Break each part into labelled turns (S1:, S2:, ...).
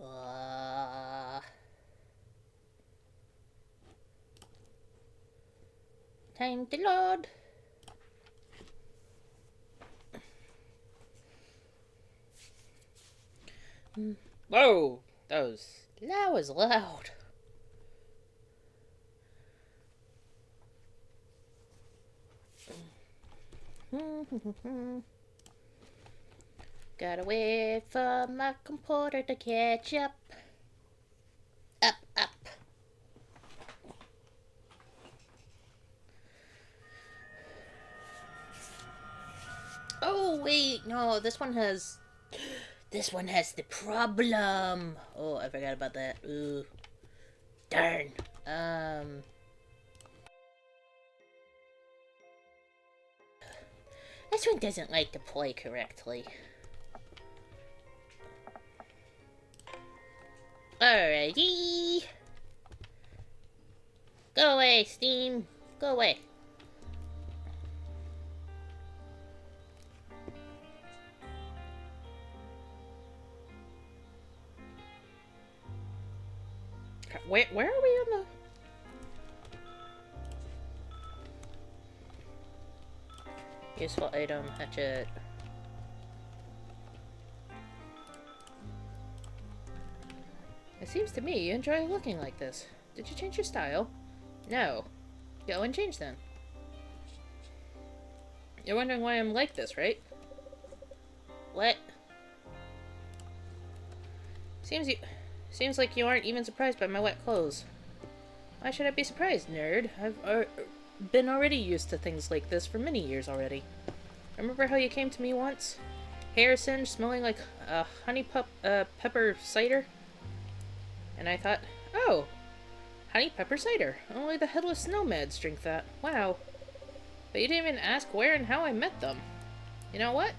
S1: Uh, Time to load. Whoa! That was loud. Gotta wait for my computer to catch up. Up, up. Oh, wait, no, this one has. This one has the problem. Oh, I forgot about that. Ooh. Darn. This one doesn't like to play correctly. Alrighty. Go away, Steam. Go away. Where are we on the... Useful item, hatchet. It seems to me you enjoy looking like this. Did you change your style? No. Go and change then. You're wondering why I'm like this, right? What? Seems like you aren't even surprised by my wet clothes. Why should I be surprised, nerd? I've been already used to things like this for many years already. Remember how you came to me once? Hair singed, smelling like pepper cider? And I thought, oh, honey pepper cider. Only the headless nomads drink that. Wow. But you didn't even ask where and how I met them. You know what?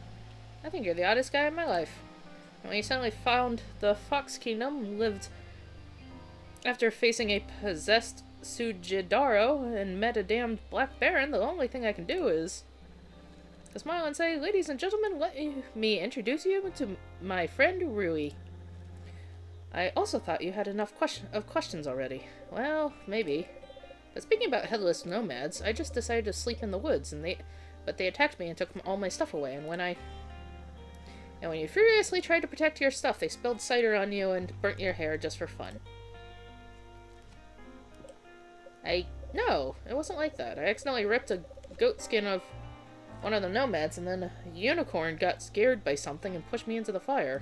S1: I think you're the oddest guy in my life. And when you suddenly found the Fox Kingdom, lived after facing a possessed Sujidaro and met a damned Black Baron, the only thing I can do is to smile and say, ladies and gentlemen, let me introduce you to my friend Rui. I also thought you had enough questions already. Well, maybe. But speaking about headless nomads, I just decided to sleep in the woods, but they attacked me and took all my stuff away, and when you furiously tried to protect your stuff, they spilled cider on you and burnt your hair just for fun. No, it wasn't like that. I accidentally ripped a goat skin of one of the nomads, and then a unicorn got scared by something and pushed me into the fire.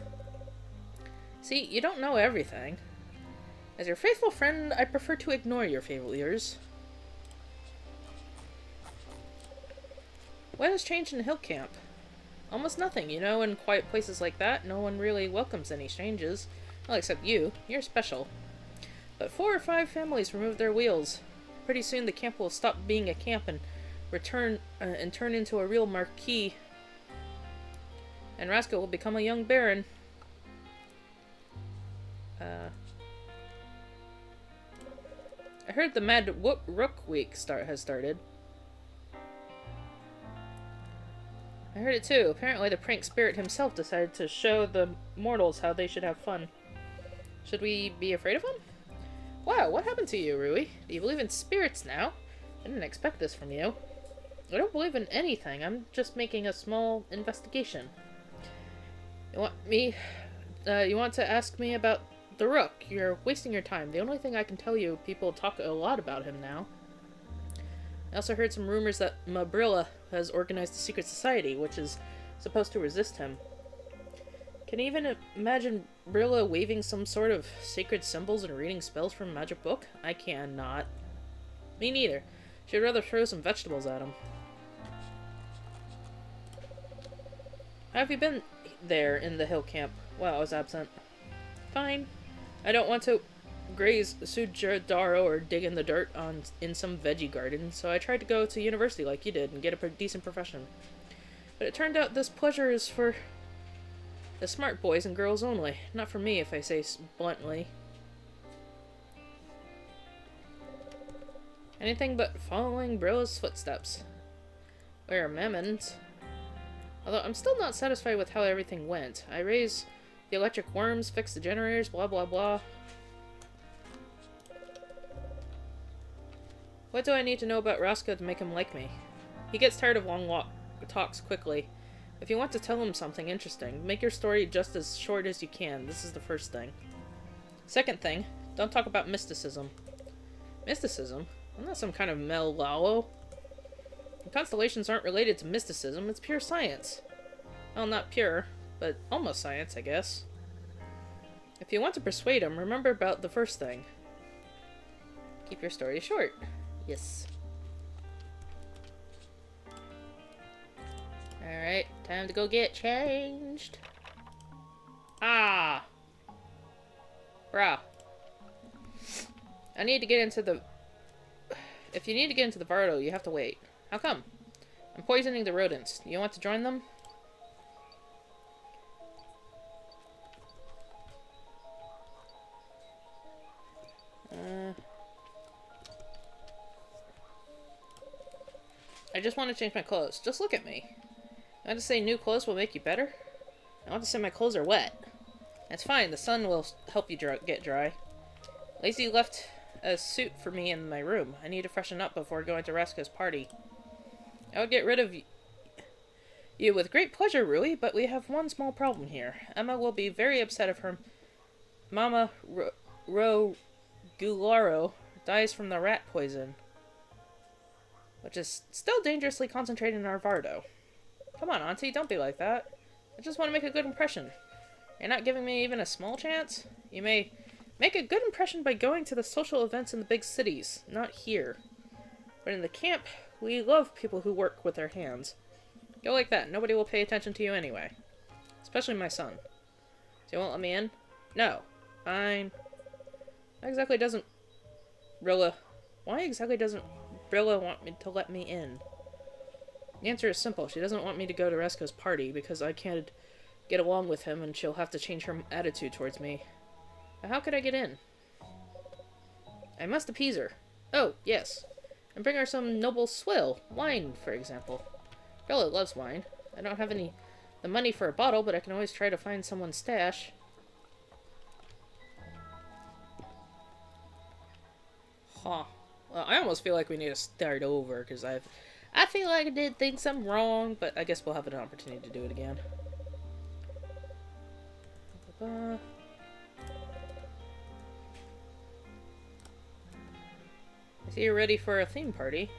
S1: See, you don't know everything. As your faithful friend, I prefer to ignore your failures. What has changed in Hill Camp? Almost nothing, you know, in quiet places like that, no one really welcomes any strangers. Well, except you. You're special. But 4 or 5 families removed their wheels. Pretty soon the camp will stop being a camp and turn into a real marquee. And Rascal will become a young baron. I heard the Mad Rook Week has started. I heard it too. Apparently the prank spirit himself decided to show the mortals how they should have fun. Should we be afraid of him? Wow, what happened to you, Rui? Do you believe in spirits now? I didn't expect this from you. I don't believe in anything. I'm just making a small investigation. You want to ask me about the Rook? You're wasting your time. The only thing I can tell you, people talk a lot about him now. I also heard some rumors that Mabrilla has organized a secret society, which is supposed to resist him. Can you even imagine Brilla waving some sort of sacred symbols and reading spells from a magic book? I cannot. Me neither. She'd rather throw some vegetables at him. How have you been there in the hill camp while I was absent? Fine. I don't want to graze Sujidaro or dig in the dirt in some veggie garden, so I tried to go to university like you did and get a decent profession. But it turned out this pleasure is for the smart boys and girls only. Not for me, if I say bluntly. Anything but following Brilla's footsteps. We're Mammons. Although I'm still not satisfied with how everything went. I raise The electric worms fix the generators, blah blah blah. What do I need to know about Roscoe to make him like me? He gets tired of long talks quickly. If you want to tell him something interesting, make your story just as short as you can. This is the first thing. Second thing, don't talk about mysticism. Mysticism? I'm not some kind of Mel Lalo. The constellations aren't related to mysticism, it's pure science. Well, not pure, but almost science, I guess. If you want to persuade him, remember about the first thing. Keep your story short. Yes. Alright, time to go get changed. Ah! Bruh. I need to get into the... If you need to get into the Vardo, you have to wait. How come? I'm poisoning the rodents. You want to join them? I just want to change my clothes. Just look at me. I want to say new clothes will make you better? I want to say my clothes are wet. That's fine. The sun will help you get dry. Lazy left a suit for me in my room. I need to freshen up before going to Roscoe's party. I would get rid of you with great pleasure, Rui, but we have one small problem here. Emma will be very upset if her Mama Gularo dies from the rat poison, which is still dangerously concentrated in our Vardo. Come on, Auntie, don't be like that. I just want to make a good impression. You're not giving me even a small chance? You may make a good impression by going to the social events in the big cities, not here. But in the camp, we love people who work with their hands. Go like that, nobody will pay attention to you anyway. Especially my son. So you won't let me in? No. Fine. Why exactly doesn't Rilla want me to let me in? The answer is simple. She doesn't want me to go to Roscoe's party because I can't get along with him and she'll have to change her attitude towards me. But how could I get in? I must appease her. Oh, yes. And bring her some noble swill. Wine, for example. Rilla loves wine. I don't have the money for a bottle, but I can always try to find someone's stash. Huh. Well, I almost feel like we need to start over, because I feel like I did think something wrong, but I guess we'll have an opportunity to do it again. I see you're ready for a theme party.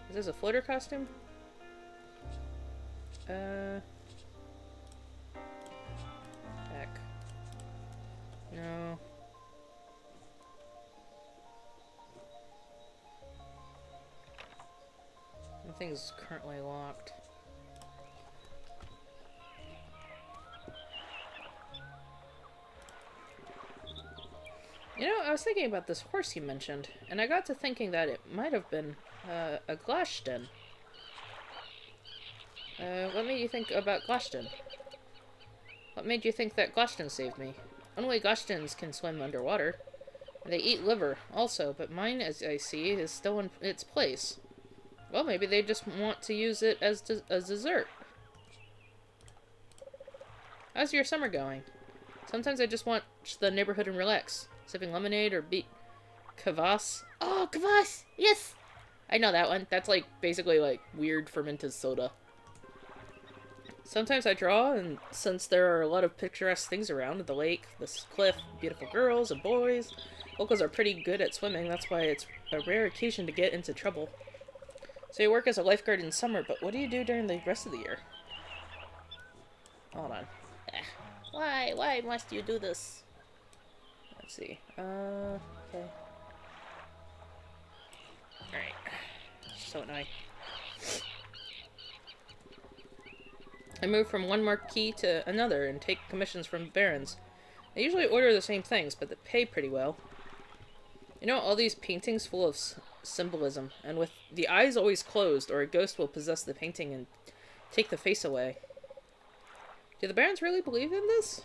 S1: Is this a floater costume? Back. No. Everything's currently locked. You know, I was thinking about this horse you mentioned, and I got to thinking that it might have been a Glashden. What made you think about Glashden? What made you think that Glashden saved me? Only Glashdens can swim underwater. They eat liver, also, but mine, as I see, is still in its place. Well, maybe they just want to use it as a dessert. How's your summer going? Sometimes I just watch the neighborhood and relax. Sipping lemonade or beet kvass. Oh, kvass! Yes! I know that one. That's like, basically like, weird fermented soda. Sometimes I draw, and since there are a lot of picturesque things around, the lake, this cliff, beautiful girls and boys, locals are pretty good at swimming, that's why it's a rare occasion to get into trouble. So you work as a lifeguard in summer, but what do you do during the rest of the year? Hold on. Why must you do this? Let's see. Okay. Alright. So annoying. I move from one marquee to another and take commissions from barons. I usually order the same things, but they pay pretty well. You know, all these paintings full of symbolism, and with the eyes always closed, or a ghost will possess the painting and take the face away. Do the barons really believe in this?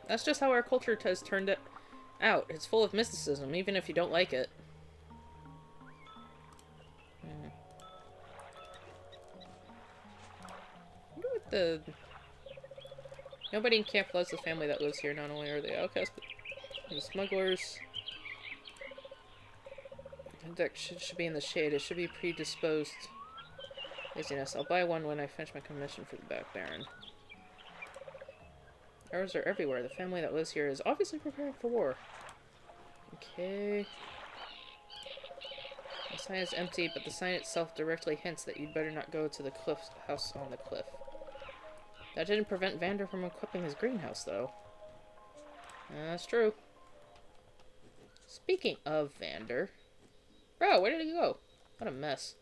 S1: That's just how our culture has turned it out. It's full of mysticism, even if you don't like it. I wonder what the... Nobody in camp loves the family that lives here. Not only are they outcasts, but the smugglers. The deck should be in the shade. It should be predisposed. Laziness. I'll buy one when I finish my commission for the Back Baron. Arrows are everywhere. The family that lives here is obviously preparing for war. Okay. The sign is empty, but the sign itself directly hints that you'd better not go to the house on the cliff. That didn't prevent Vander from equipping his greenhouse, though. That's true. Speaking of Vander... Bro, where did he go? What a mess.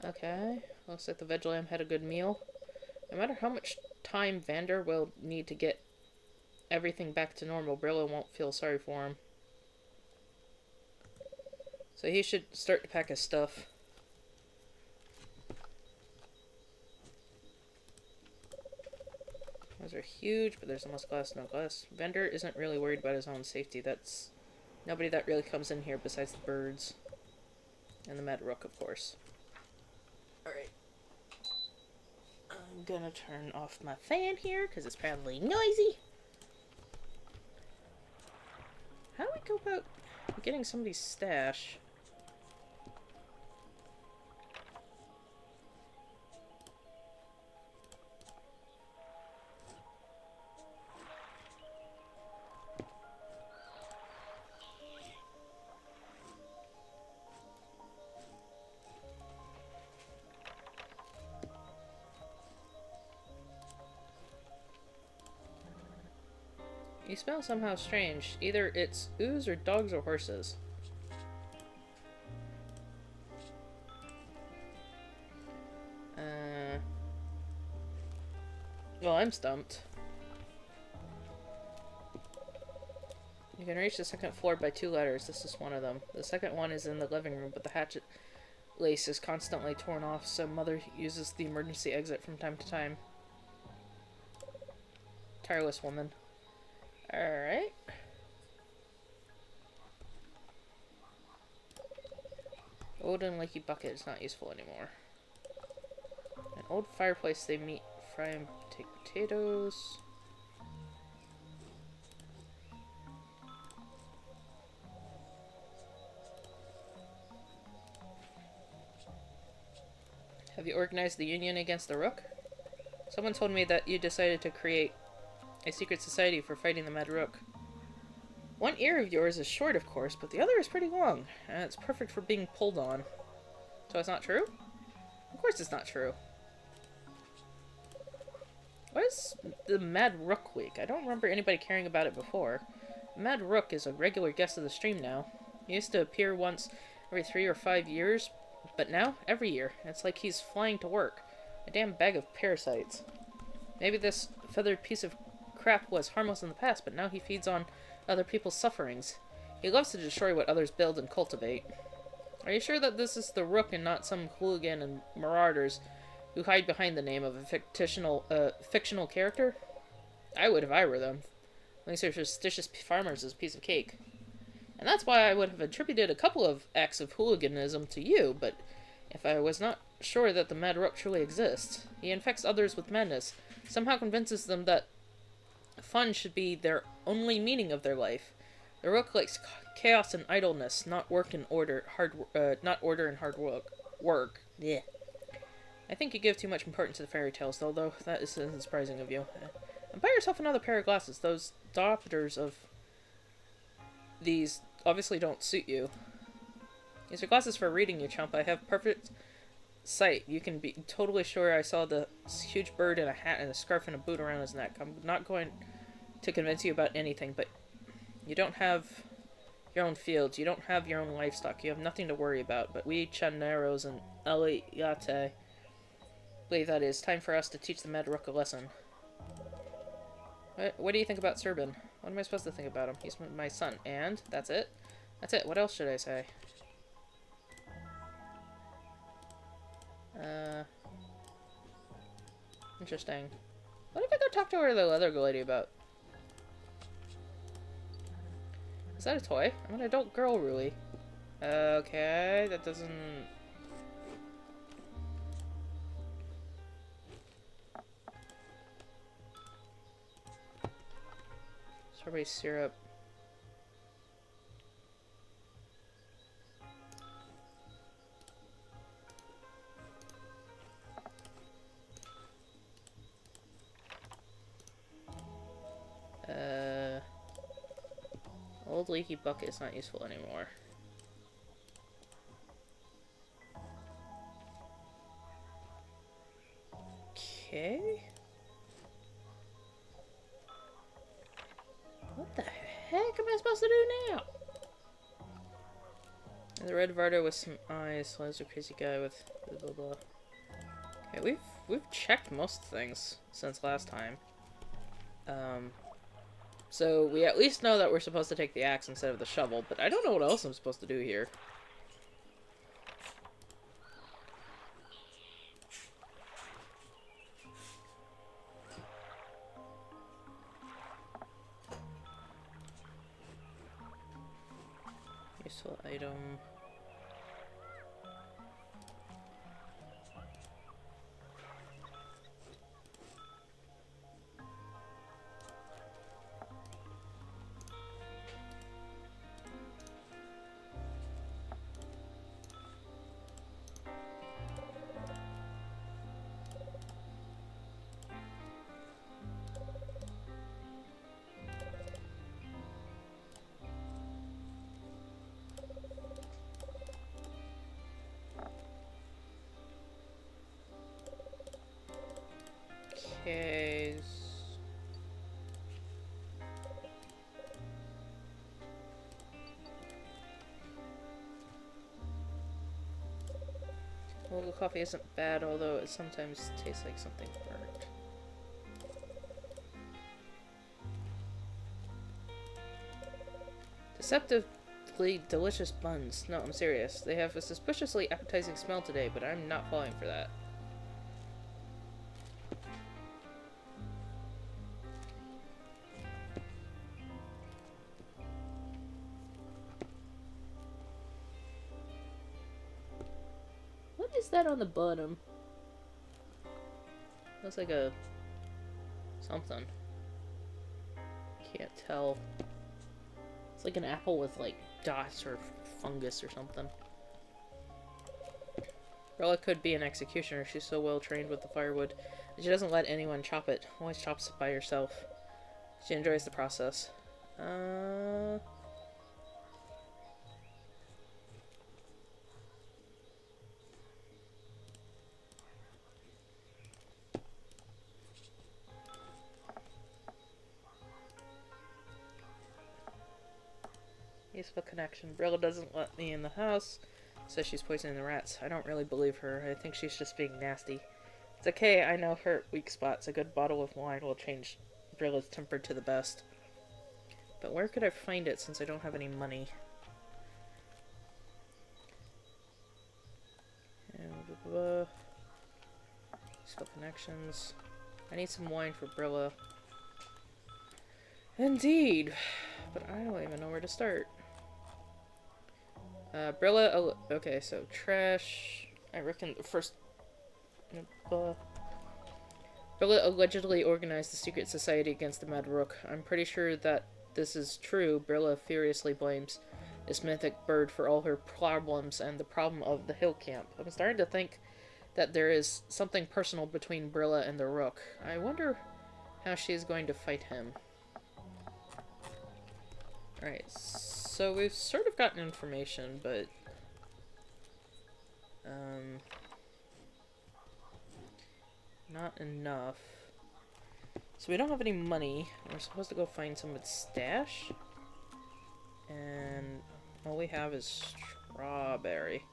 S1: Okay. Looks like the veg lamb had a good meal. No matter how much time Vander will need to get everything back to normal, Brillo won't feel sorry for him. So he should start to pack his stuff. Those are huge, but there's almost glass, no glass. Vander isn't really worried about his own safety. That's nobody that really comes in here besides the birds. And the Mad Rook, of course. Alright. I'm gonna turn off my fan here, because it's probably noisy. How do we go about getting somebody's stash? You smell somehow strange. Either it's ooze or dogs or horses. Well, I'm stumped. You can reach the second floor by 2 ladders. This is one of them. The second one is in the living room, but the hatchet lace is constantly torn off, so Mother uses the emergency exit from time to time. Tireless woman. Alright. Old and leaky bucket is not useful anymore. An old fireplace they meet, fry and take potatoes. Have you organized the union against the Rook? Someone told me that you decided to create a secret society for fighting the Mad Rook. One ear of yours is short, of course, but the other is pretty long, and it's perfect for being pulled on. So it's not true? Of course it's not true. What is the Mad Rook Week? I don't remember anybody caring about it before. Mad Rook is a regular guest of the stream now. He used to appear once every 3 or 5 years, but now, every year. It's like he's flying to work. A damn bag of parasites. Maybe this feathered piece of crap was harmless in the past, but now he feeds on other people's sufferings. He loves to destroy what others build and cultivate. Are you sure that this is the Rook and not some hooligan and marauders who hide behind the name of a fictional character? I would if I were them. At least they're superstitious farmers is a piece of cake. And that's why I would have attributed a couple of acts of hooliganism to you, but if I was not sure that the Mad Rook truly exists. He infects others with madness, somehow convinces them that fun should be their only meaning of their life. The Rook likes chaos and idleness, not order and hard work. Yeah. I think you give too much importance to the fairy tales, though that isn't surprising of you. And buy yourself another pair of glasses. Those diopters of these obviously don't suit you. These are glasses for reading, you chump. I have perfect sight. You can be totally sure I saw the huge bird in a hat and a scarf and a boot around his neck. I'm not going to convince you about anything, but you don't have your own fields. You don't have your own livestock. You have nothing to worry about. But we Chaneros and Eliate believe that it is time for us to teach the Mad Rook a lesson. What do you think about Serban? What am I supposed to think about him? He's my son. And? That's it? That's it. What else should I say? Interesting. What if I go talk to her, the leather lady, about? Is that a toy? I'm an adult girl, really. Okay, that doesn't... Strawberry syrup. Old leaky bucket is not useful anymore. Okay. What the heck am I supposed to do now? And the red Vardo with some eyes. Loves a crazy guy with blah blah blah. Okay, we've checked most things since last time. So we at least know that we're supposed to take the axe instead of the shovel, but I don't know what else I'm supposed to do here. Useful item. Okay. Local coffee isn't bad, although it sometimes tastes like something burnt. Deceptively delicious buns. No, I'm serious. They have a suspiciously appetizing smell today, but I'm not falling for that. What is that on the bottom? Looks like a... something. Can't tell. It's like an apple with like dots or fungus or something. Bella could be an executioner. She's so well trained with the firewood. And she doesn't let anyone chop it. Always chops it by herself. She enjoys the process. Useful connection. Brilla doesn't let me in the house. Says she's poisoning the rats. I don't really believe her. I think she's just being nasty. It's okay, I know her weak spots. A good bottle of wine will change Brilla's temper to the best. But where could I find it since I don't have any money? And useful connections. I need some wine for Brilla. Indeed. But I don't even know where to start. Brilla, okay, so trash. I reckon the first. Brilla allegedly organized the secret society against the Mad Rook. I'm pretty sure that this is true. Brilla furiously blames this mythic bird for all her problems and the problem of the hill camp. I'm starting to think that there is something personal between Brilla and the Rook. I wonder how she is going to fight him. Alright, so we've sort of gotten information, but... not enough. So we don't have any money. We're supposed to go find someone's stash. And all we have is strawberry.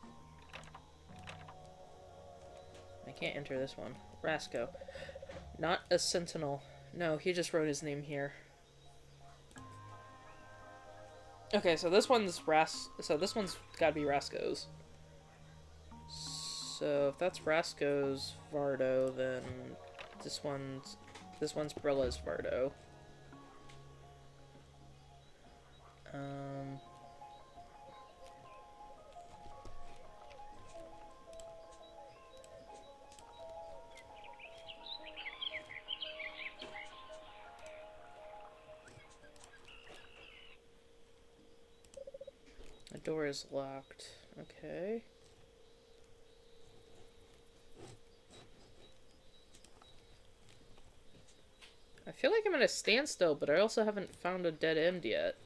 S1: I can't enter this one. Rasco. Not a sentinel. No, he just wrote his name here. Okay, so this one's this one's gotta be Rasco's. So if that's Rasco's Vardo, then this one's Brilla's Vardo. The door is locked. Okay. I feel like I'm at a standstill, but I also haven't found a dead end yet.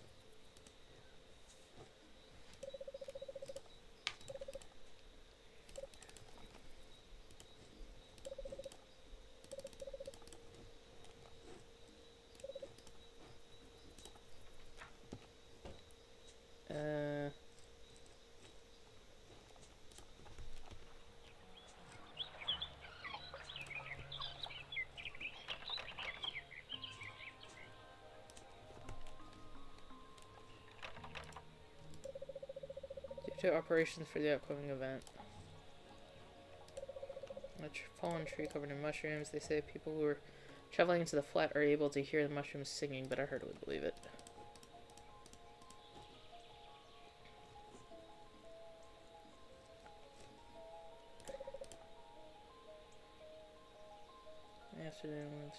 S1: Due to operations for the upcoming event. A fallen tree covered in mushrooms. They say people who are traveling into the flat are able to hear the mushrooms singing, but I hardly believe it. Afternoon lunch.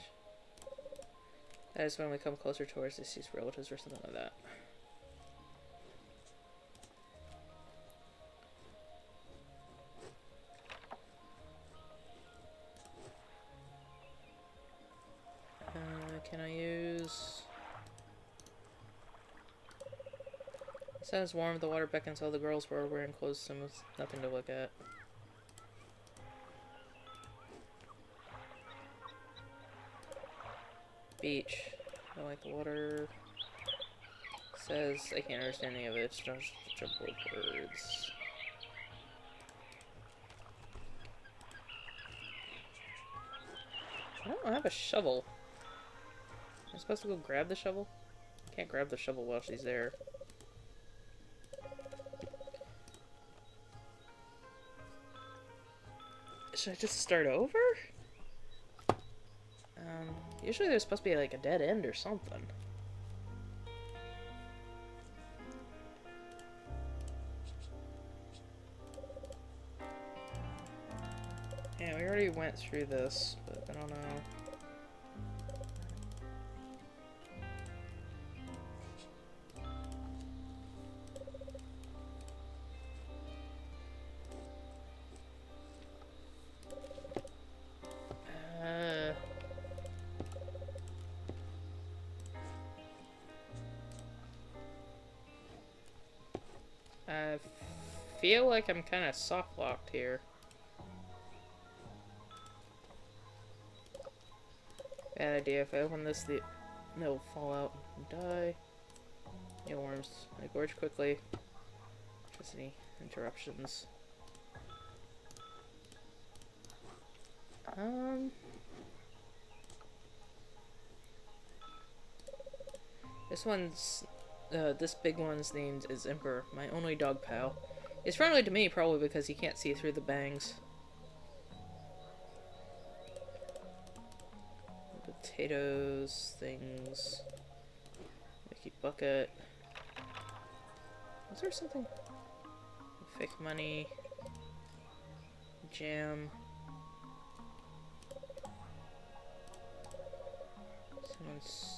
S1: That is when we come closer towards deceased relatives or something like that. Can I use... The sun is warm, the water beckons, all the girls were wearing clothes, so there's nothing to look at. Beach. I like the water. Says I can't understand any of it, it's just jumbled words. I don't have a shovel. Am I supposed to go grab the shovel? Can't grab the shovel while she's there. Should I just start over? Usually there's supposed to be like a dead end or something. Yeah, we already went through this, but I don't know. I feel like I'm kind of soft locked here. Bad idea. If I open this, they'll fall out and die. Mealworms. They gorge quickly. Just any interruptions. This big one's name is Emperor, my only dog pal. He's friendly to me, probably because he can't see through the bangs. Potatoes, things. Mickey bucket. Was there something? Fake money. Jam. Someone's...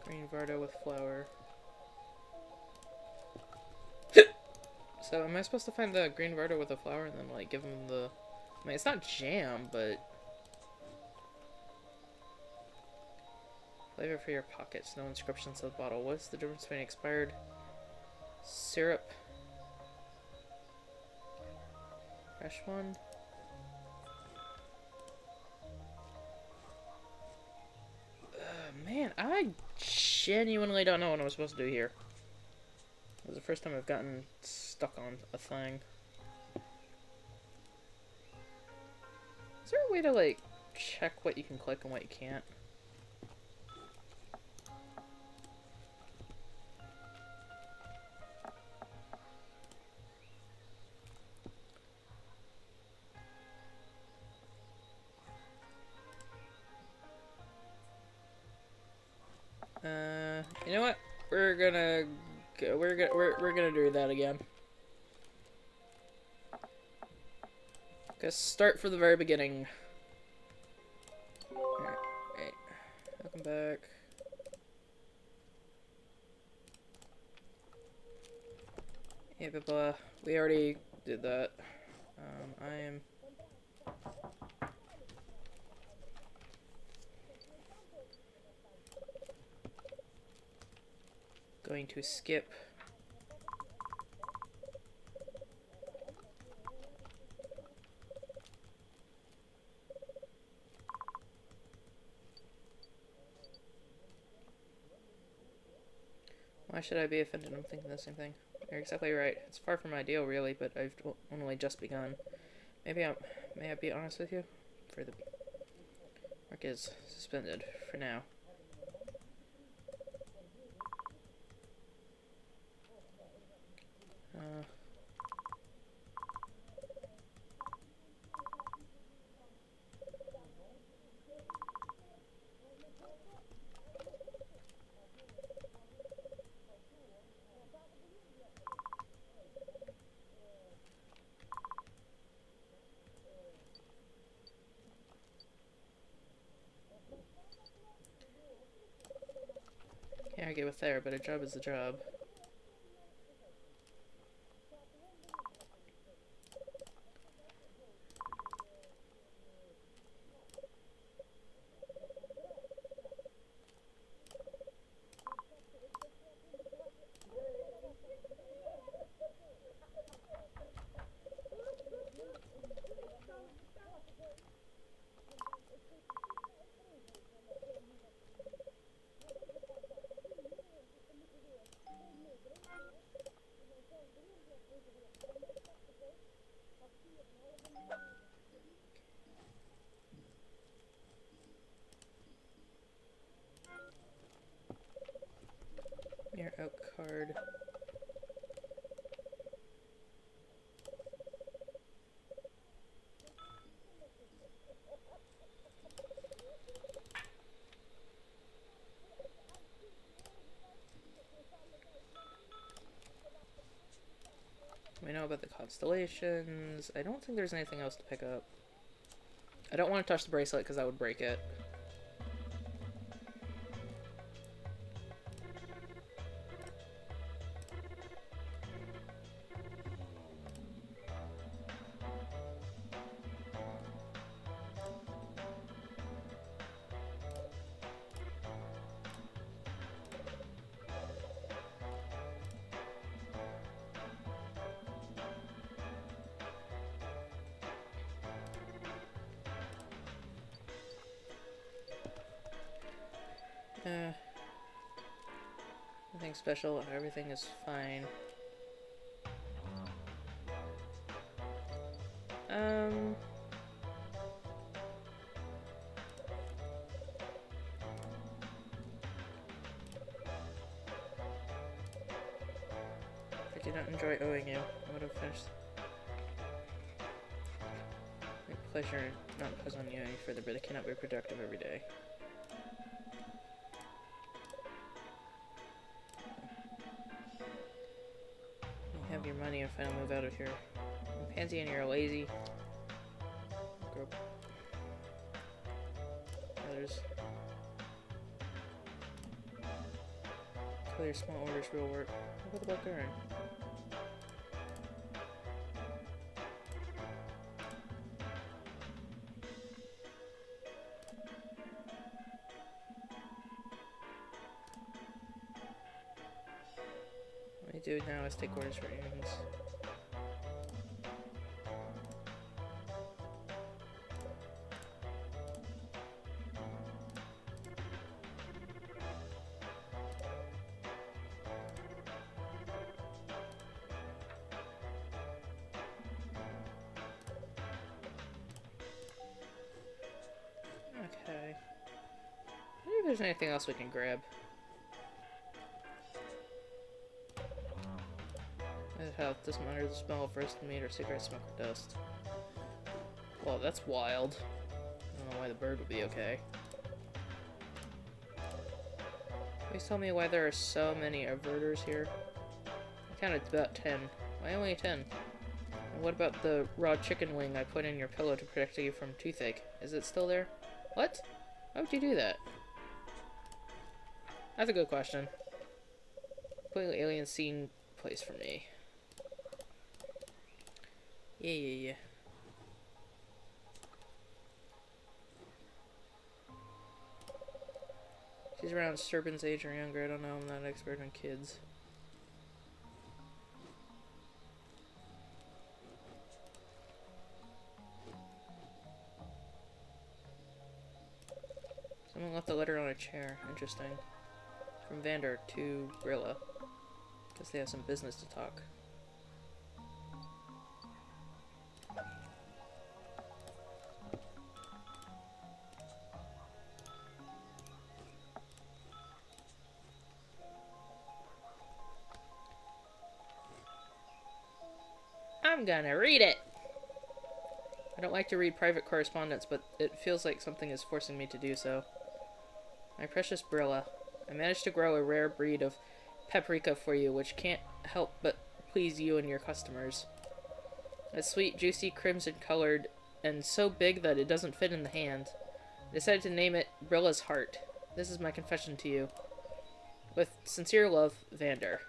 S1: Green Vardo with flour. So, am I supposed to find the green Vardo with the flour and then, like, give him the... I mean, it's not jam, but... Flavor for your pockets. No inscriptions on the bottle. What's the difference between expired syrup? Fresh one? Man, I genuinely don't know what I'm supposed to do here. It was the first time I've gotten stuck on a thing. Is there a way to, like, check what you can click and what you can't? You know what? We're gonna do that again. Gonna start from the very beginning. Alright. Welcome back. Yeah, but we already did that. I am going to skip. Why should I be offended? I'm thinking the same thing. You're exactly right. It's far from ideal, really, but I've only just begun. May I be honest with you? For the work is suspended for now. Can't argue with there, but a job is a job. Your out card. We know about the constellations. I don't think there's anything else to pick up. I don't want to touch the bracelet because I would break it. Nothing special. Everything is fine. I did not enjoy owing you. I would have finished. My pleasure not impose on you any further, but it cannot be productive every day. You have your money and finally move out of here. I'm Pansy and you're lazy. Grow. Others. Call your small orders real work. What about Gurren? What I do now is take orders for errands. Okay. I wonder if there's anything else we can grab. Health doesn't matter the smell of roasted meat or cigarette smoke or dust. Well, that's wild. I don't know why the bird would be okay. Please tell me why there are so many averters here. I counted about 10. Why only 10? And what about the raw chicken wing I put in your pillow to protect you from toothache? Is it still there? What? Why would you do that? That's a good question. Completely alien scene place for me. Yeah. She's around Serpent's age or younger. I don't know. I'm not an expert on kids. Someone left a letter on a chair. Interesting. From Vander to Brilla. Guess they have some business to talk. I'm gonna read it! I don't like to read private correspondence, but it feels like something is forcing me to do so. My precious Brilla, I managed to grow a rare breed of paprika for you, which can't help but please you and your customers. It's sweet, juicy, crimson-colored, and so big that it doesn't fit in the hand. I decided to name it Brilla's Heart. This is my confession to you. With sincere love, Vander.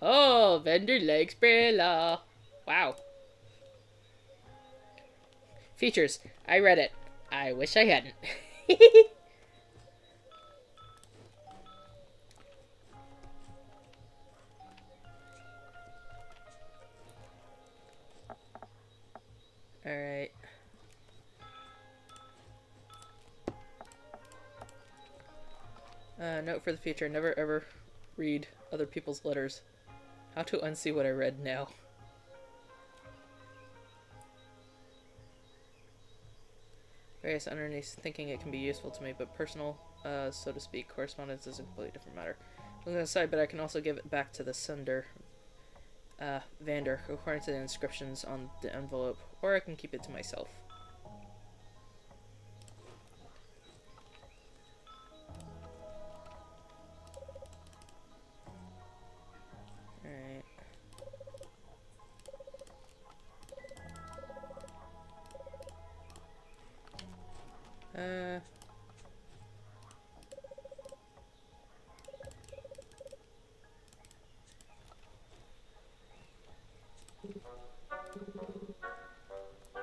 S1: Oh, Vander likes Brilla. Wow. Features. I read it. I wish I hadn't. Alright. Note for the future. Never ever read other people's letters. How to unsee what I read now. Various underneath thinking it can be useful to me, but personal, so to speak, correspondence is a completely different matter. I'm going to decide, but I can also give it back to the sender, Vander, according to the inscriptions on the envelope, or I can keep it to myself. Alright.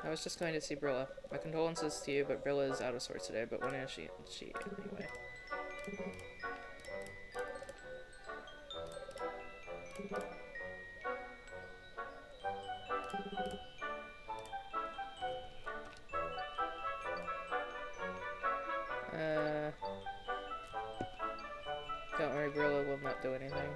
S1: I was just going to see Brilla. My condolences to you, but Brilla is out of sorts today, but when is she anyway? Don't worry, Brilla will not do anything.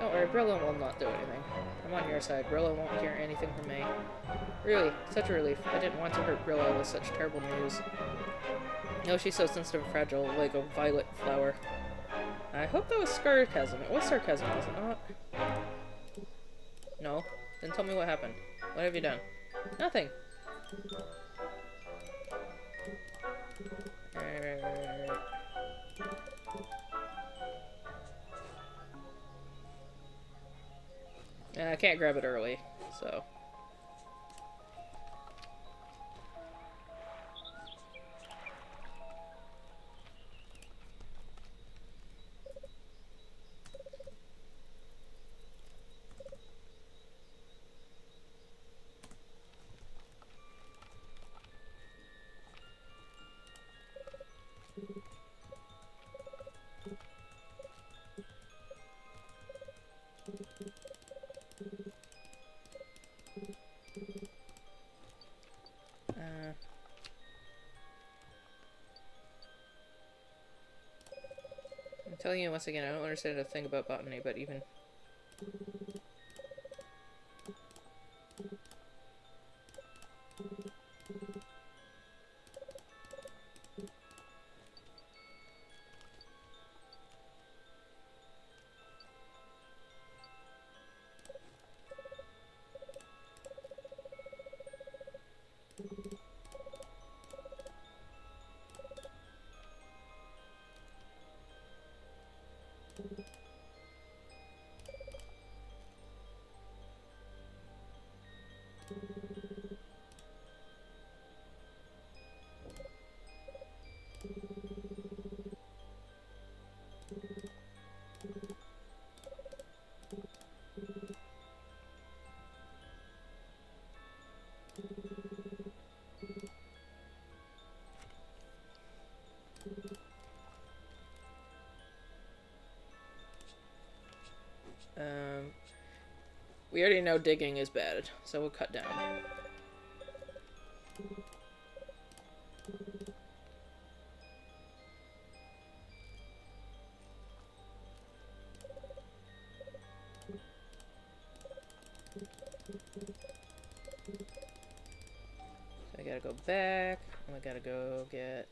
S1: Don't worry, Brilla will not do anything. I'm on your side. Brilla won't hear anything from me. Really, such a relief. I didn't want to hurt Brilla with such terrible news. No, she's so sensitive and fragile, like a violet flower. I hope that was sarcasm. It was sarcasm, was it not? No? Then tell me what happened. What have you done? Nothing. I can't grab it early, so... I'm telling you once again, I don't understand a thing about botany, but even... Um, we already know digging is bad, so we'll cut down. So I gotta go back, and we gotta go get...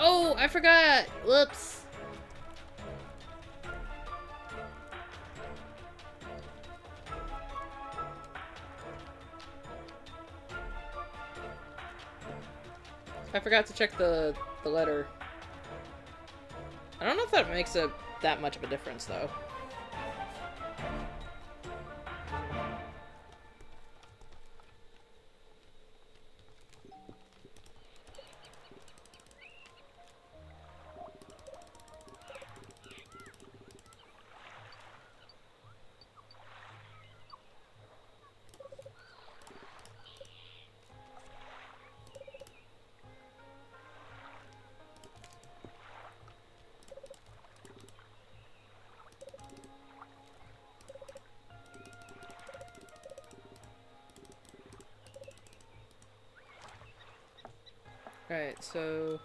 S1: Oh, I forgot! Whoops! I forgot to check the letter. I don't know if that makes that much of a difference, though. Right, so...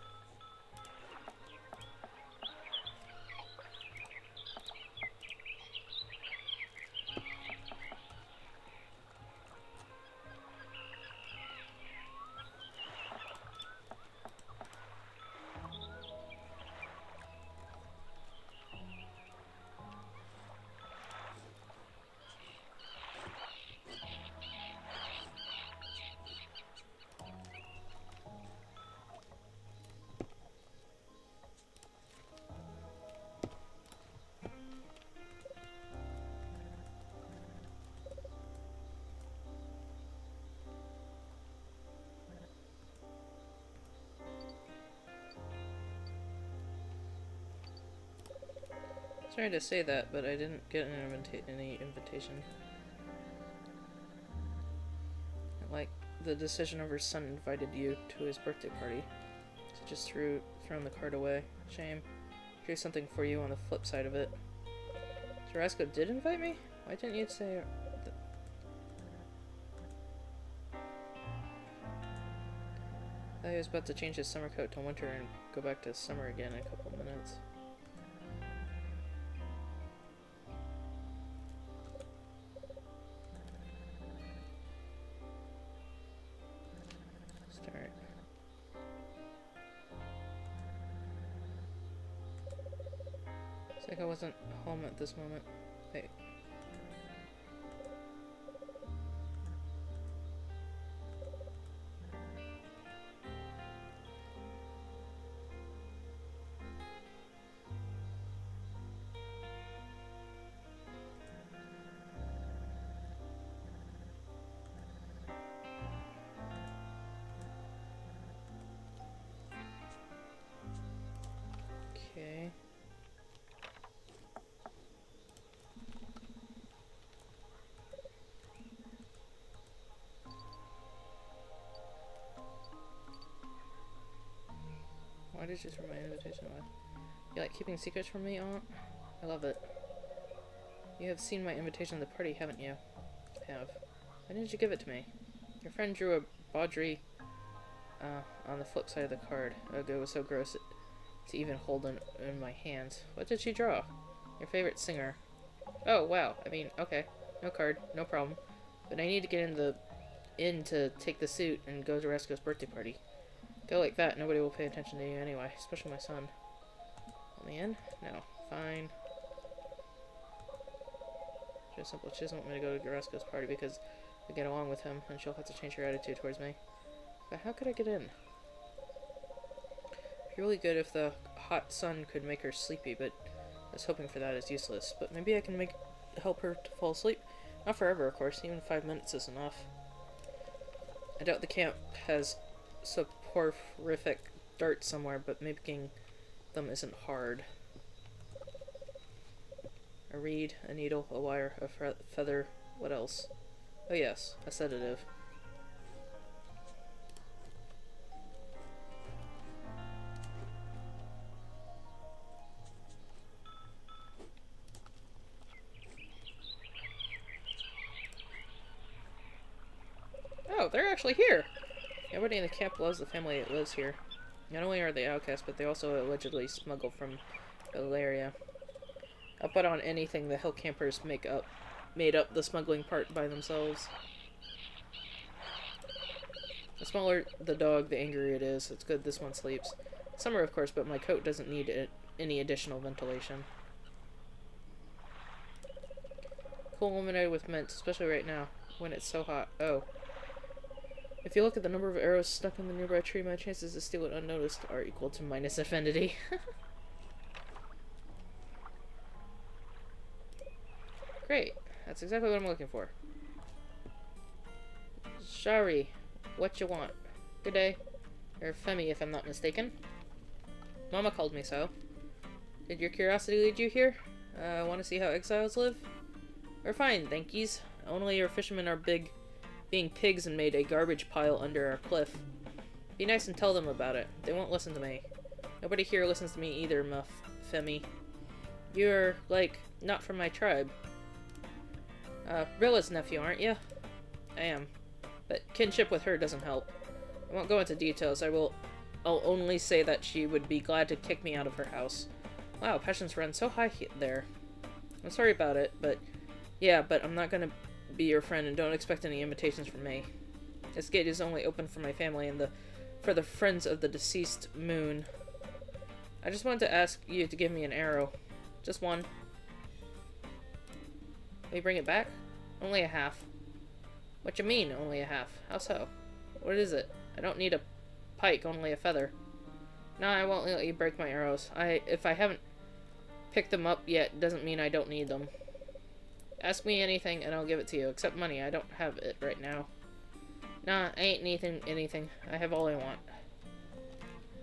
S1: Sorry to say that, but I didn't get any invitation. Like, the decision of her son invited you to his birthday party. So just thrown the card away. Shame. Here's something for you on the flip side of it. Tarasco did invite me? Why didn't you say... I thought he was about to change his summer coat to winter and go back to summer again in a couple minutes. Start. It's like I wasn't home at this moment. Wait. Okay. did you for my invitation? You like keeping secrets from me, Aunt? I love it. You have seen my invitation to the party, haven't you? I have. Why didn't you give it to me? Your friend drew a Baudry on the flip side of the card. Ugh, it was so gross to even hold in my hands. What did she draw? Your favorite singer. Oh, wow. I mean, okay. No card. No problem. But I need to get in to take the suit and go to Roscoe's birthday party. Go like that, nobody will pay attention to you anyway, especially my son. Let me in? No. Fine. Just simple. She doesn't want me to go to Roscoe's party because I get along with him, and she'll have to change her attitude towards me. But how could I get in? It'd be really good if the hot sun could make her sleepy, but I was hoping for that is useless. But maybe I can help her to fall asleep. Not forever, of course. Even 5 minutes is enough. I doubt the camp has soporific darts somewhere, but making them isn't hard. A reed, a needle, a wire, a feather. What else? Oh yes, a sedative. Oh, they're actually here! Everybody in the camp loves the family that lives here. Not only are they outcasts, but they also allegedly smuggle from Valeria. I'll bet on anything the hill campers made up the smuggling part by themselves. The smaller the dog, the angrier it is. It's good this one sleeps. Summer, of course, but my coat doesn't need any additional ventilation. Cool lemonade with mint, especially right now, when it's so hot. Oh. If you look at the number of arrows stuck in the nearby tree, my chances to steal it unnoticed are equal to minus affinity. Great. That's exactly what I'm looking for. Shari, what you want? Good day. Or Femi, if I'm not mistaken. Mama called me so. Did your curiosity lead you here? Want to see how exiles live? We're fine, thankies. Only our fishermen are being pigs and made a garbage pile under our cliff. Be nice and tell them about it. They won't listen to me. Nobody here listens to me either, Femi. You're, like, not from my tribe. Rilla's nephew, aren't you? I am. But kinship with her doesn't help. I won't go into details. I'll only say that she would be glad to kick me out of her house. Wow, passions run so high there. I'm sorry about it, but... Yeah, but I'm not gonna be your friend, and don't expect any invitations from me. This gate is only open for my family and for the friends of the deceased moon. I just wanted to ask you to give me an arrow. Just one. Will you bring it back? Only a half. What you mean, only a half? How so? What is it? I don't need a pike, only a feather. No, I won't let you break my arrows. If I haven't picked them up yet, doesn't mean I don't need them. Ask me anything and I'll give it to you, except money. I don't have it right now. Nah, I ain't anything. I have all I want.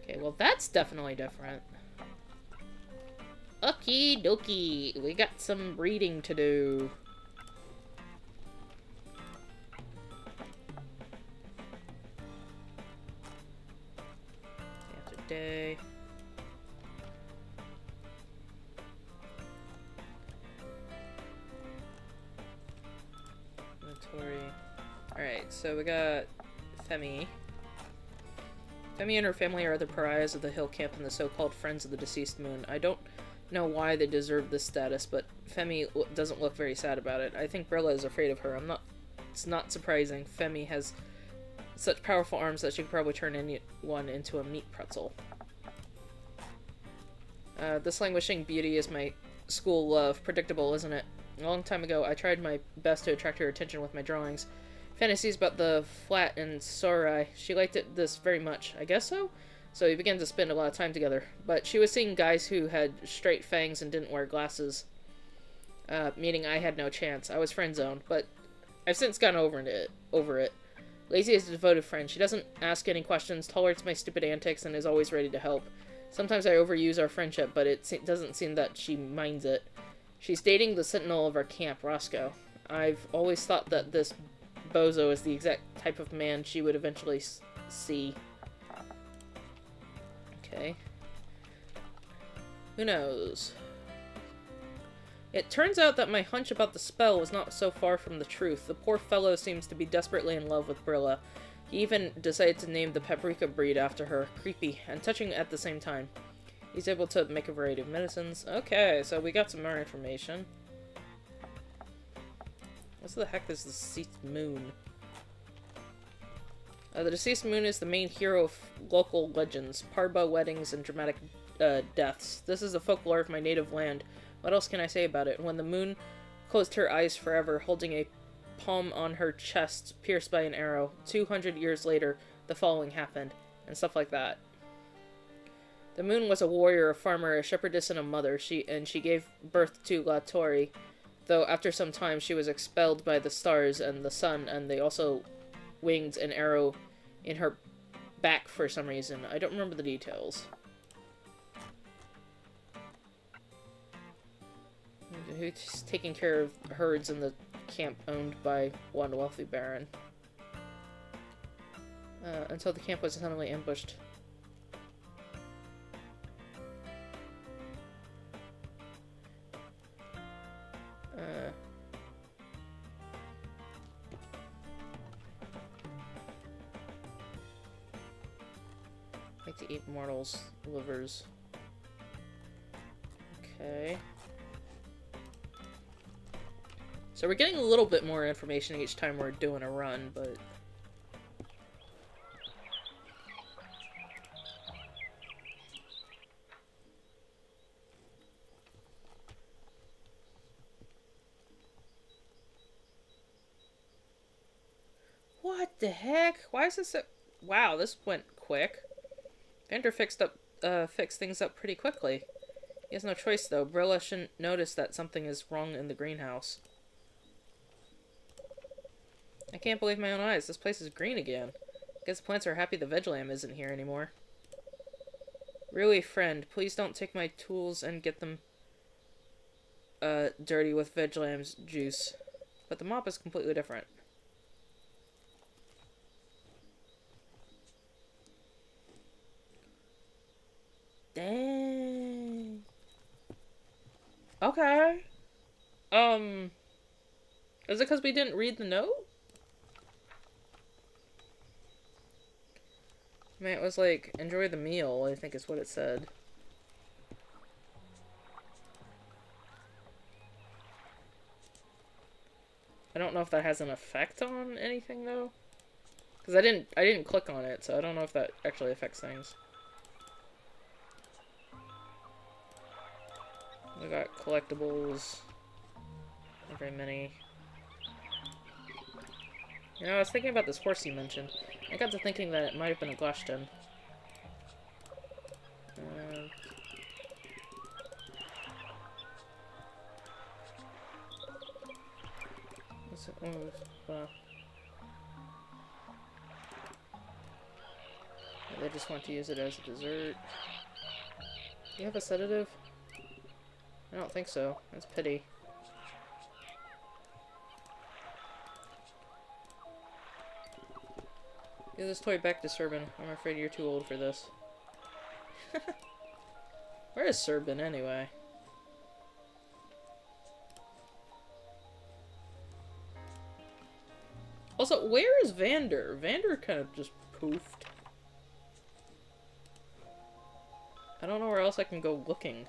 S1: Okay, well that's definitely different. Okie dokie. We got some reading to do. Day after day. Alright, so we got Femi. Femi and her family are the pariahs of the hill camp and the so-called friends of the deceased moon. I don't know why they deserve this status, but Femi doesn't look very sad about it. I think Brilla is afraid of her. It's not surprising. Femi has such powerful arms that she could probably turn anyone into a meat pretzel. This languishing beauty is my school love. Predictable, isn't it? A long time ago, I tried my best to attract her attention with my drawings. Fantasies about the flat and Sorai. She liked this very much. I guess so? So we began to spend a lot of time together. But she was seeing guys who had straight fangs and didn't wear glasses. Meaning I had no chance. I was friend-zoned, but I've since gotten over it. Lazy is a devoted friend. She doesn't ask any questions, tolerates my stupid antics, and is always ready to help. Sometimes I overuse our friendship, but it doesn't seem that she minds it. She's dating the sentinel of our camp, Roscoe. I've always thought that this bozo is the exact type of man she would eventually see. Okay. Who knows? It turns out that my hunch about the spell was not so far from the truth. The poor fellow seems to be desperately in love with Brilla. He even decided to name the paprika breed after her. Creepy, and touching at the same time. He's able to make a variety of medicines. Okay, so we got some more information. What the heck is the deceased moon? The deceased moon is the main hero of local legends, Parba weddings, and dramatic deaths. This is the folklore of my native land. What else can I say about it? When the moon closed her eyes forever, holding a palm on her chest, pierced by an arrow. 200 years later, the following happened, and stuff like that. The moon was a warrior, a farmer, a shepherdess, and a mother. She gave birth to La Tori, though after some time she was expelled by the stars and the sun, and they also winged an arrow in her back for some reason. I don't remember the details. Who's taking care of herds in the camp owned by one wealthy baron. Until the camp was suddenly ambushed. Like to eat mortals' livers. Okay. So we're getting a little bit more information each time we're doing a run, but... What the heck? Why is this so... Wow, this went quick. Vander fixed things up pretty quickly. He has no choice, though. Brilla shouldn't notice that something is wrong in the greenhouse. I can't believe my own eyes. This place is green again. Guess the plants are happy the veg lamb isn't here anymore. Really, friend, please don't take my tools and get them dirty with veg lamb's juice. But the mop is completely different. Dang. Okay. Is it because we didn't read the note? I mean, it was like, enjoy the meal, I think is what it said. I don't know if that has an effect on anything, though. Because I didn't click on it, so I don't know if that actually affects things. We got collectibles. Not very many. You know, I was thinking about this horse you mentioned. I got to thinking that it might have been a Glashton. What's it? They just want to use it as a dessert. Do you have a sedative? I don't think so. That's pity. Give this toy back to Serban. I'm afraid you're too old for this. Where is Serban, anyway? Also, where is Vander? Vander kind of just poofed. I don't know where else I can go looking.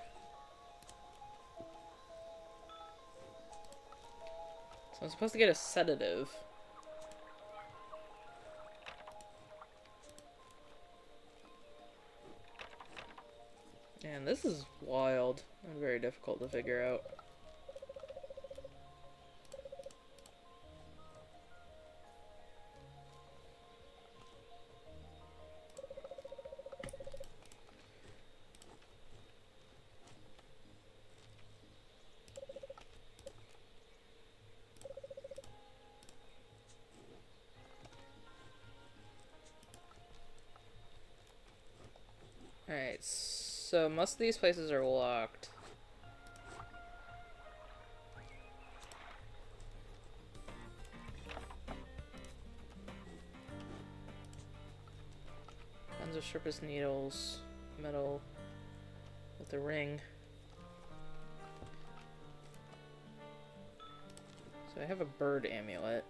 S1: So I'm supposed to get a sedative. Man, this is wild and very difficult to figure out. Alright, so most of these places are locked. Tons of sharpest needles, metal with a ring. I have a bird amulet.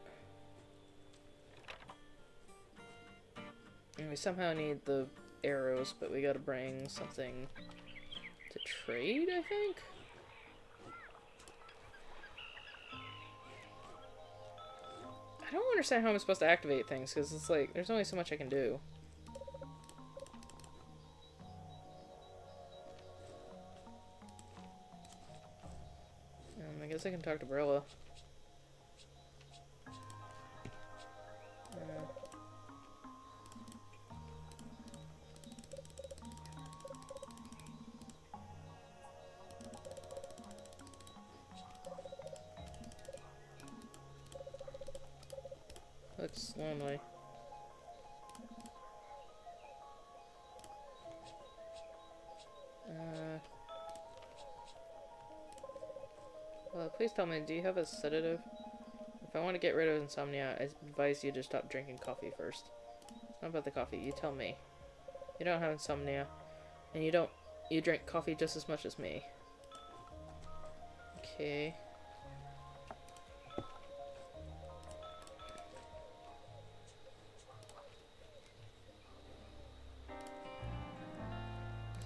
S1: And we somehow need the arrows, but we gotta bring something to trade, I think? I don't understand how I'm supposed to activate things, because it's like, there's only so much I can do. I guess I can talk to Brilla. Looks lonely. Well, please tell me, do you have a sedative? If I want to get rid of insomnia, I advise you to stop drinking coffee first. It's not about the coffee, you tell me. You don't have insomnia, and you drink coffee just as much as me. Okay.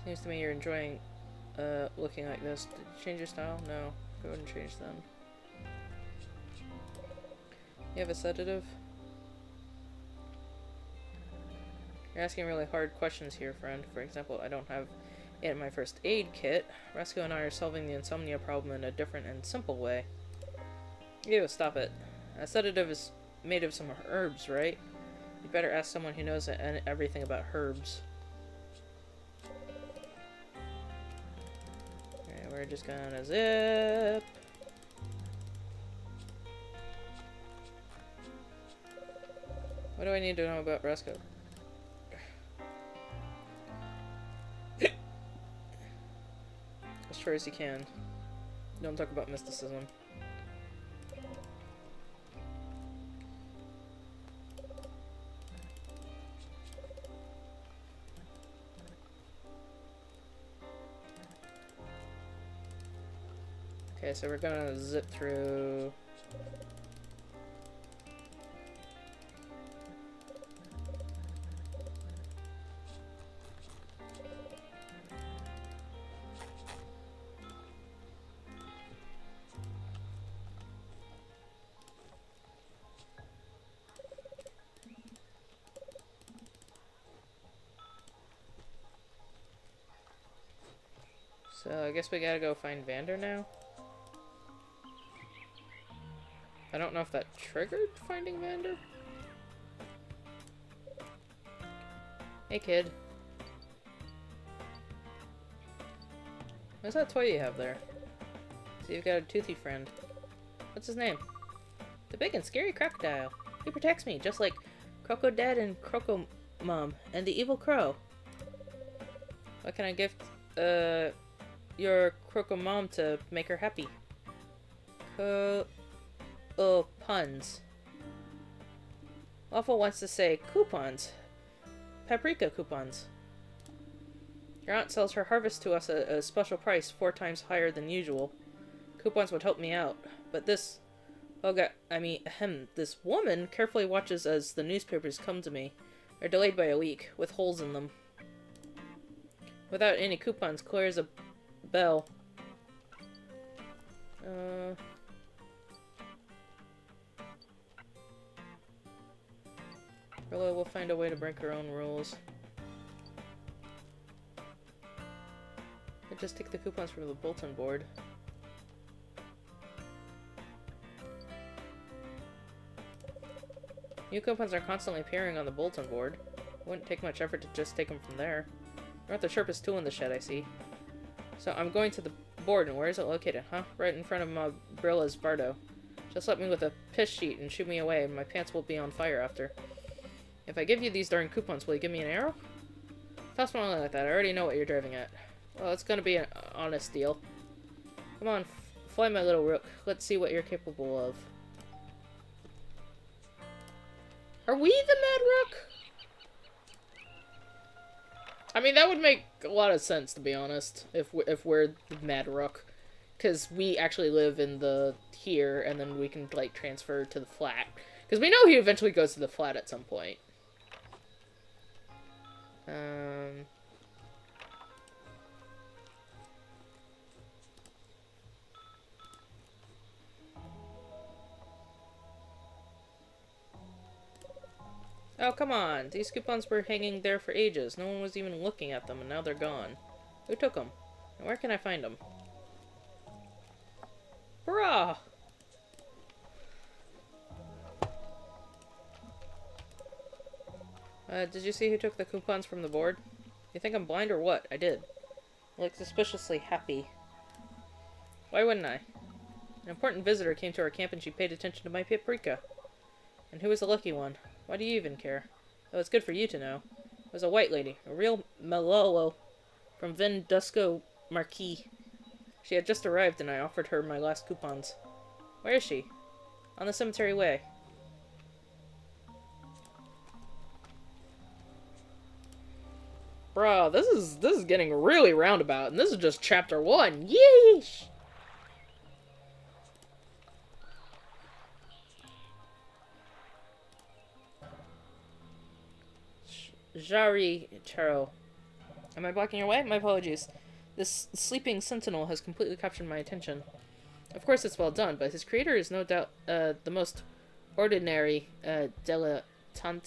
S1: Seems to me you're enjoying looking like this. Did you change your style? No. Go ahead and change them. You have a sedative? You're asking really hard questions here, friend. For example, I don't have it in my first aid kit. Rasco and I are solving the insomnia problem in a different and simple way. Ew, stop it. A sedative is made of some herbs, right? You'd better ask someone who knows everything about herbs. Okay, we're just gonna zip. What do I need to know about Rasco? As far as you can. Don't talk about mysticism. Okay, so we're gonna zip through. So I guess we gotta go find Vander now. I don't know if that triggered finding Vander. Hey kid. What's that toy you have there? So you've got a toothy friend. What's his name? The big and scary crocodile. He protects me, just like Croco Dad and Croco Mom, and the evil crow. What can I gift, your Croco Mom to make her happy? Oh, puns. Waffle wants to say coupons. Paprika coupons. Your aunt sells her harvest to us at a special price, 4 times higher than usual. Coupons would help me out, but this... this woman carefully watches as the newspapers come to me. They're delayed by a week, with holes in them. Without any coupons, clear as a bell. Rilla will find a way to break her own rules. I just take the coupons from the bulletin board. New coupons are constantly appearing on the bulletin board. It wouldn't take much effort to just take them from there. You're not the sharpest tool in the shed, I see. So I'm going to the board, and where is it located, huh? Right in front of Brilla's Bardo. Just let me with a piss sheet and shoot me away, and my pants will be on fire after. If I give you these darn coupons, will you give me an arrow? Stop smiling like that, I already know what you're driving at. Well, it's gonna be an honest deal. Come on, fly my little rook. Let's see what you're capable of. Are we the Mad Rook? I mean, that would make a lot of sense, to be honest, if we're the Mad Rook. because we actually live in the here, and then we can like transfer to the flat. Because we know he eventually goes to the flat at some point. Oh, come on. These coupons were hanging there for ages. No one was even looking at them, and now they're gone. Who took them? And where can I find them? Bruh! Did you see who took the coupons from the board? You think I'm blind or what? I did. I look suspiciously happy. Why wouldn't I? An important visitor came to our camp and she paid attention to my paprika. And who was the lucky one? Why do you even care? Oh, it's good for you to know. It was a white lady, a real Malolo from Vendusco Marquis. She had just arrived and I offered her my last coupons. Where is she? On the cemetery way. Bro, this is getting really roundabout, and this is just chapter 1. Yeesh! Jari Charo. Am I blocking your way? My apologies. This sleeping sentinel has completely captured my attention. Of course it's well done, but his creator is no doubt the most ordinary dilettante.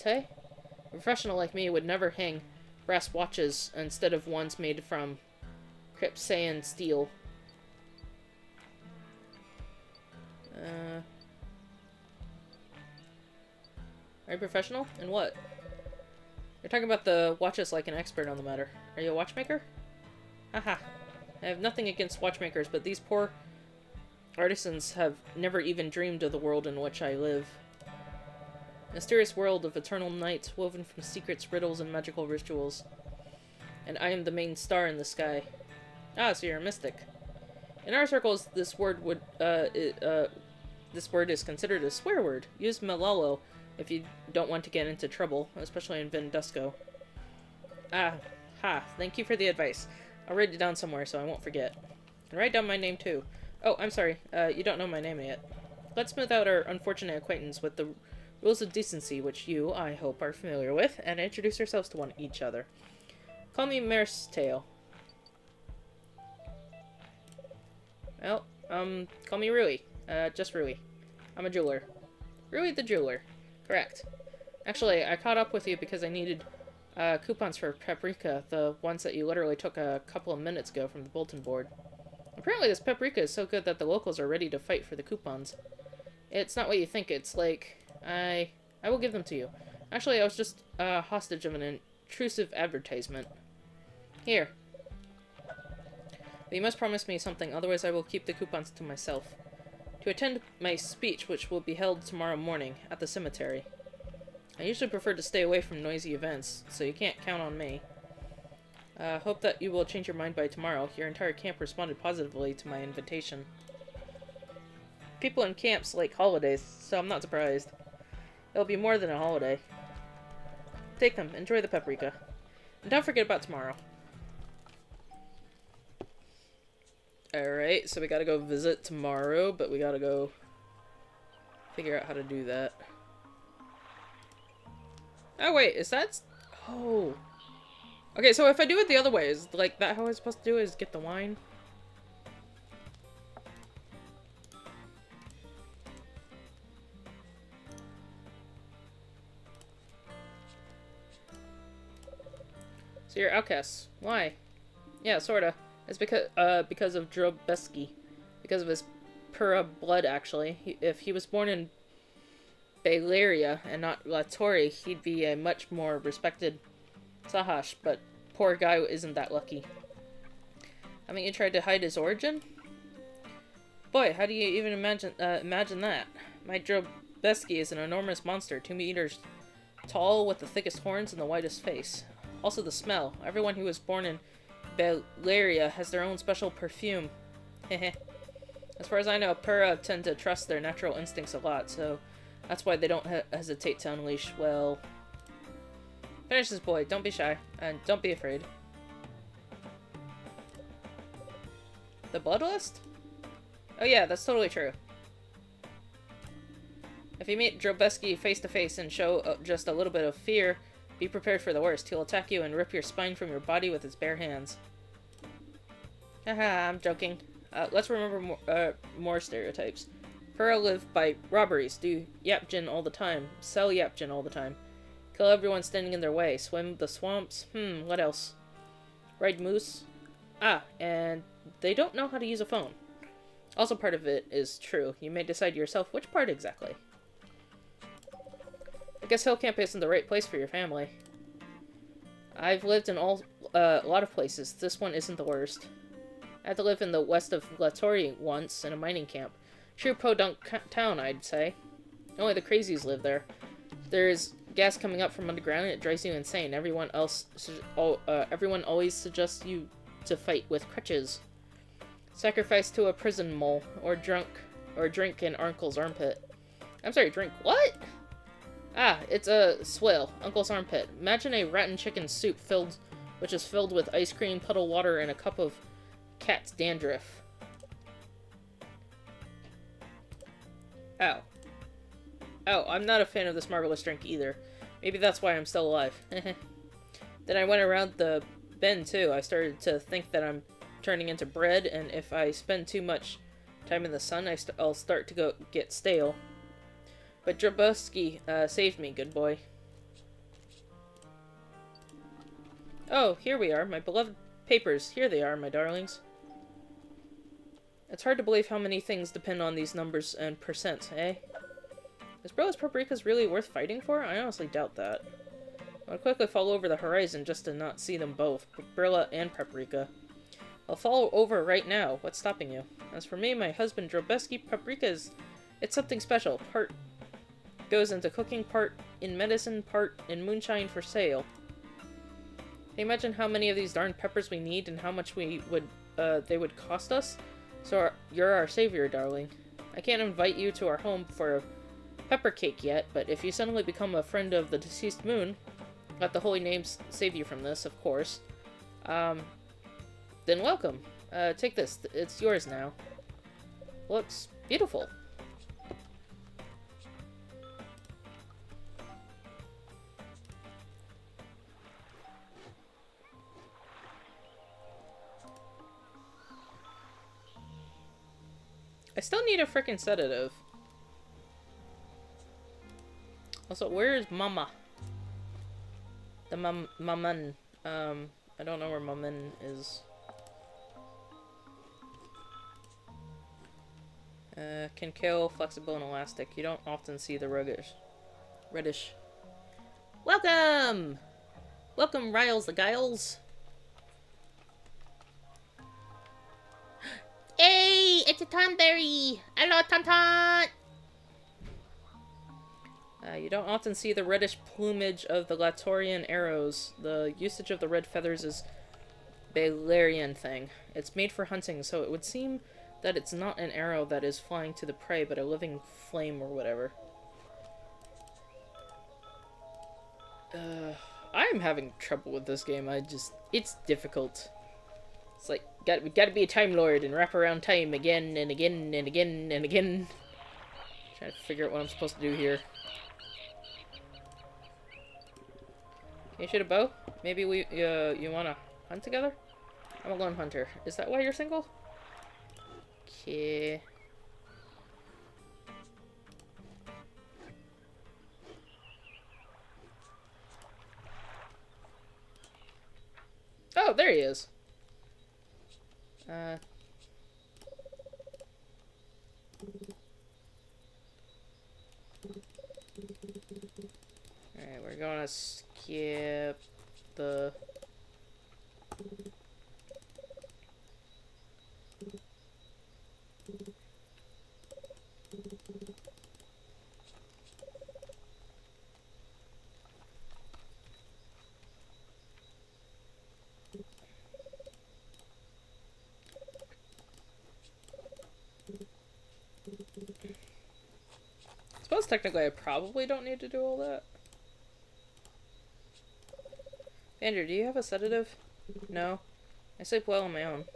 S1: A professional like me would never hang brass watches instead of ones made from Kryptosian steel. Are you professional? In what? You're talking about the watches like an expert on the matter. Are you a watchmaker? Haha. I have nothing against watchmakers, but these poor artisans have never even dreamed of the world in which I live. A mysterious world of eternal night, woven from secrets, riddles, and magical rituals. And I am the main star in the sky. Ah, so you're a mystic. In our circles, this word is considered a swear word. Use Malolo if you don't want to get into trouble, especially in Vendusco. Ah, ha, thank you for the advice. I'll write it down somewhere so I won't forget. And write down my name too. Oh, I'm sorry, you don't know my name yet. Let's smooth out our unfortunate acquaintance with the rules of decency, which you, I hope, are familiar with, and introduce yourselves to each other. Call me Merstale. Well, call me Rui. Just Rui. I'm a jeweler. Rui the jeweler. Correct. Actually, I caught up with you because I needed coupons for paprika, the ones that you literally took a couple of minutes ago from the bulletin board. Apparently this paprika is so good that the locals are ready to fight for the coupons. It's not what you think. It's like, I will give them to you. Actually, I was just a hostage of an intrusive advertisement. Here. But you must promise me something, otherwise I will keep the coupons to myself. To attend my speech, which will be held tomorrow morning at the cemetery. I usually prefer to stay away from noisy events, so you can't count on me. Hope that you will change your mind by tomorrow. Your entire camp responded positively to my invitation. People in camps like holidays, so I'm not surprised. It'll be more than a holiday. Take them. Enjoy the paprika. And don't forget about tomorrow. Alright, so we gotta go visit tomorrow, but we gotta go figure out how to do that. Oh, wait, is that... Oh. Okay, so if I do it the other way, is like that how I'm supposed to do it, is get the wine? So you're outcasts. Why? Yeah, sorta. It's because of Drobeski. Because of his pura blood, actually. If he was born in Baleria and not Latori, he'd be a much more respected Sahash, but poor guy isn't that lucky. Haven't you tried to hide his origin? Boy, how do you even imagine that? My Drobeski is an enormous monster, 2 meters tall with the thickest horns and the widest face. Also the smell. Everyone who was born in Baleria has their own special perfume. Heh. As far as I know, Pura tend to trust their natural instincts a lot, so that's why they don't hesitate to unleash, well... Finish this, boy. Don't be shy. And don't be afraid. The Bloodlust? Oh yeah, that's totally true. If you meet Drobeski face to face and show just a little bit of fear, be prepared for the worst. He'll attack you and rip your spine from your body with his bare hands. Haha, I'm joking. Let's remember more stereotypes. Pearl live by robberies, do yapjin all the time, sell yapjin all the time, kill everyone standing in their way, swim the swamps, what else? Ride moose? Ah, and they don't know how to use a phone. Also part of it is true. You may decide yourself which part exactly. I guess Hill Camp isn't the right place for your family. I've lived in a lot of places. This one isn't the worst. I had to live in the west of Latori once, in a mining camp. True podunk town, I'd say. Only the crazies live there. There's gas coming up from underground and it drives you insane. Everyone always suggests you to fight with crutches. Sacrifice to a prison mole, or drink in Uncle's armpit. I'm sorry, drink what? Ah, it's a swill, Uncle's armpit. Imagine a rotten chicken soup which is filled with ice cream, puddle water, and a cup of cat's dandruff. Ow. Oh, I'm not a fan of this marvelous drink either. Maybe that's why I'm still alive. Then I went around the bend too. I started to think that I'm turning into bread, and if I spend too much time in the sun, I'll start to get stale. But Drobeski saved me, good boy. Oh, here we are, my beloved papers. Here they are, my darlings. It's hard to believe how many things depend on these numbers and percents, eh? Is Brilla's Paprika's really worth fighting for? I honestly doubt that. I'll quickly fall over the horizon just to not see them both, Brilla and Paprika. I'll fall over right now. What's stopping you? As for me, my husband Drobeski, it's something special. Part goes into cooking, part in medicine, part in moonshine for sale. Can you imagine how many of these darn peppers we need and how much they would cost us? So you're our savior, darling. I can't invite you to our home for a pepper cake yet, but if you suddenly become a friend of the deceased moon, let the holy names save you from this, of course, then welcome. Take this. It's yours now. Looks beautiful. I still need a freaking sedative. Also, where is Mama? The Maman. I don't know where Maman is. Can kill, flexible, and elastic. You don't often see the reddish. Welcome! Welcome, Riles the Giles. Hey, it's a Tonberry! Hello, Tonton! You don't often see the reddish plumage of the Latorian arrows. The usage of the red feathers is Balerian thing. It's made for hunting, so it would seem that it's not an arrow that is flying to the prey, but a living flame or whatever. I'm having trouble with this game. It's difficult. It's like, gotta be a Time Lord and wrap around time again and again and again and again. Trying to figure out what I'm supposed to do here. Can you shoot a bow? Maybe you wanna hunt together? I'm a lone hunter. Is that why you're single? Okay. Oh, there he is. Alright, we're gonna skip the... I suppose technically I probably don't need to do all that. Andrew, do you have a sedative? No. I sleep well on my own.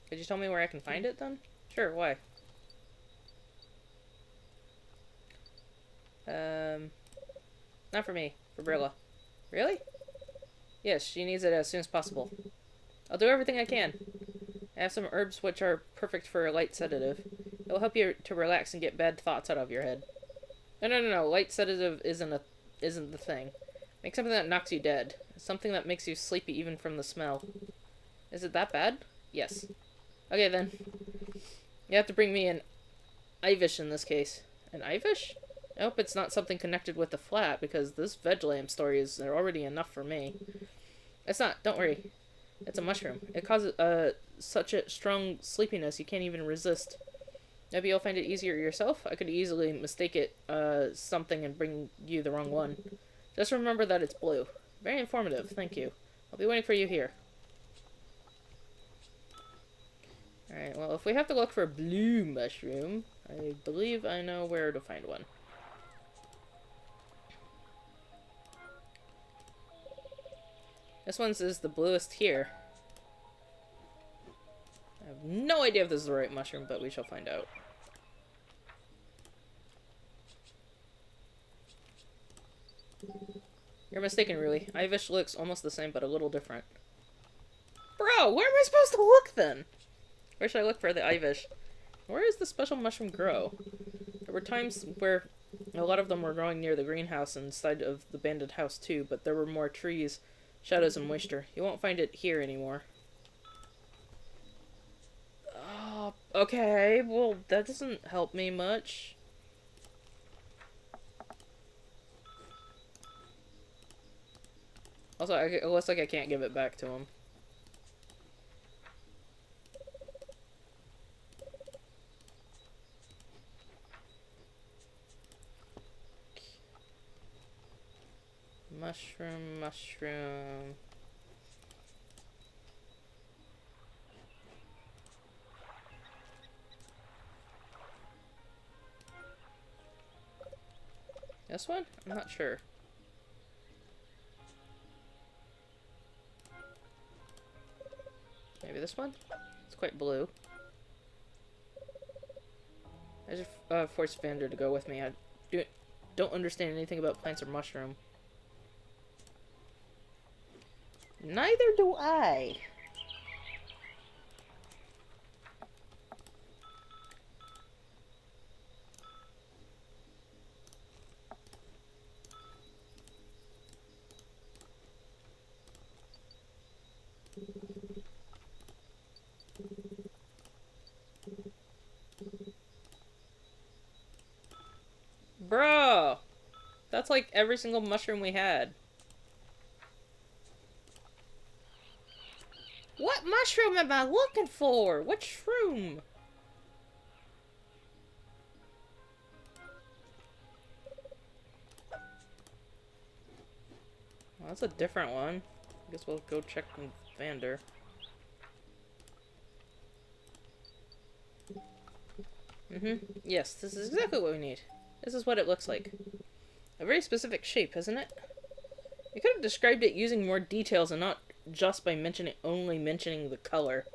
S1: Could you tell me where I can find it then? Sure, why? Not for me. For Brilla. Really? Yes, she needs it as soon as possible. I'll do everything I can. I have some herbs which are perfect for a light sedative. It will help you to relax and get bad thoughts out of your head. No. Light sedative isn't the thing. Make something that knocks you dead. Something that makes you sleepy even from the smell. Is it that bad? Yes. Okay then. You have to bring me an Ivish in this case. An Ivish? I hope it's not something connected with the flat, because this veg lamp story is already enough for me. It's not, don't worry. It's a mushroom. It causes such a strong sleepiness you can't even resist. Maybe you'll find it easier yourself? I could easily mistake it something and bring you the wrong one. Just remember that it's blue. Very informative, thank you. I'll be waiting for you here. Alright, well, if we have to look for a blue mushroom, I believe I know where to find one. This one's is the bluest here. I have no idea if this is the right mushroom, but we shall find out. You're mistaken, really. Ivish looks almost the same, but a little different. Bro, where am I supposed to look, then? Where should I look for the Ivish? Where does the special mushroom grow? There were times where a lot of them were growing near the greenhouse inside of the banded house, too, but there were more trees, shadows, and moisture. You won't find it here anymore. Oh, okay. Well, that doesn't help me much. Also, it looks like I can't give it back to him. Mushroom. This one? I'm not sure. Maybe this one? It's quite blue. I just forced Vander to go with me. I don't understand anything about plants or mushroom. Neither do I. Bro! That's like every single mushroom we had. What mushroom am I looking for? What shroom? Well, that's a different one. I guess we'll go check with Vander. Yes, this is exactly what we need. This is what it looks like. A very specific shape, isn't it? You could have described it using more details and not just by only mentioning the color.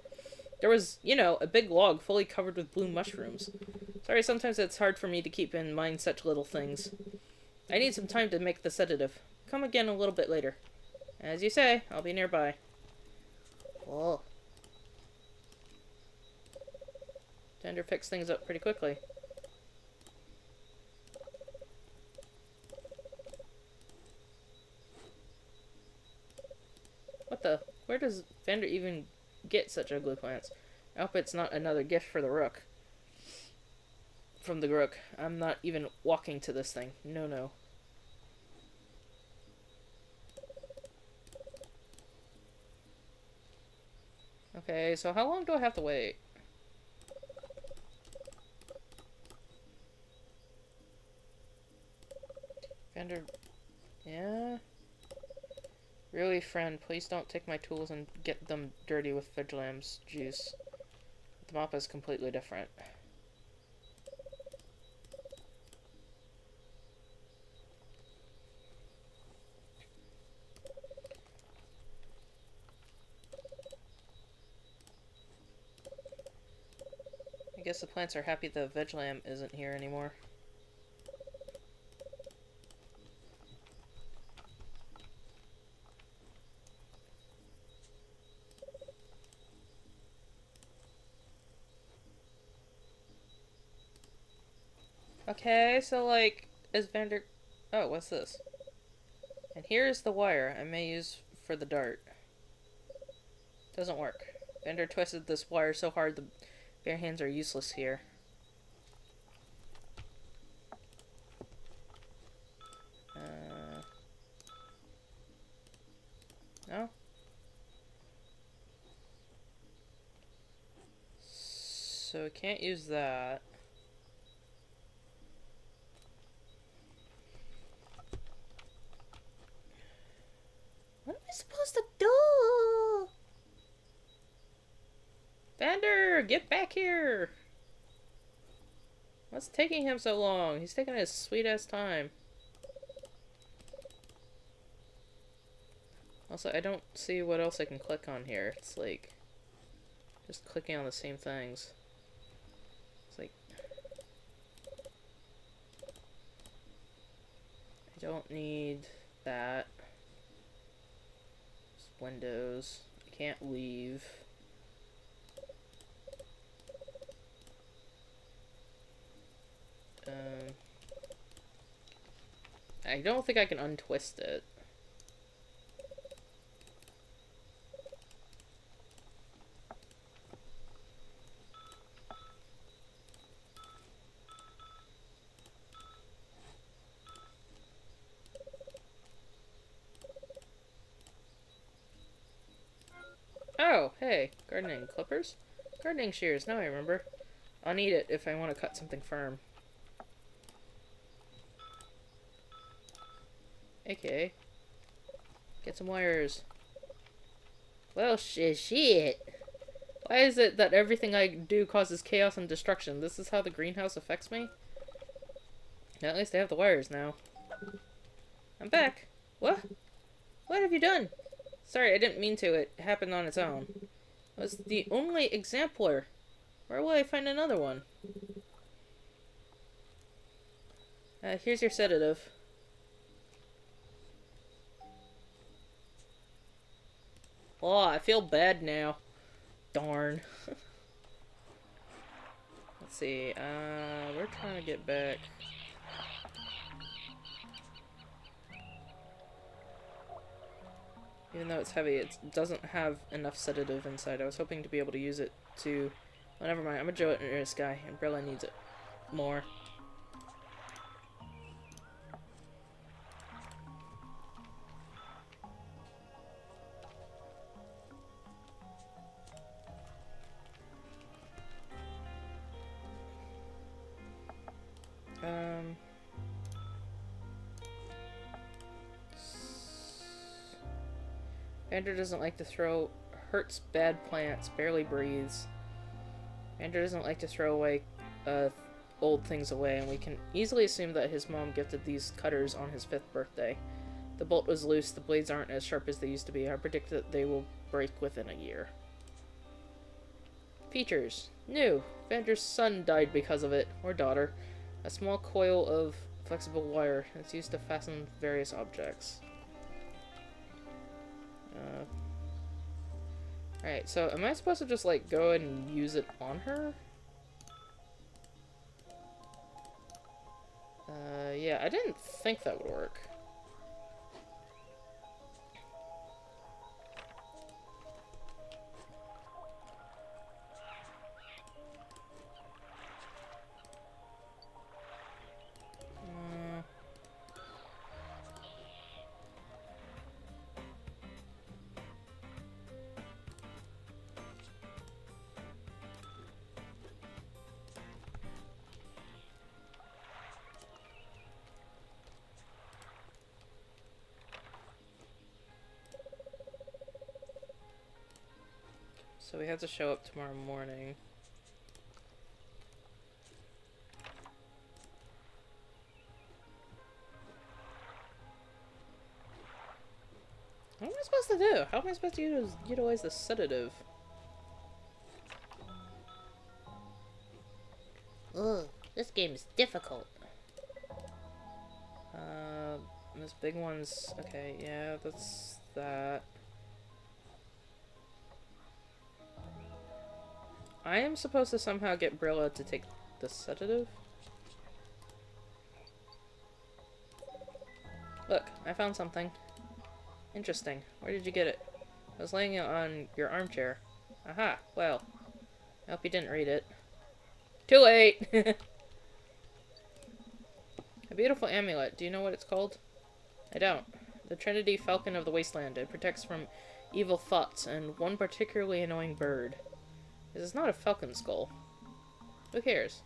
S1: There was, you know, a big log fully covered with blue mushrooms. Sorry, sometimes it's hard for me to keep in mind such little things. I need some time to make the sedative. Come again a little bit later. As you say, I'll be nearby. Oh. Vander picks things up pretty quickly. What the? Where does Vander even get such ugly plants? I hope it's not another gift for the Rook. From the Rook. I'm not even walking to this thing. No. Okay, so how long do I have to wait? Vander... Yeah? Really, friend, please don't take my tools and get them dirty with Vigilamb's juice. The mop is completely different. I guess the plants are happy the Vigilamp isn't here anymore. Okay, so like, is Vander... Oh, what's this? And here's the wire I may use for the dart. Doesn't work. Vander twisted this wire so hard the bare hands are useless here. No? So can't use that. What am I supposed to do? Vander, get back here! What's taking him so long? He's taking his sweet ass time. Also, I don't see what else I can click on here. It's like just clicking on the same things. It's like I don't need that. Just windows. I can't leave. I don't think I can untwist it. Oh, hey, gardening clippers? Gardening shears, now I remember. I'll need it if I want to cut something firm. Okay. Get some wires. Well, shit. Why is it that everything I do causes chaos and destruction? This is how the greenhouse affects me? At least I have the wires now. I'm back. What? What have you done? Sorry, I didn't mean to. It happened on its own. It was the only exemplar. Where will I find another one? Here's your sedative. Oh, I feel bad now. Darn. Let's see. We're trying to get back. Even though it's heavy, it doesn't have enough sedative inside. I was hoping to be able to use it to... Oh, never mind. I'm a generous guy. Umbrella needs it more. Vander doesn't like to throw... Hurts bad plants. Barely breathes. Vander doesn't like to throw away old things away, and we can easily assume that his mom gifted these cutters on his 5th birthday. The bolt was loose, the blades aren't as sharp as they used to be. I predict that they will break within a year. Features. New. Vander's son died because of it, or daughter. A small coil of flexible wire. It's used to fasten various objects. Alright, so am I supposed to just, like, go ahead and use it on her? Yeah, I didn't think that would work. So we have to show up tomorrow morning. What am I supposed to do? How am I supposed to utilize the sedative?
S2: Ugh, this game is difficult.
S1: This big one's... Okay, yeah, that's that. I am supposed to somehow get Brilla to take the sedative? Look, I found something. Interesting. Where did you get it? I was laying it on your armchair. Aha, well. I hope you didn't read it. Too late! A beautiful amulet. Do you know what it's called? I don't. The Trinity Falcon of the Wasteland. It protects from evil thoughts and one particularly annoying bird. This is not a falcon skull. Who cares?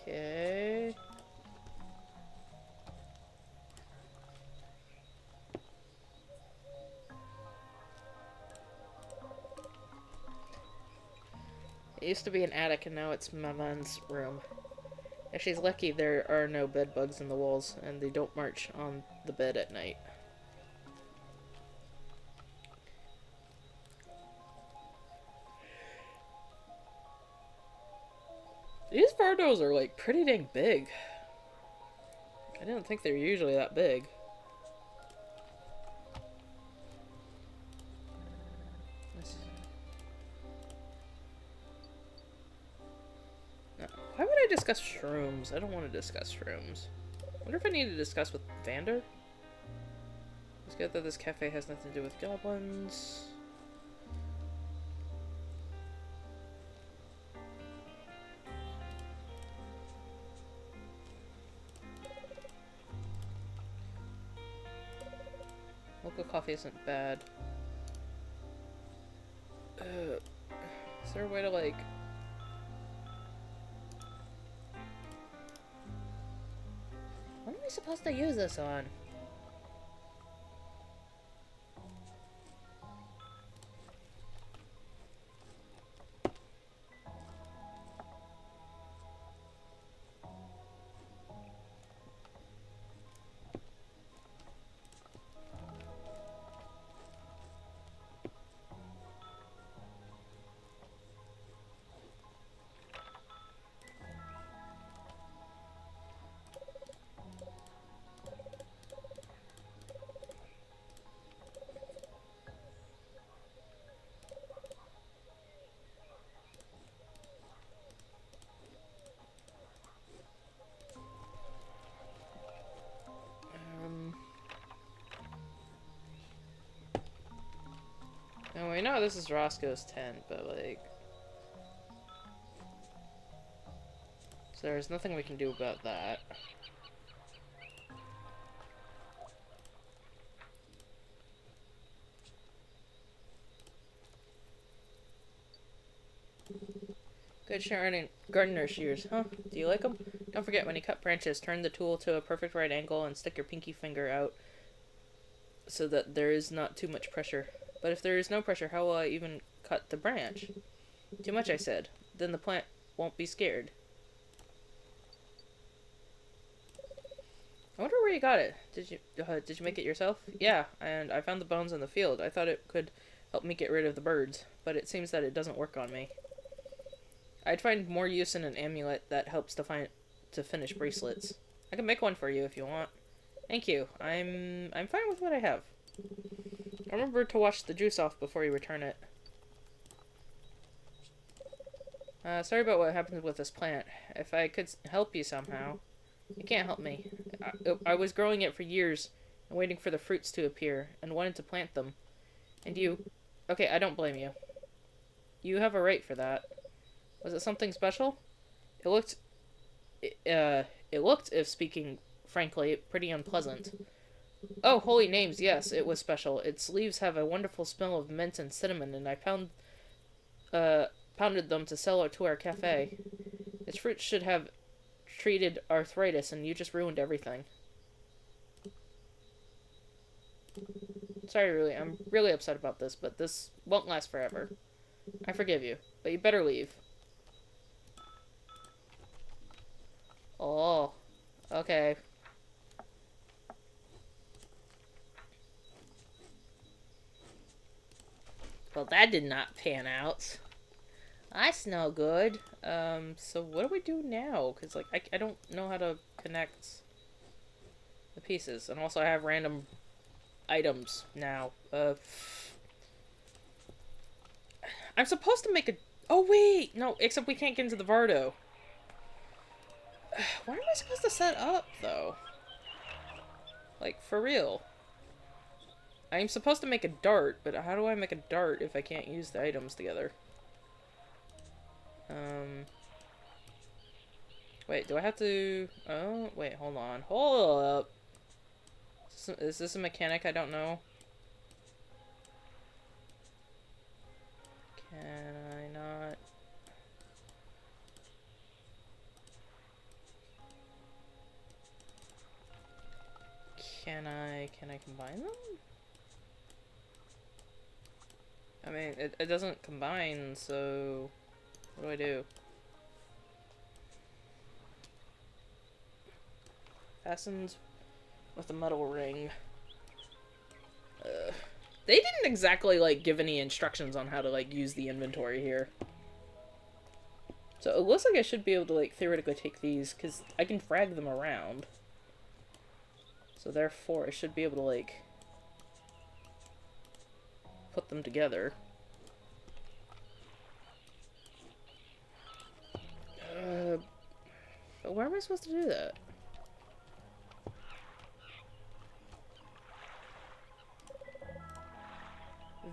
S1: Okay. It used to be an attic and now it's Maman's room. If she's lucky, there are no bed bugs in the walls and they don't march on the bed at night. These Vardos are like pretty dang big. I didn't think they were usually that big. No. Why would I discuss shrooms? I don't want to discuss shrooms. I wonder if I need to discuss with Vander? It's good that this cafe has nothing to do with goblins. Local coffee isn't bad. Is there a way to, like... What am I supposed to use this on? And we know this is Roscoe's tent, but like... So there's nothing we can do about that. Good gardener shears, huh? Do you like them? Don't forget, when you cut branches, turn the tool to a perfect right angle and stick your pinky finger out so that there is not too much pressure. But if there is no pressure, how will I even cut the branch? Too much, I said. Then the plant won't be scared. I wonder where you got it. Did you make it yourself? Yeah, and I found the bones in the field. I thought it could help me get rid of the birds, but it seems that it doesn't work on me. I'd find more use in an amulet that helps to finish bracelets. I can make one for you if you want. Thank you. I'm fine with what I have. Remember to wash the juice off before you return it. Sorry about what happened with this plant. If I could help you somehow. You can't help me. I was growing it for years and waiting for the fruits to appear and wanted to plant them. And you... Okay, I don't blame you. You have a right for that. Was it something special? It looked, if speaking frankly, pretty unpleasant. Oh, holy names, yes, it was special. Its leaves have a wonderful smell of mint and cinnamon, and I pounded them to sell to our cafe. Its fruit should have treated arthritis, and you just ruined everything. Sorry, really, I'm really upset about this, but this won't last forever. I forgive you, but you better leave. Oh, okay. Well, that did not pan out. That's no good. So what do we do now? Because, like, I don't know how to connect the pieces. And also I have random items now. I'm supposed to make a... Oh, wait! No, except we can't get into the Vardo. Where am I supposed to set up, though? Like, for real. I'm supposed to make a dart, but how do I make a dart if I can't use the items together? Wait, do I have to... Oh, wait, hold on. Hold up. Is this a mechanic I don't know? Can I not... Can I combine them? I mean, it doesn't combine, so... What do I do? Fastened with a metal ring. They didn't exactly, like, give any instructions on how to, like, use the inventory here. So it looks like I should be able to, like, theoretically take these, because I can frag them around. So therefore, I should be able to, like, put them together. But where am I supposed to do that?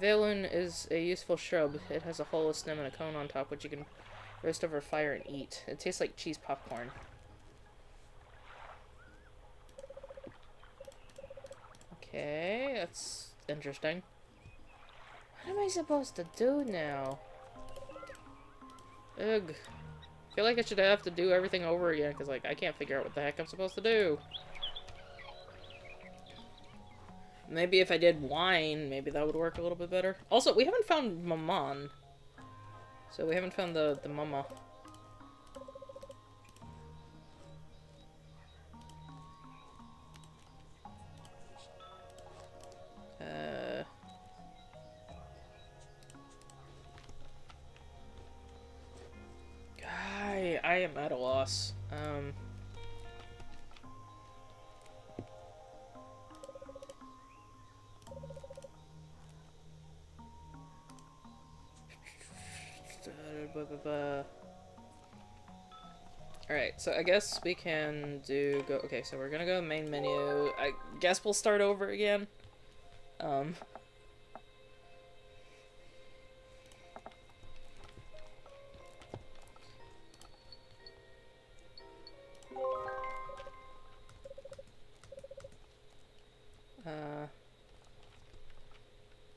S1: Valen is a useful shrub. It has a hollow stem and a cone on top, which you can roast over fire and eat. It tastes like cheese popcorn. Okay, that's interesting. What am I supposed to do now? Ugh. I feel like I should have to do everything over again, because, like, I can't figure out what the heck I'm supposed to do. Maybe if I did wine, maybe that would work a little bit better. Also, we haven't found Maman. So we haven't found the mama. I am at a loss. Alright, so I guess we can go... Okay, so we're gonna go main menu. I guess we'll start over again.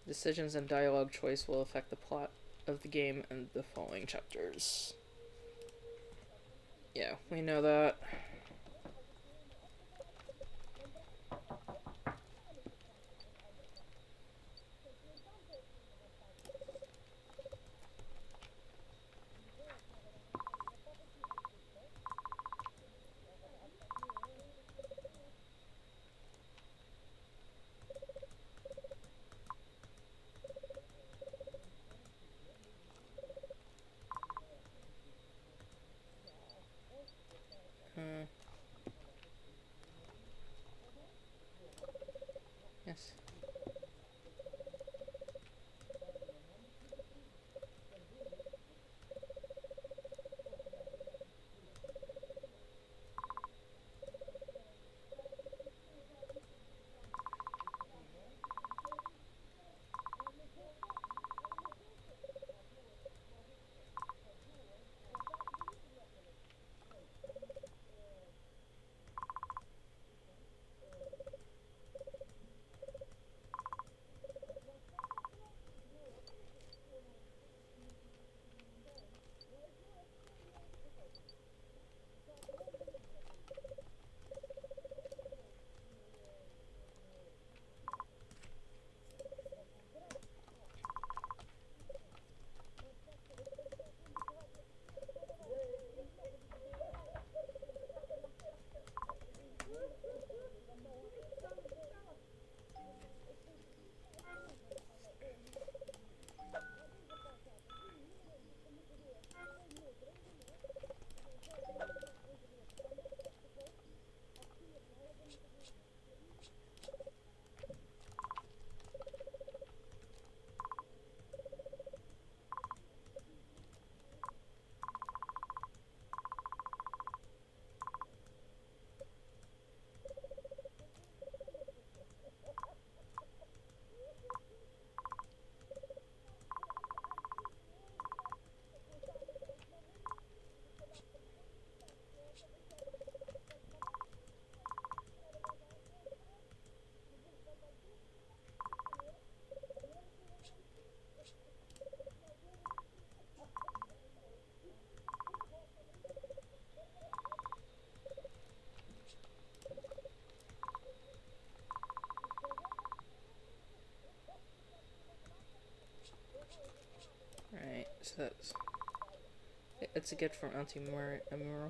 S1: Decisions and dialogue choice will affect the plot of the game and the following chapters. Yeah, we know that. Yes. What's that? It's a gift from Auntie Amuro.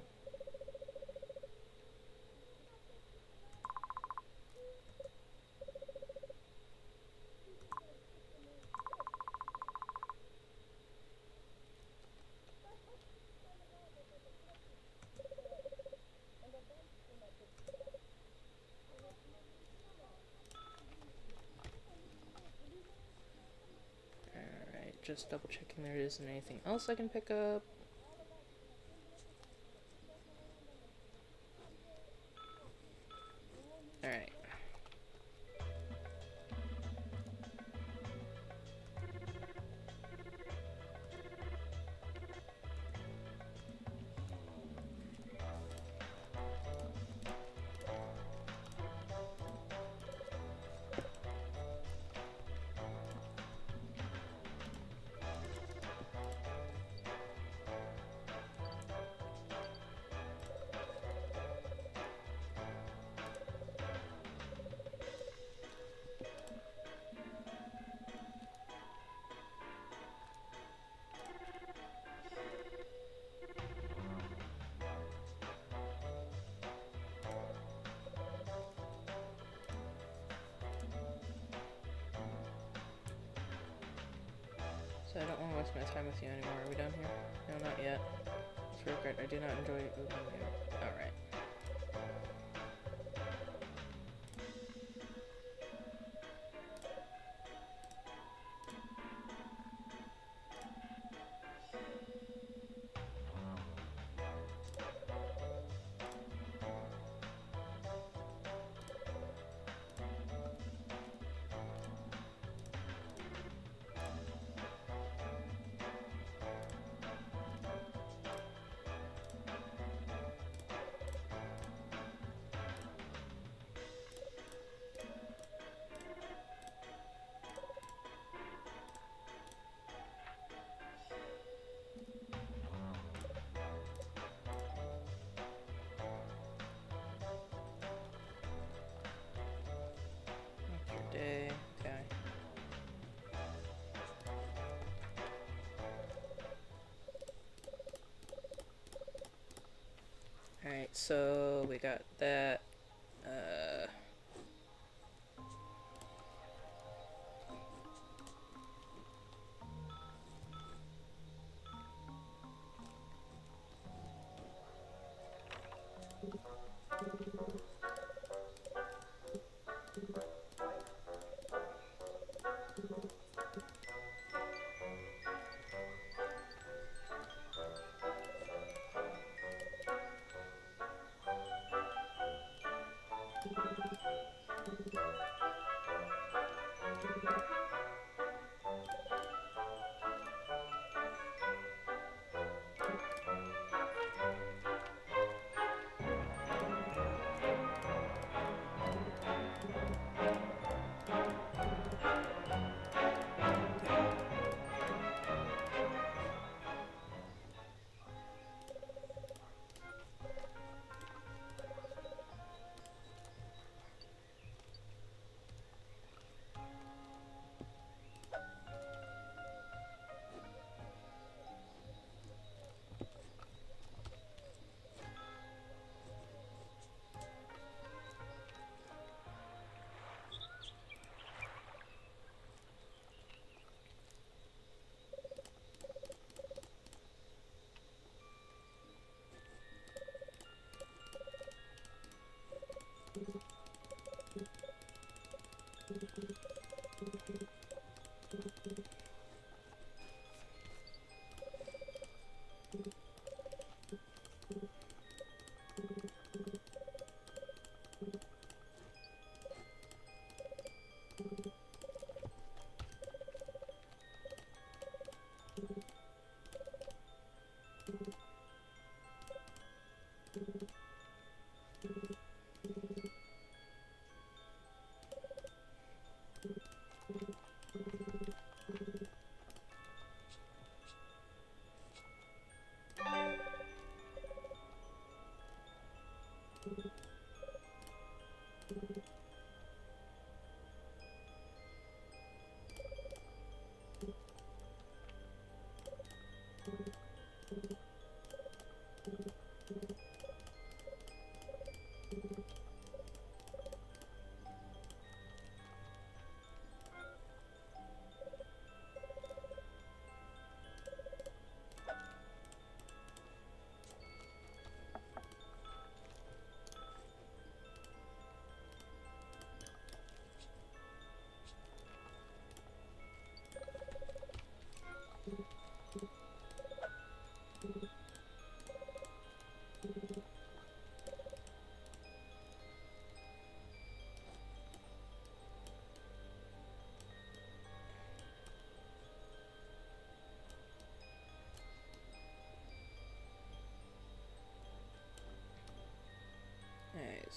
S1: Alright, just double checking there isn't anything else I can pick up. Alright. So I don't want to waste my time with you anymore. Are we done here? No, not yet. It's regret. I do not enjoy opening you. Alright. That's your day. Okay. Alright, so we got that.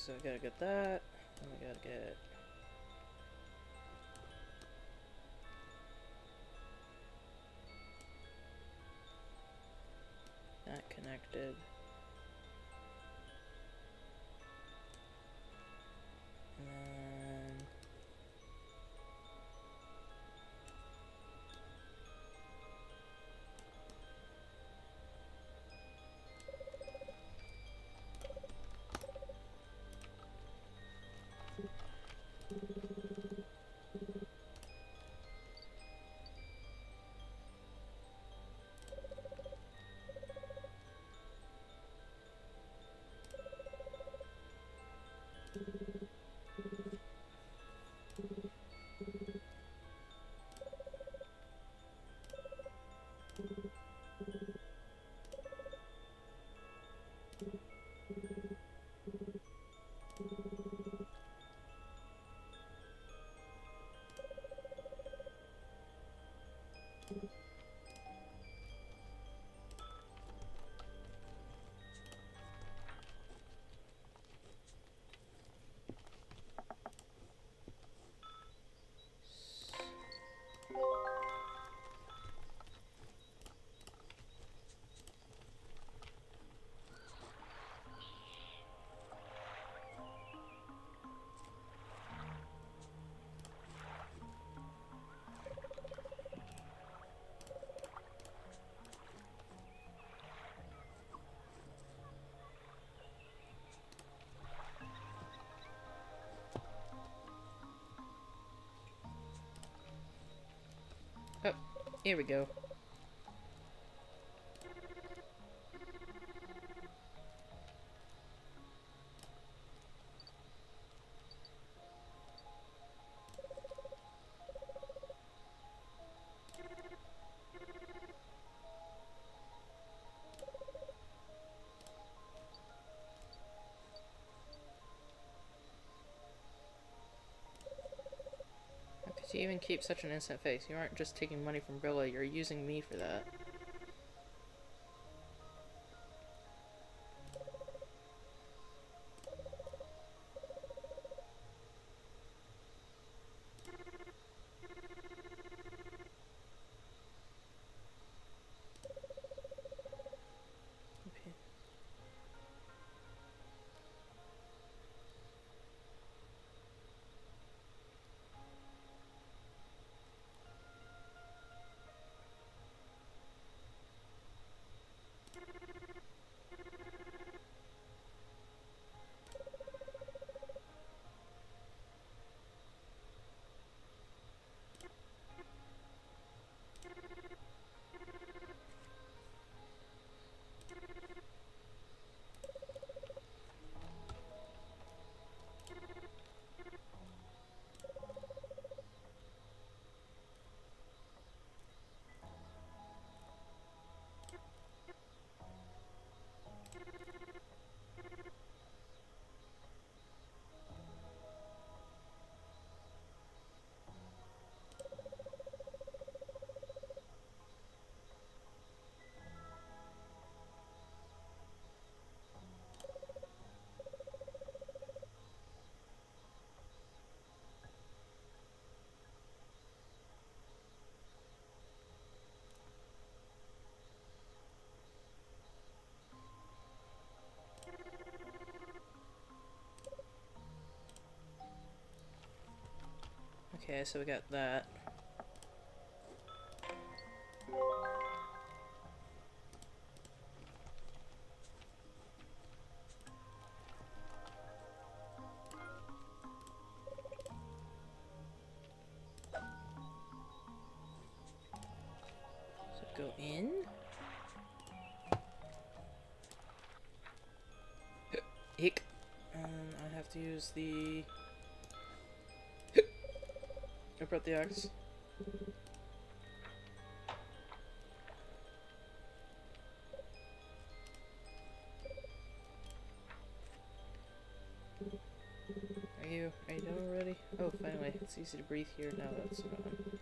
S1: So we gotta get that, and we gotta get that connected. And then oh, here we go. How could you even keep such an innocent face? You aren't just taking money from Brilla, you're using me for that. Okay. Okay, so we got that. So go in. Hick. And I have to use the... I brought the axe. Are you done already? Oh, finally. It's easy to breathe here now that it's gone.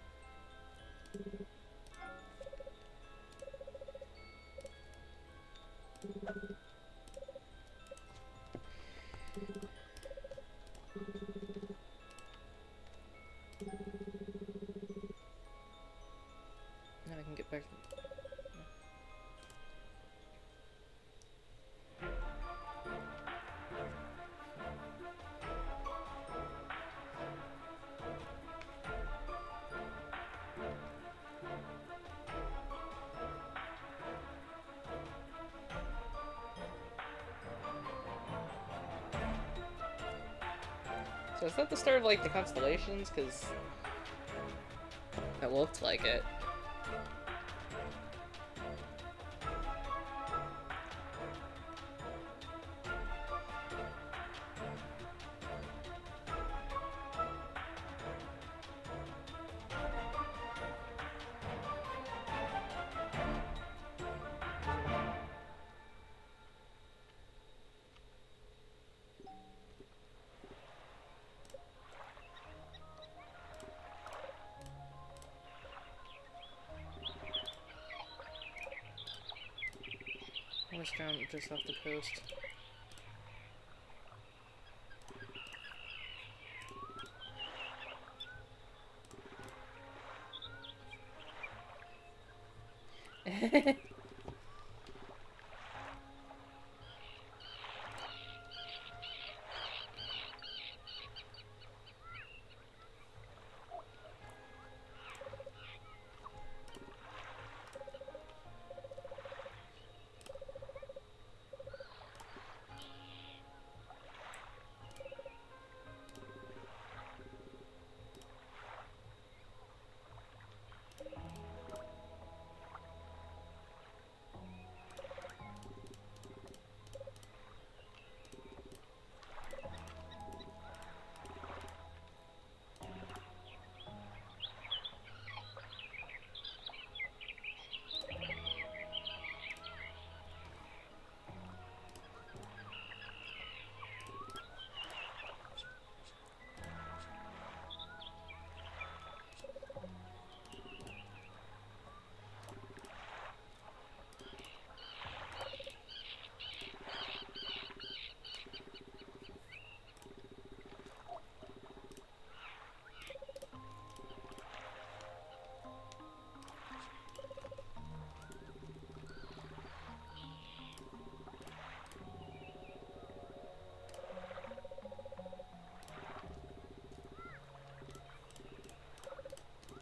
S1: back. So is that the start of, like, the constellations? Because it looked like it. Almost drowned just off the coast.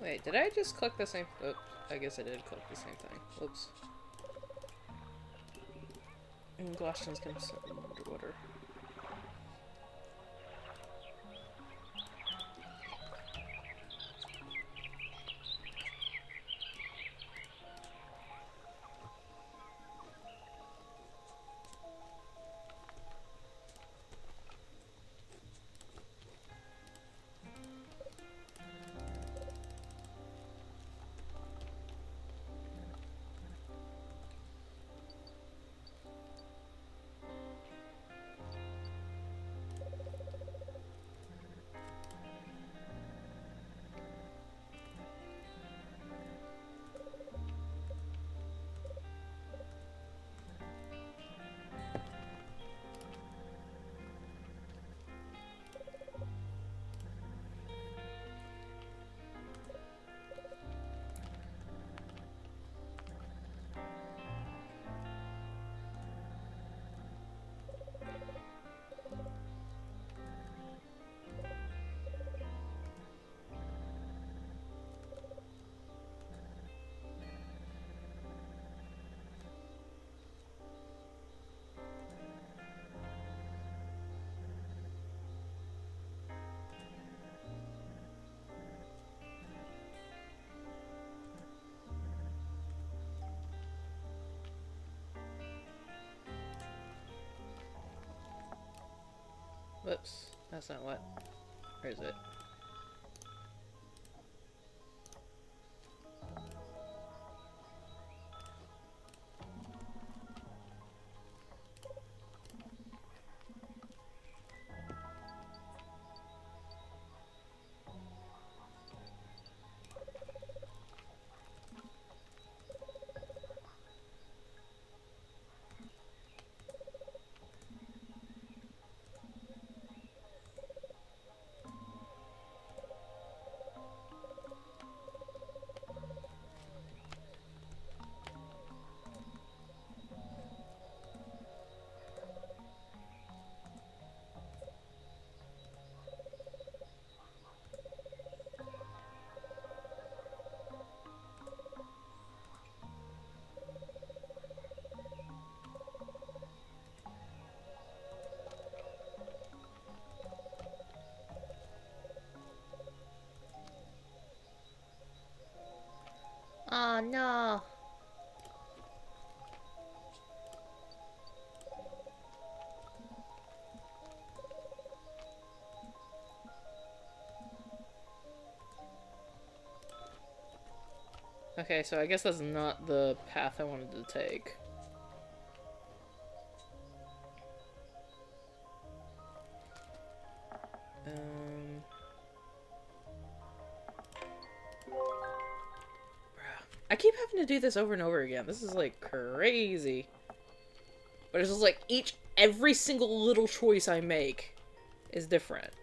S1: Wait, did I just click the same? Oh, I guess I did click the same thing. Whoops. And Glashton's gonna sit underwater. Whoops. That's not what. Where is it?
S2: no.
S1: Okay, so I guess that's not the path I wanted to take. I keep having to do this over and over again. This is like crazy. But it's just like every single little choice I make is different.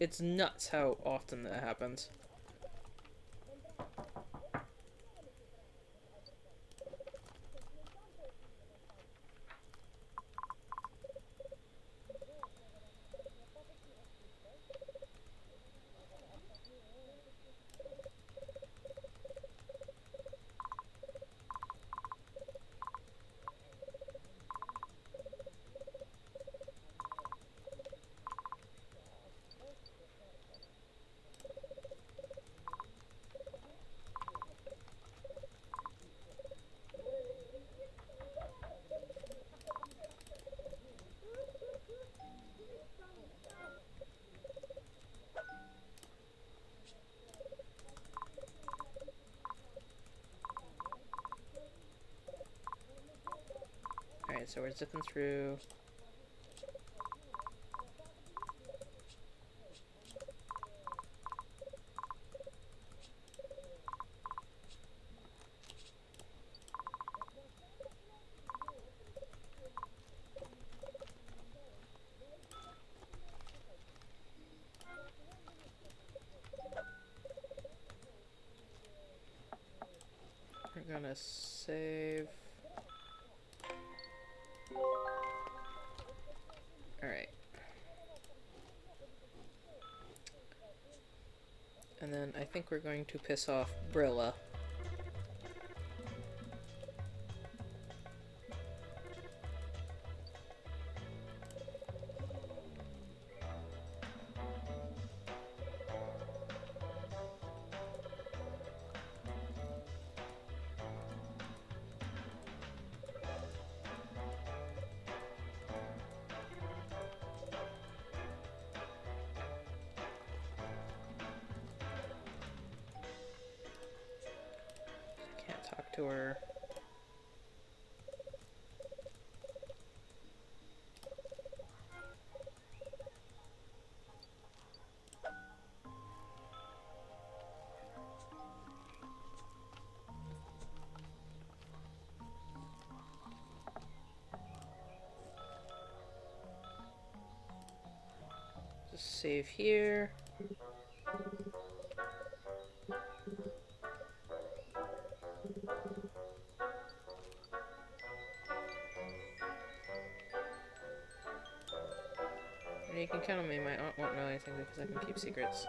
S1: It's nuts how often that happens. Alright, so we're zipping through. We're gonna save. Alright. And then I think we're going to piss off Brilla. Can't talk to her. Just save here. And you can count on me, my aunt won't know anything because I can keep secrets.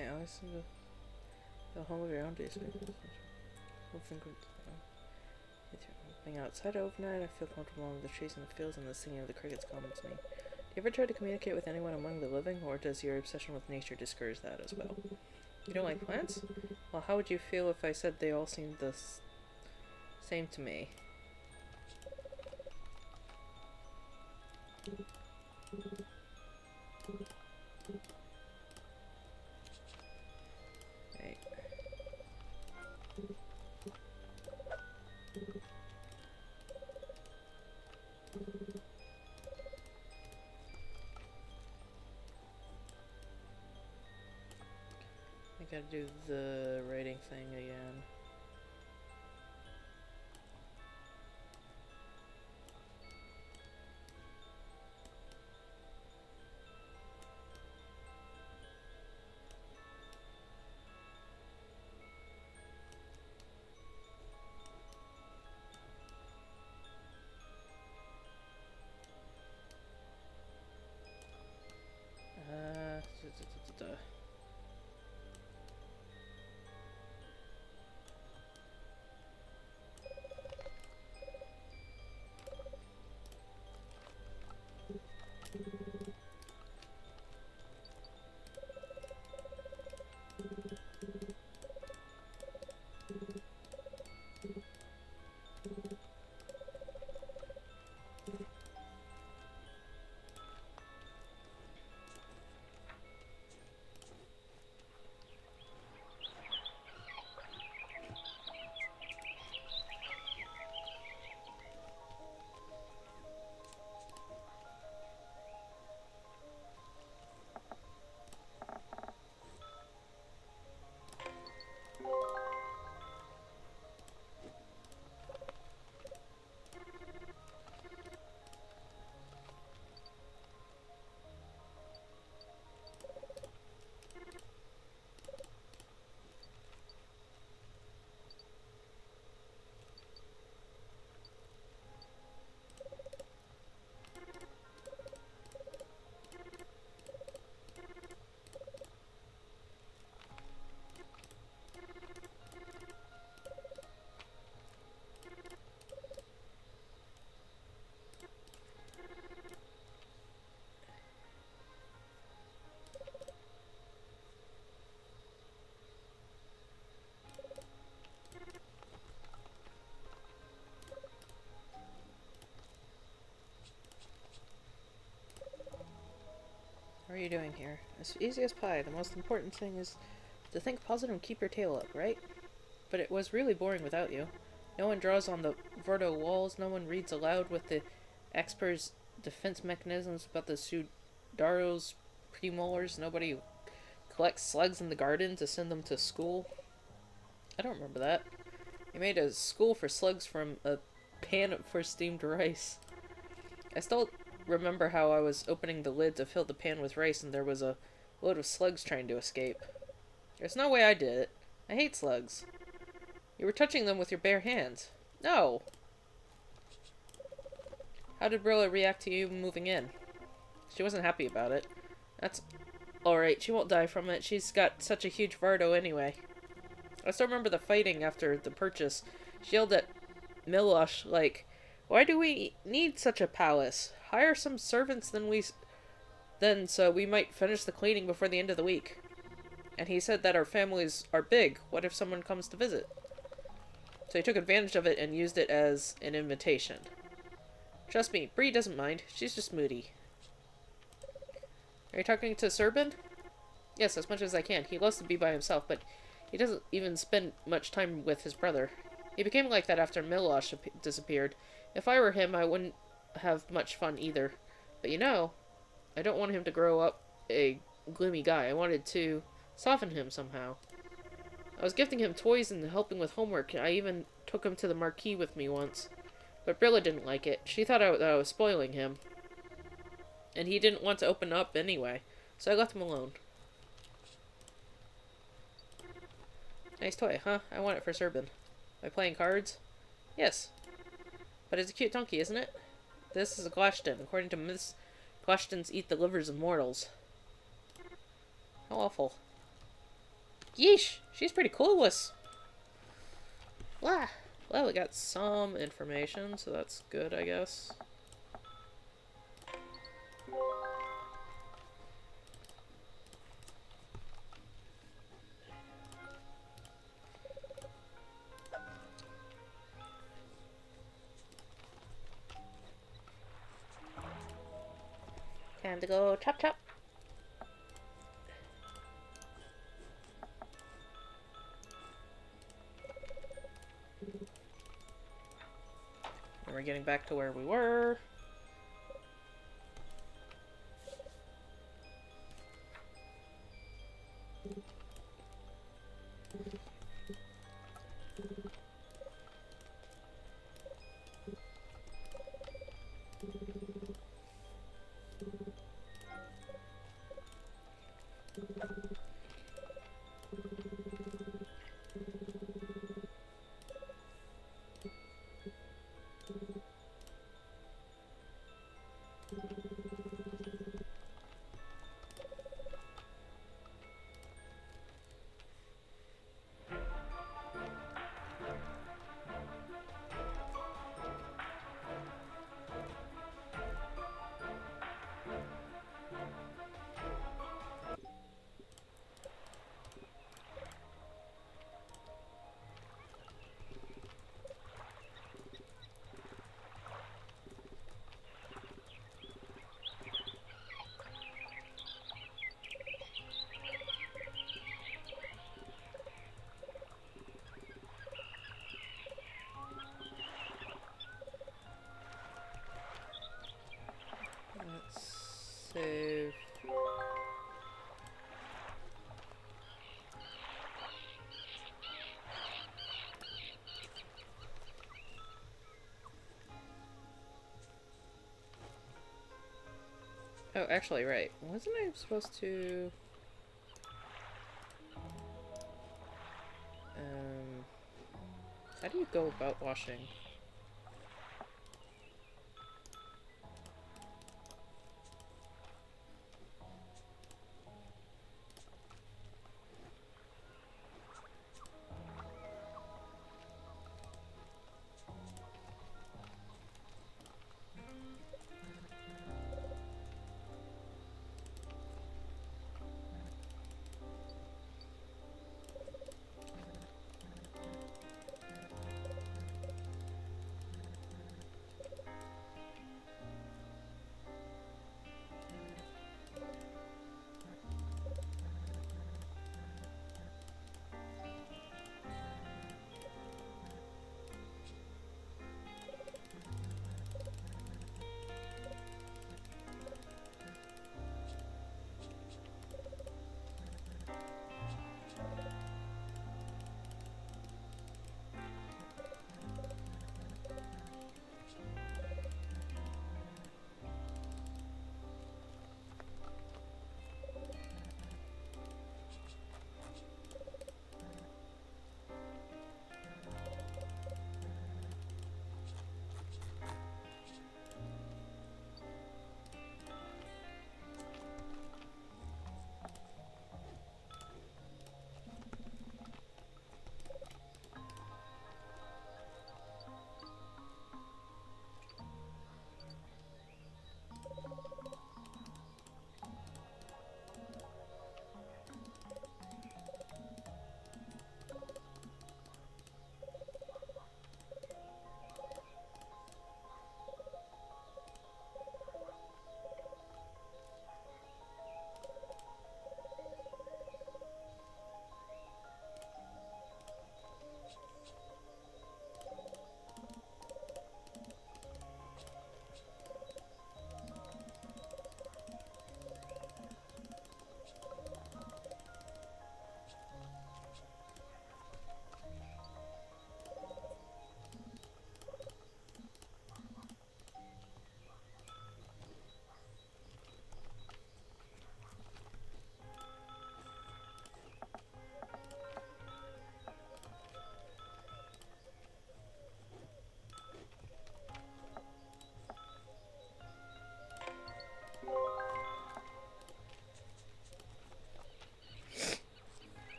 S1: I always seem to feel home of your own days. Being outside overnight, I feel comfortable with the trees and the fields, and the singing of the crickets calms me. Do you ever try to communicate with anyone among the living, or does your obsession with nature discourage that as well? You don't like plants? Well, how would you feel if I said they all seemed the same to me? Right. I gotta do the writing thing again. Da, da, da, da. How are you doing here? As easy as pie. The most important thing is to think positive and keep your tail up, right? But it was really boring without you. No one draws on the Vorto walls, no one reads aloud with the experts' defense mechanisms about the Sudaros premolars, nobody collects slugs in the garden to send them to school. I don't remember that. You made a school for slugs from a pan for steamed rice. I still remember how I was opening the lid to fill the pan with rice and there was a load of slugs trying to escape. There's no way I did it. I hate slugs. You were touching them with your bare hands. No! How did Brilla react to you moving in? She wasn't happy about it. That's alright, she won't die from it. She's got such a huge Vardo anyway. I still remember the fighting after the purchase. She yelled at Milosh like, "Why do we need such a palace? Hire some servants then so we might finish the cleaning before the end of the week." And he said that our families are big. What if someone comes to visit? So he took advantage of it and used it as an invitation. Trust me, Bree doesn't mind. She's just moody. Are you talking to Serban? Yes, as much as I can. He loves to be by himself, but he doesn't even spend much time with his brother. He became like that after Milosh disappeared. If I were him, I wouldn't have much fun either. But you know, I don't want him to grow up a gloomy guy. I wanted to soften him somehow. I was gifting him toys and helping with homework. I even took him to the marquee with me once. But Brilla didn't like it. She thought I was spoiling him. And he didn't want to open up anyway. So I left him alone. Nice toy, huh? I want it for Serban. Am I playing cards? Yes. But it's a cute donkey, isn't it? This is a Glashton. According to myths, Glashtons eat the livers of mortals. How awful. Yeesh, she's pretty clueless.
S2: Wah.
S1: Well, we got some information, so that's good, I guess.
S2: Time to go chop chop.
S1: And we're getting back to where we were. Let's save. Oh, actually, right. Wasn't I supposed to... How do you go about washing?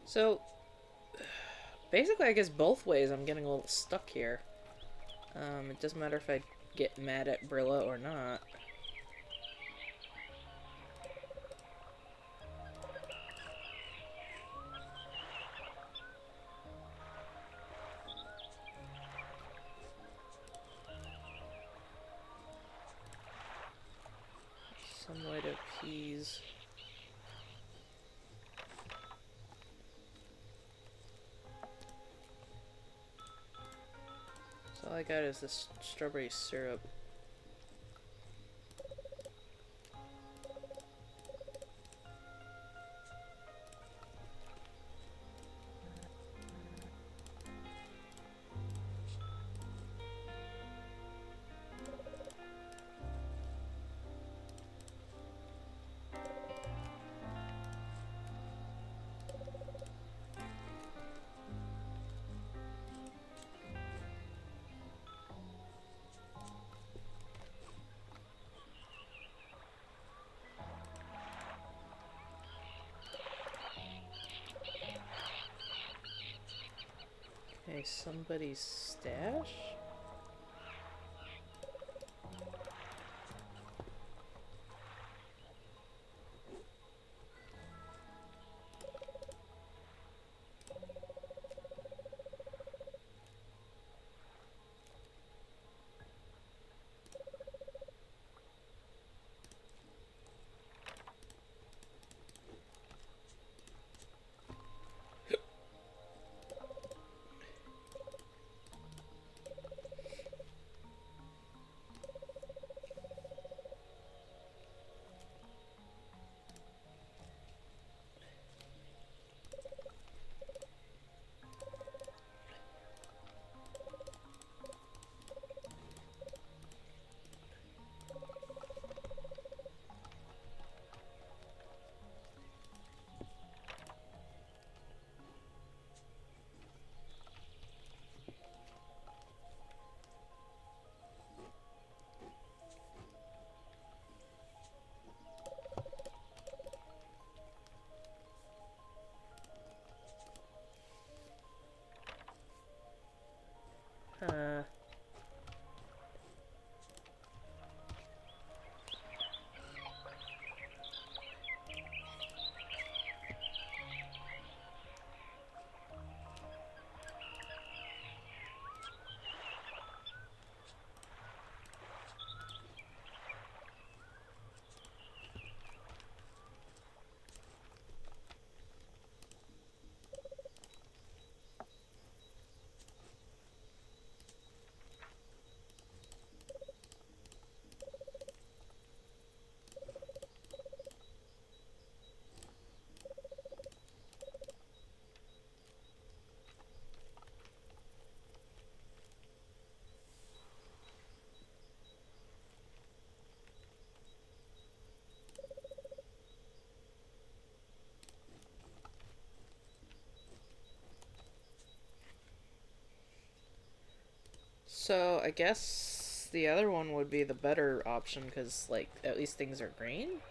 S1: So, basically, I guess both ways I'm getting a little stuck here. It doesn't matter if I get mad at Brilla or not. Some way to appease. So all I got is this strawberry syrup. Okay, somebody's stash? Uh, so I guess the other one would be the better option because, like, at least things are green.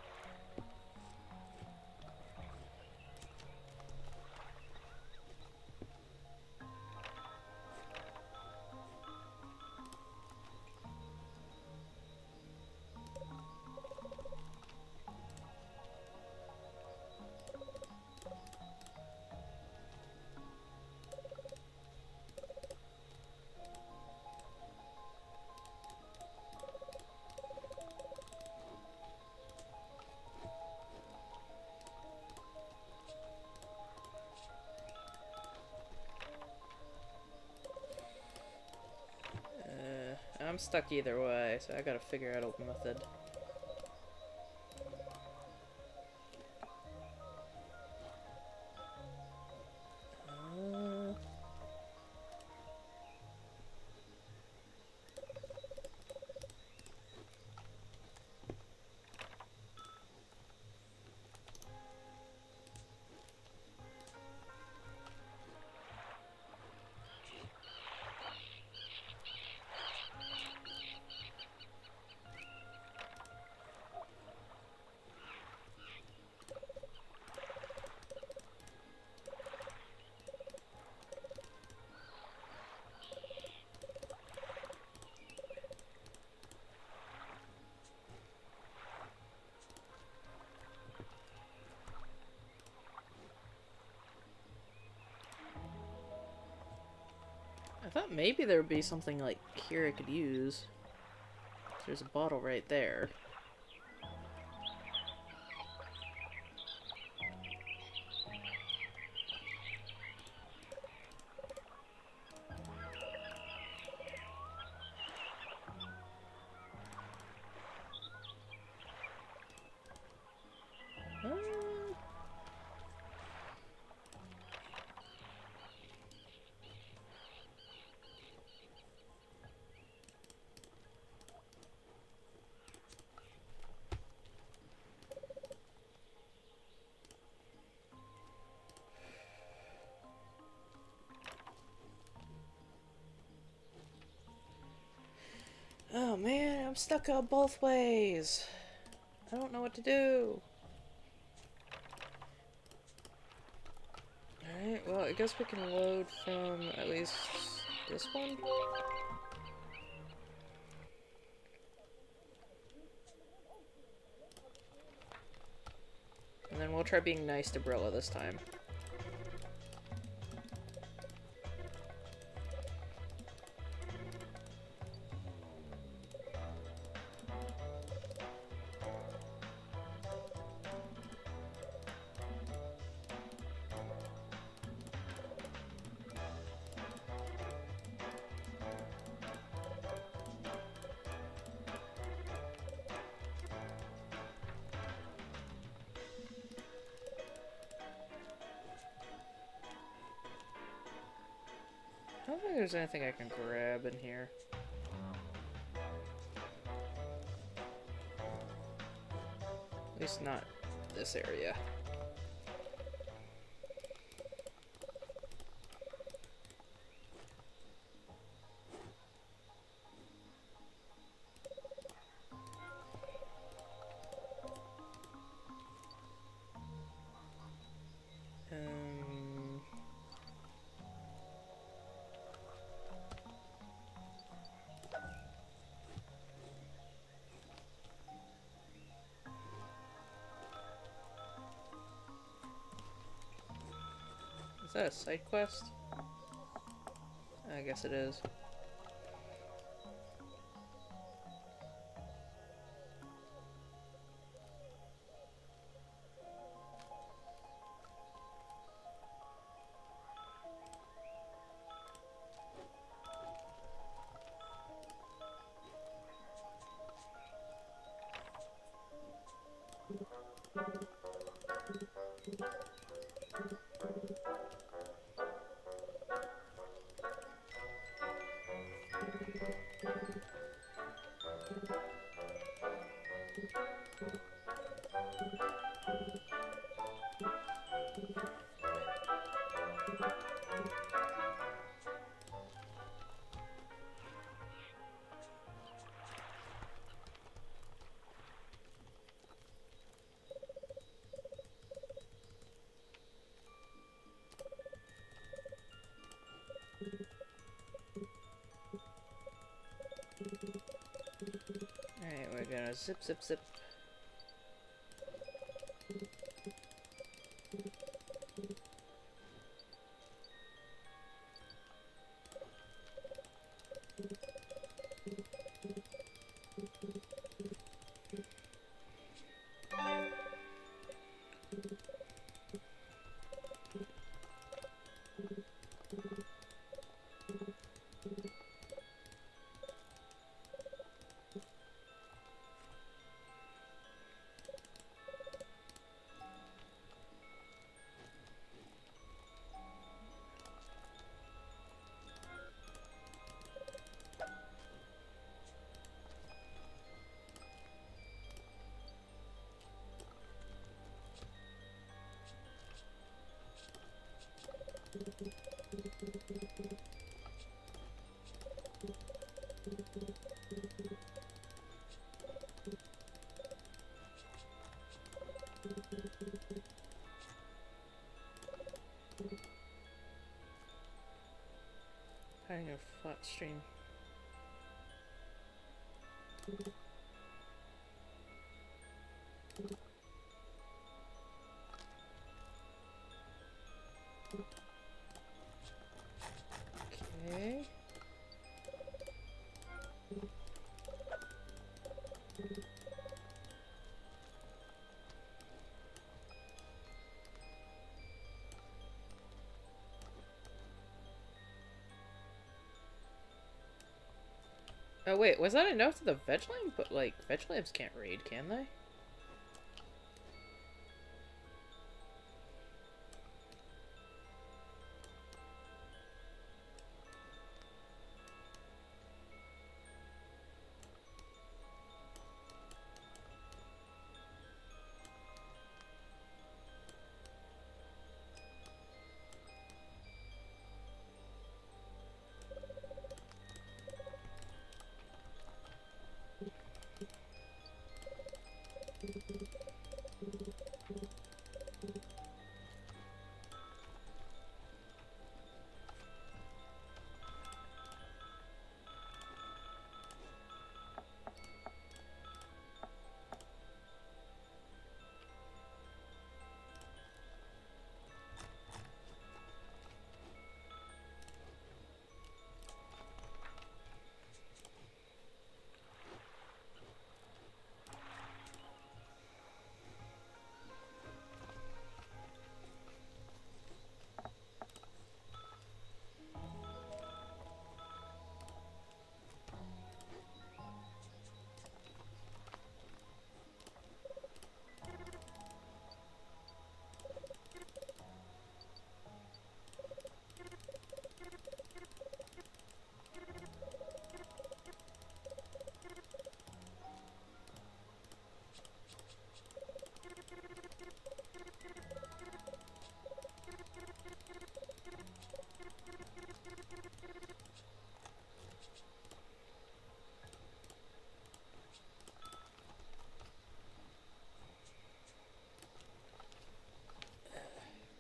S1: I'm stuck either way, so I gotta figure out a method. Uh, thought maybe there would be something like here I could use. There's a bottle right there. Oh man, I'm stuck out both ways. I don't know what to do. Alright, well, I guess we can load from at least this one. And then we'll try being nice to Brilla this time. I don't think there's anything I can grab in here. At least not this area. Is that a side quest? I guess it is. Alright, we're gonna zip, zip, zip. Having a flat stream. Okay. Oh wait, was that a note to the veg lamp? But like, veg lamps can't raid, can they?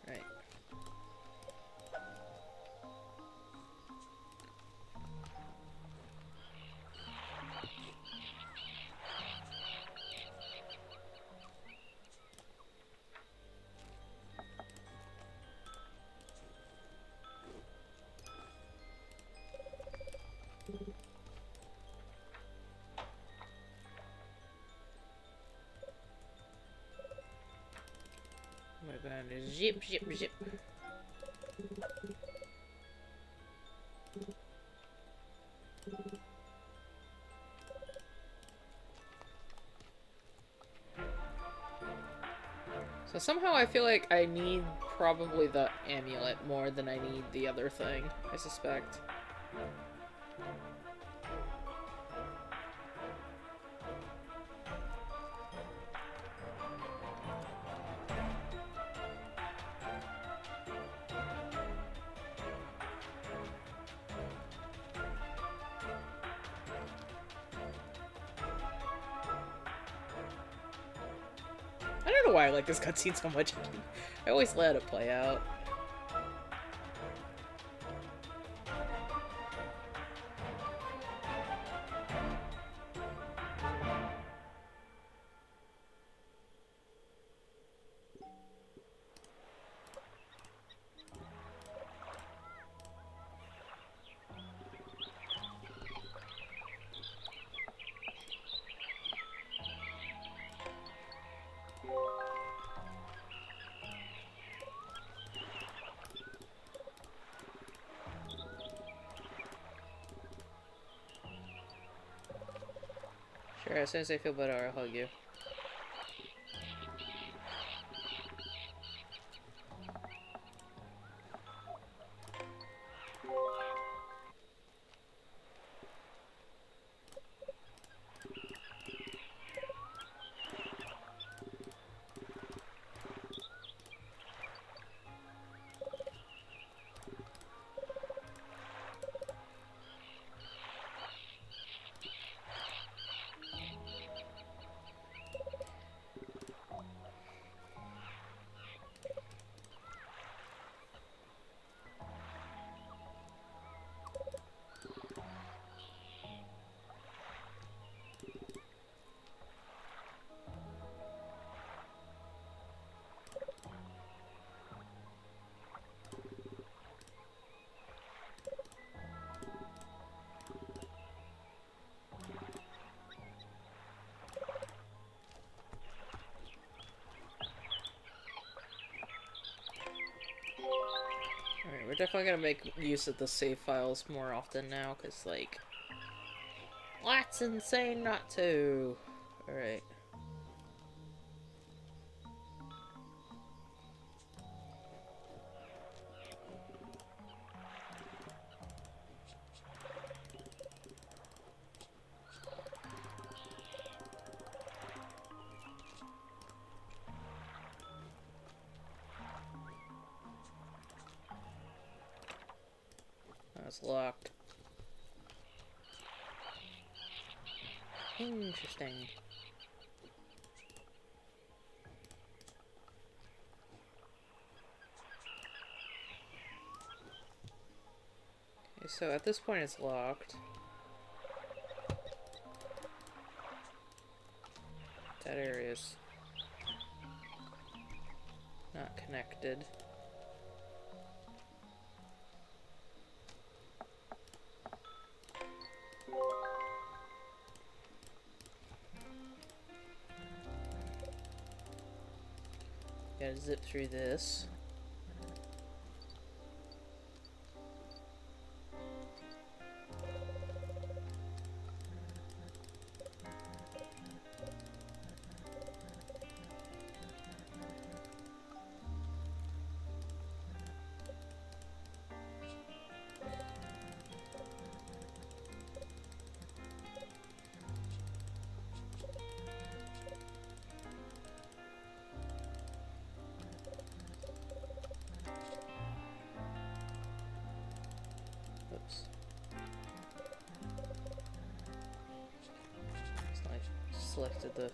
S1: Right. We're gonna zip, zip, zip. So somehow I feel like I need probably the amulet more than I need the other thing, I suspect. I don't know why I like this cutscene so much. I always let it play out. Sure, as soon as I feel better, I'll hug you. We're definitely gonna make use of the save files more often now, because, like, That's insane not to. Alright. That's locked. Interesting. Okay, so at this point it's locked. That area's not connected. Gotta zip through this. Oops. It's not selected the...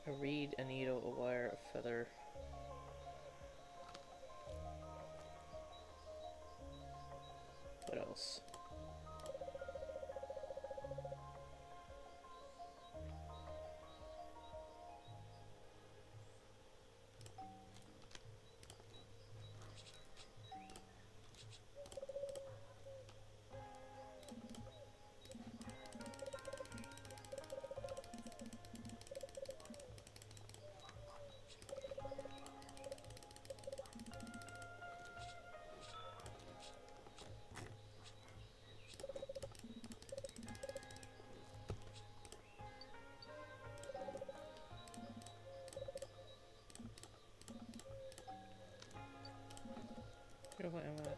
S1: A reed, a needle, a wire, a feather. What else? What am I?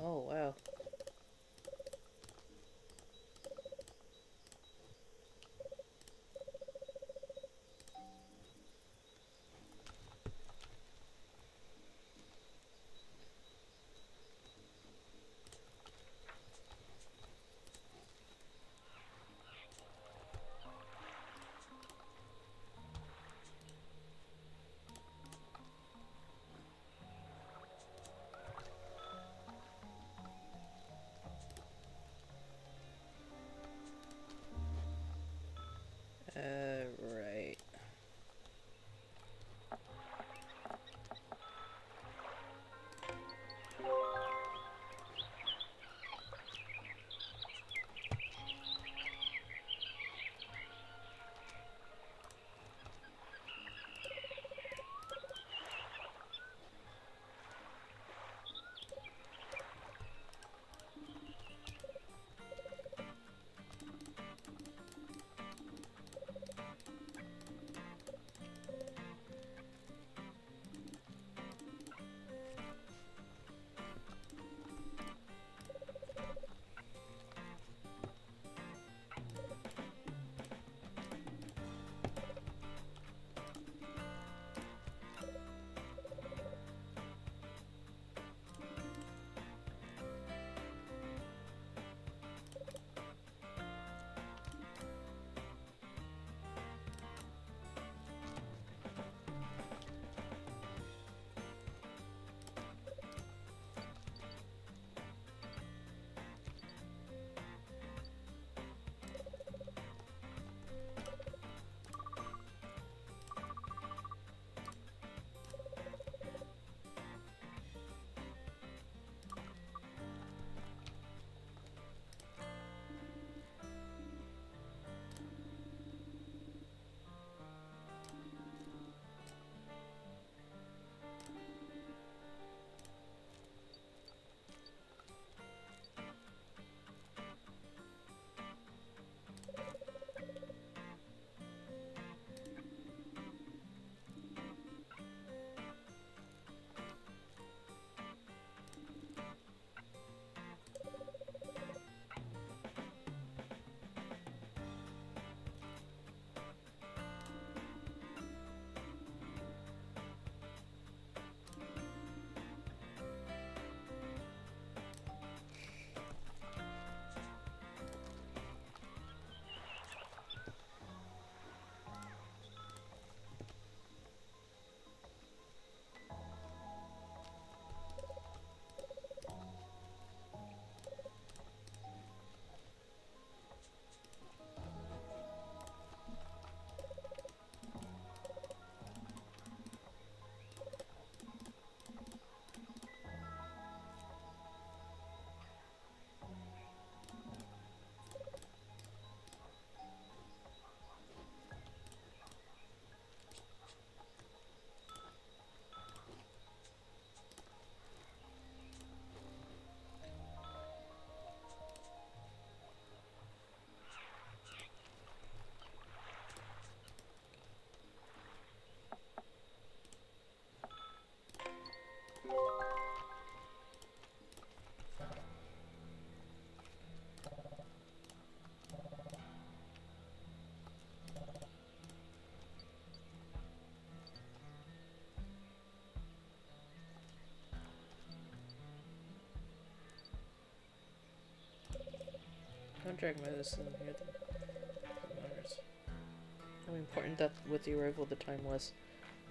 S1: Oh, wow. not dragged by this and here that matters. How important that with the arrival of the timeless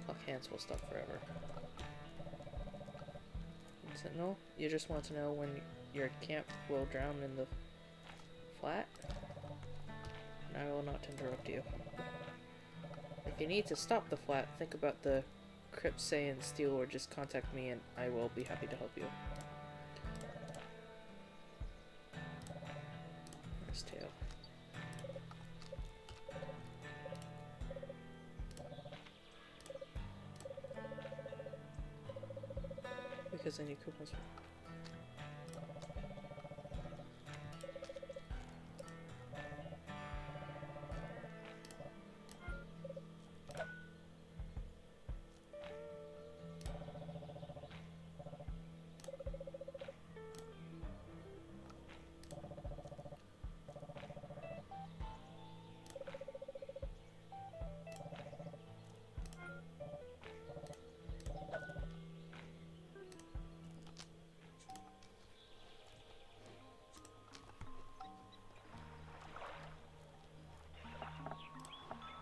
S1: clock hands will stop forever. Sentinel, you just want to know when your camp will drown in the flat? And I will not interrupt you. If you need to stop the flat, think about the Crypt Saiyan Steel or just contact me and I will be happy to help you. Where's Tail? Because I need coupons.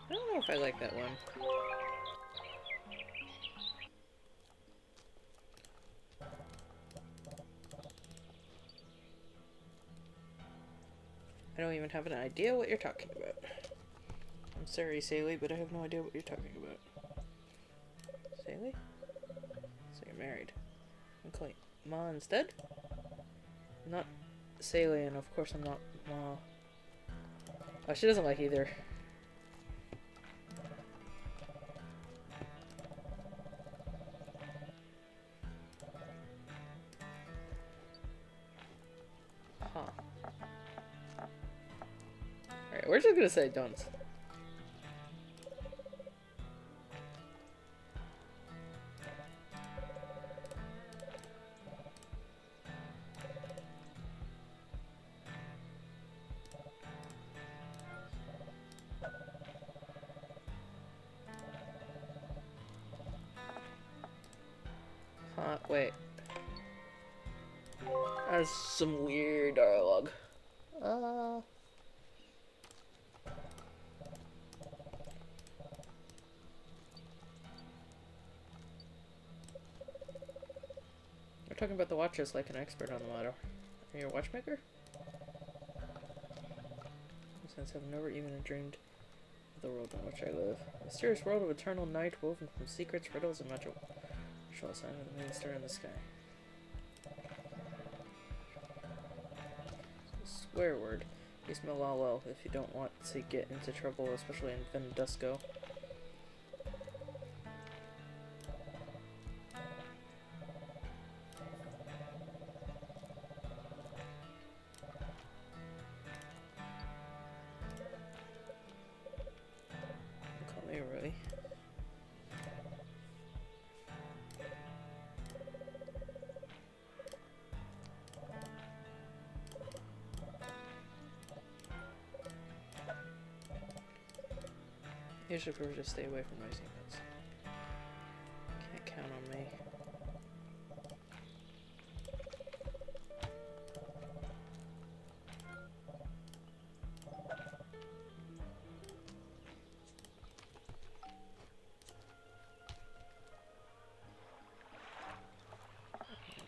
S1: I don't know if I like that one. I don't even have an idea what you're talking about. I'm sorry, Saley, but I have no idea what you're talking about. Saley? So you're married. I'm calling Ma instead? I'm not Saley, and of course I'm not Ma. Oh, she doesn't like either. Huh. Alright, we're just gonna say don't. Huh, wait. That's some weird dialogue. We're talking about the watches like an expert on the matter. Are you a watchmaker? Since I've never even dreamed of the world in which I live. A mysterious world of eternal night woven from secrets, riddles, and magic. Shall sign of the moon star in the sky. Swear word. You smell all well if you don't want to get into trouble, especially in Vendusco. Call me Roy. Usually prefer to stay away from noisy events. Can't count on me.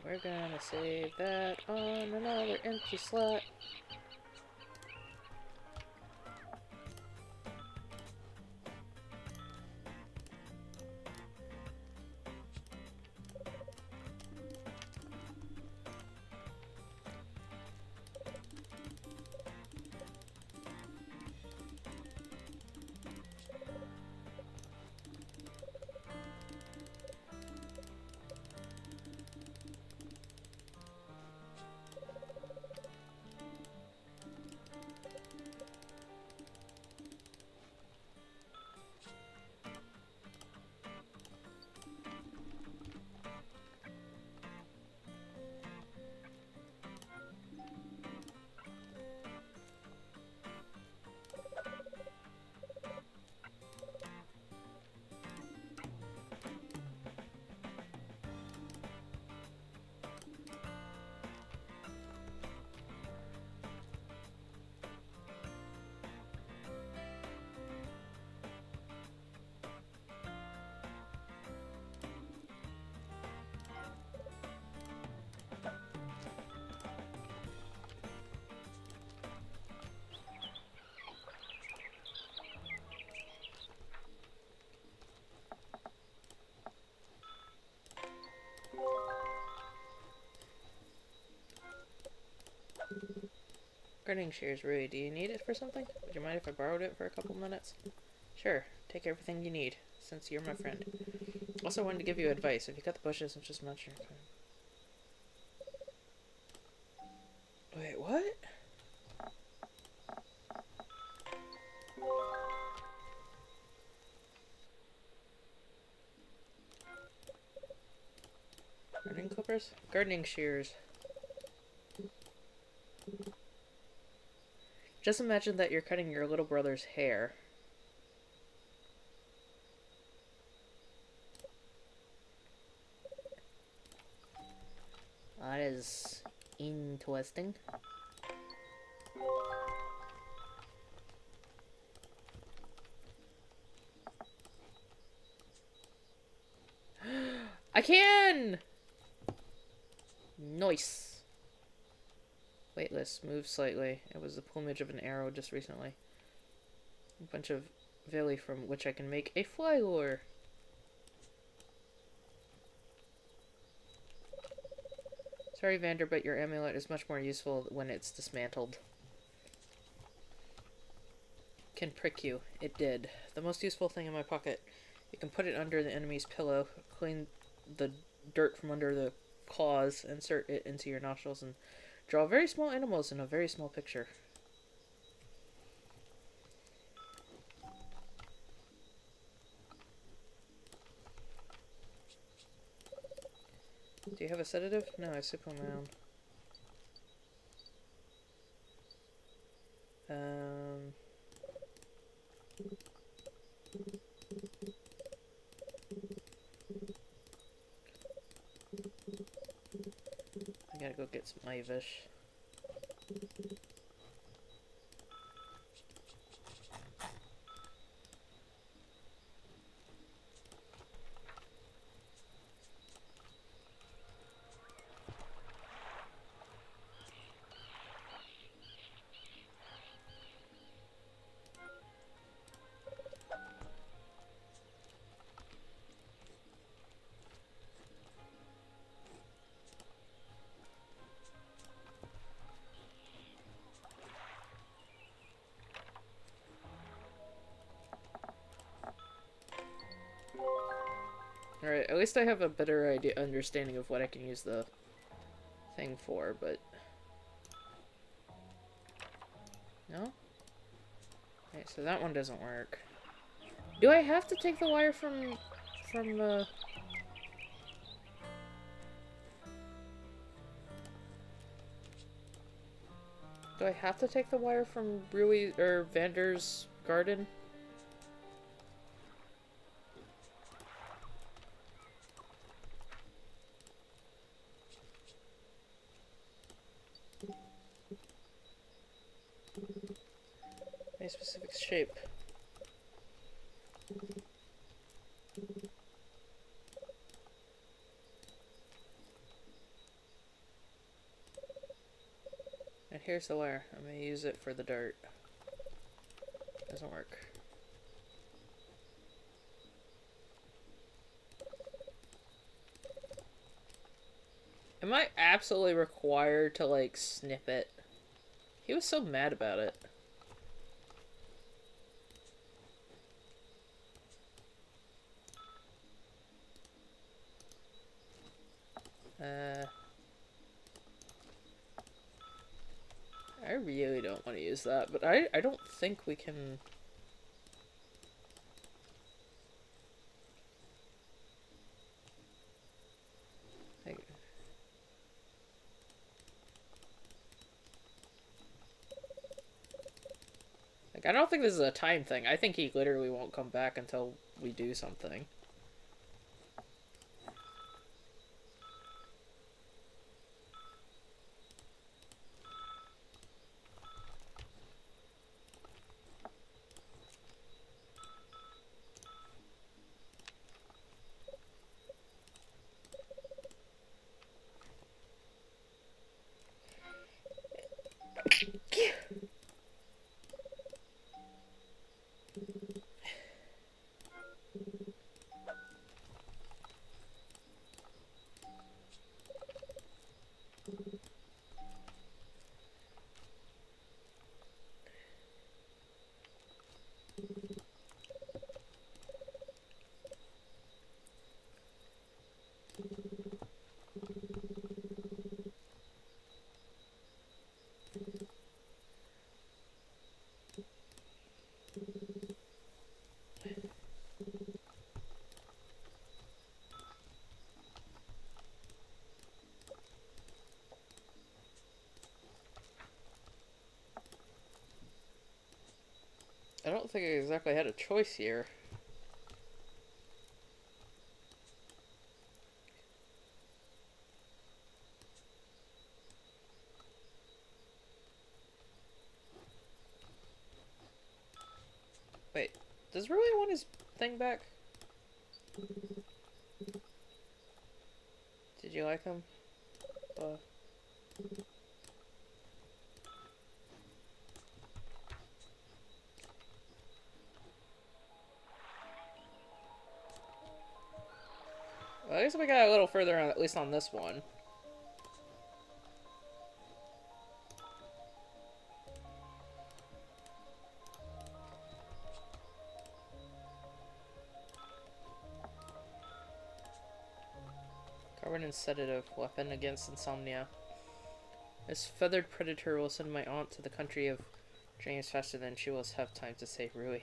S1: We're gonna save that on another empty slot. Gardening shears, Rui. Do you need it for something? Would you mind if I borrowed it for a couple minutes? Sure. Take everything you need, since you're my friend. Also wanted to give you advice. If you cut the bushes, just mention your friend. Wait, what? Gardening clippers? Gardening shears. Just imagine that you're cutting your little brother's hair. That is interesting. I can! Nice. Weightless. Move slightly. It was the plumage of an arrow just recently. A bunch of veli from which I can make a fly lure. Sorry, Vander, but your amulet is much more useful when it's dismantled. Can prick you. It did. The most useful thing in my pocket. You can put it under the enemy's pillow, clean the dirt from under the claws, insert it into your nostrils, and draw very small animals in a very small picture. Do you have a sedative? No, I sip on my own. I gotta go get some Ivish. Alright, at least I have a better understanding of what I can use the thing for, but... No? Okay, so that one doesn't work. Do I have to take the wire from the... Do I have to take the wire from Rui or Vander's garden? A specific shape. And here's the wire. I'm gonna use it for the dirt. Doesn't work. Am I absolutely required to, like, snip it? He was so mad about it. I really don't want to use that, but I don't think we can... Like, I don't think this is a time thing. I think he literally won't come back until we do something. I don't think I exactly had a choice here. Wait, does Rui want his thing back? Did you like him? Well, I guess we got a little further on, at least on this one. Carbon and sedative weapon against insomnia. This feathered predator will send my aunt to the country of dreams faster than she will have time to save Rui.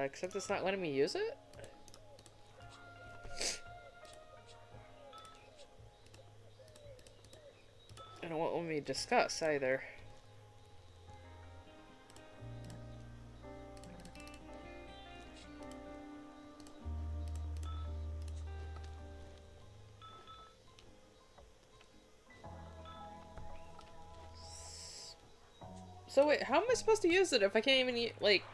S1: Except it's not letting me use it? And it won't let me discuss either. So wait, how am I supposed to use it if I can't even, like...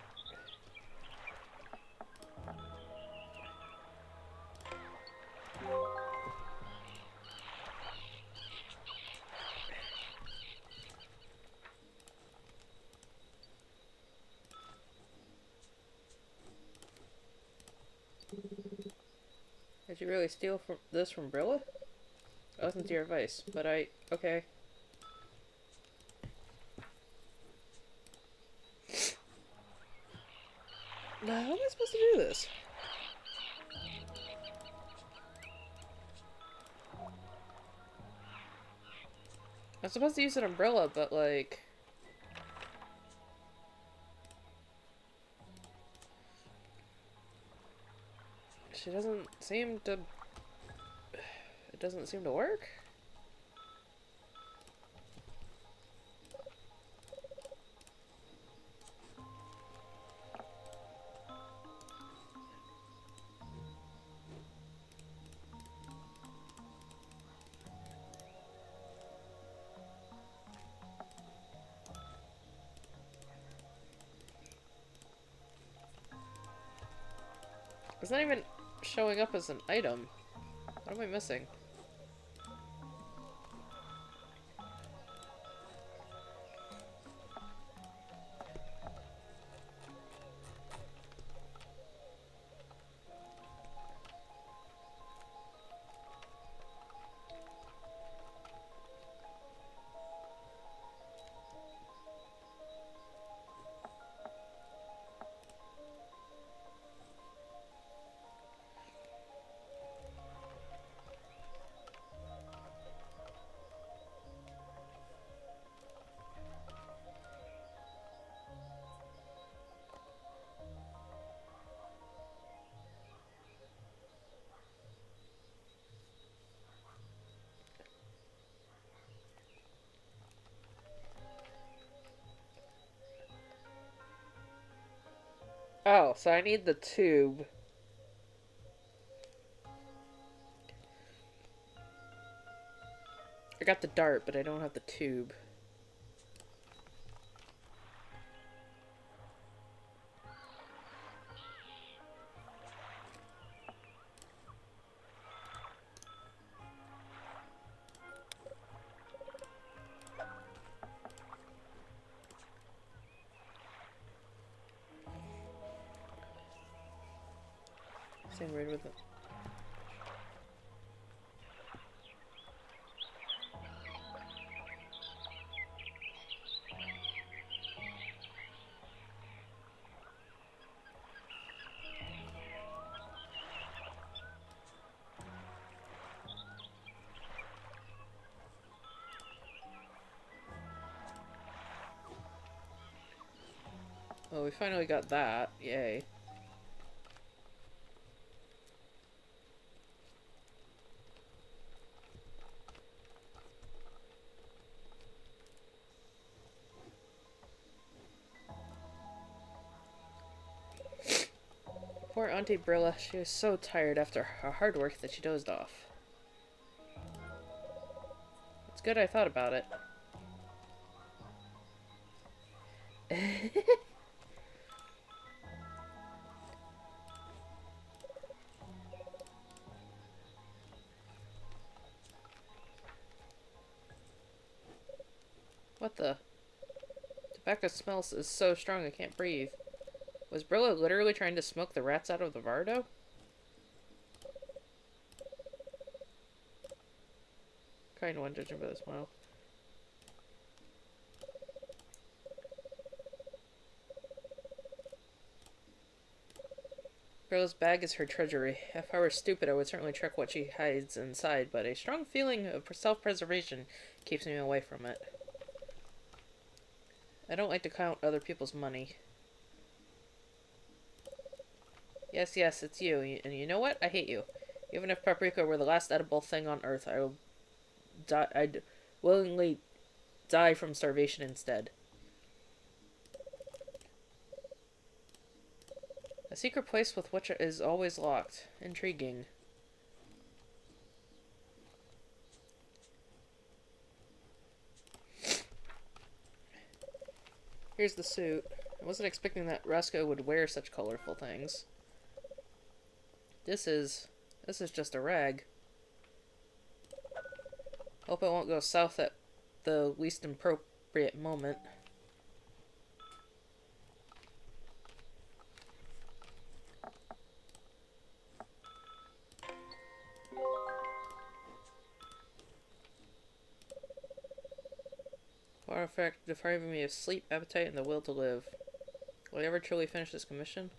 S1: Did you really steal this from Brilla? I listened to your advice, but okay. Now, how am I supposed to do this? I'm supposed to use an umbrella, but like... She doesn't seem to... It doesn't seem to work? It's not even showing up as an item. What am I missing? Oh, so I need the tube. I got the dart, but I don't have the tube. Same word with it. Well, we finally got that. Yay. Poor Auntie Brilla. She was so tired after her hard work that she dozed off. It's good I thought about it. What the? Tobacco smells is so strong I can't breathe. Was Brillo literally trying to smoke the rats out of the Vardo? Kind one judging by the smile. Brilla's bag is her treasury. If I were stupid, I would certainly check what she hides inside, but a strong feeling of self-preservation keeps me away from it. I don't like to count other people's money. Yes, yes, it's you. And you know what? I hate you. Even if paprika were the last edible thing on Earth, I'd willingly die from starvation instead. A secret place with which is always locked. Intriguing. Here's the suit. I wasn't expecting that Roscoe would wear such colorful things. This is just a rag. Hope it won't go south at the least appropriate moment. Far effect depriving me of sleep, appetite, and the will to live. Will I ever truly finish this commission?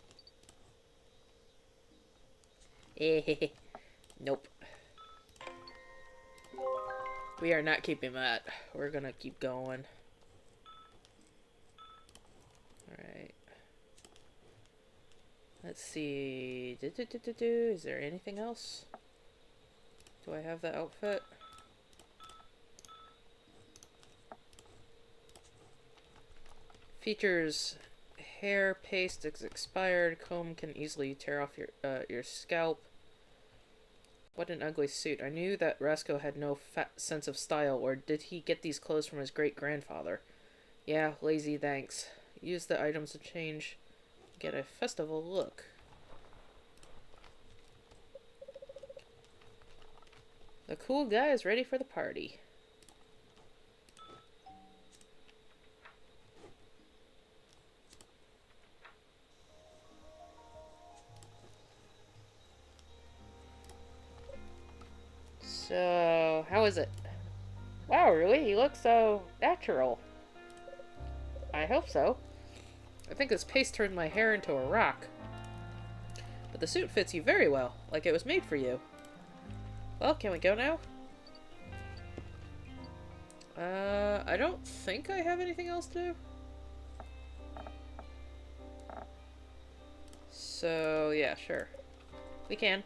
S1: Nope. We are not keeping that. We're gonna keep going. Alright. Let's see. Is there anything else? Do I have the outfit? Features: hair paste is expired. Comb can easily tear off your scalp. What an ugly suit. I knew that Roscoe had no sense of style, or did he get these clothes from his great-grandfather? Yeah, lazy thanks. Use the items to change. Get a festival look. The cool guy is ready for the party. So, how is it? Wow, really? You look so natural. I hope so. I think this paste turned my hair into a rock. But the suit fits you very well, like it was made for you. Well, can we go now? I don't think I have anything else to do. So, yeah, sure. We can.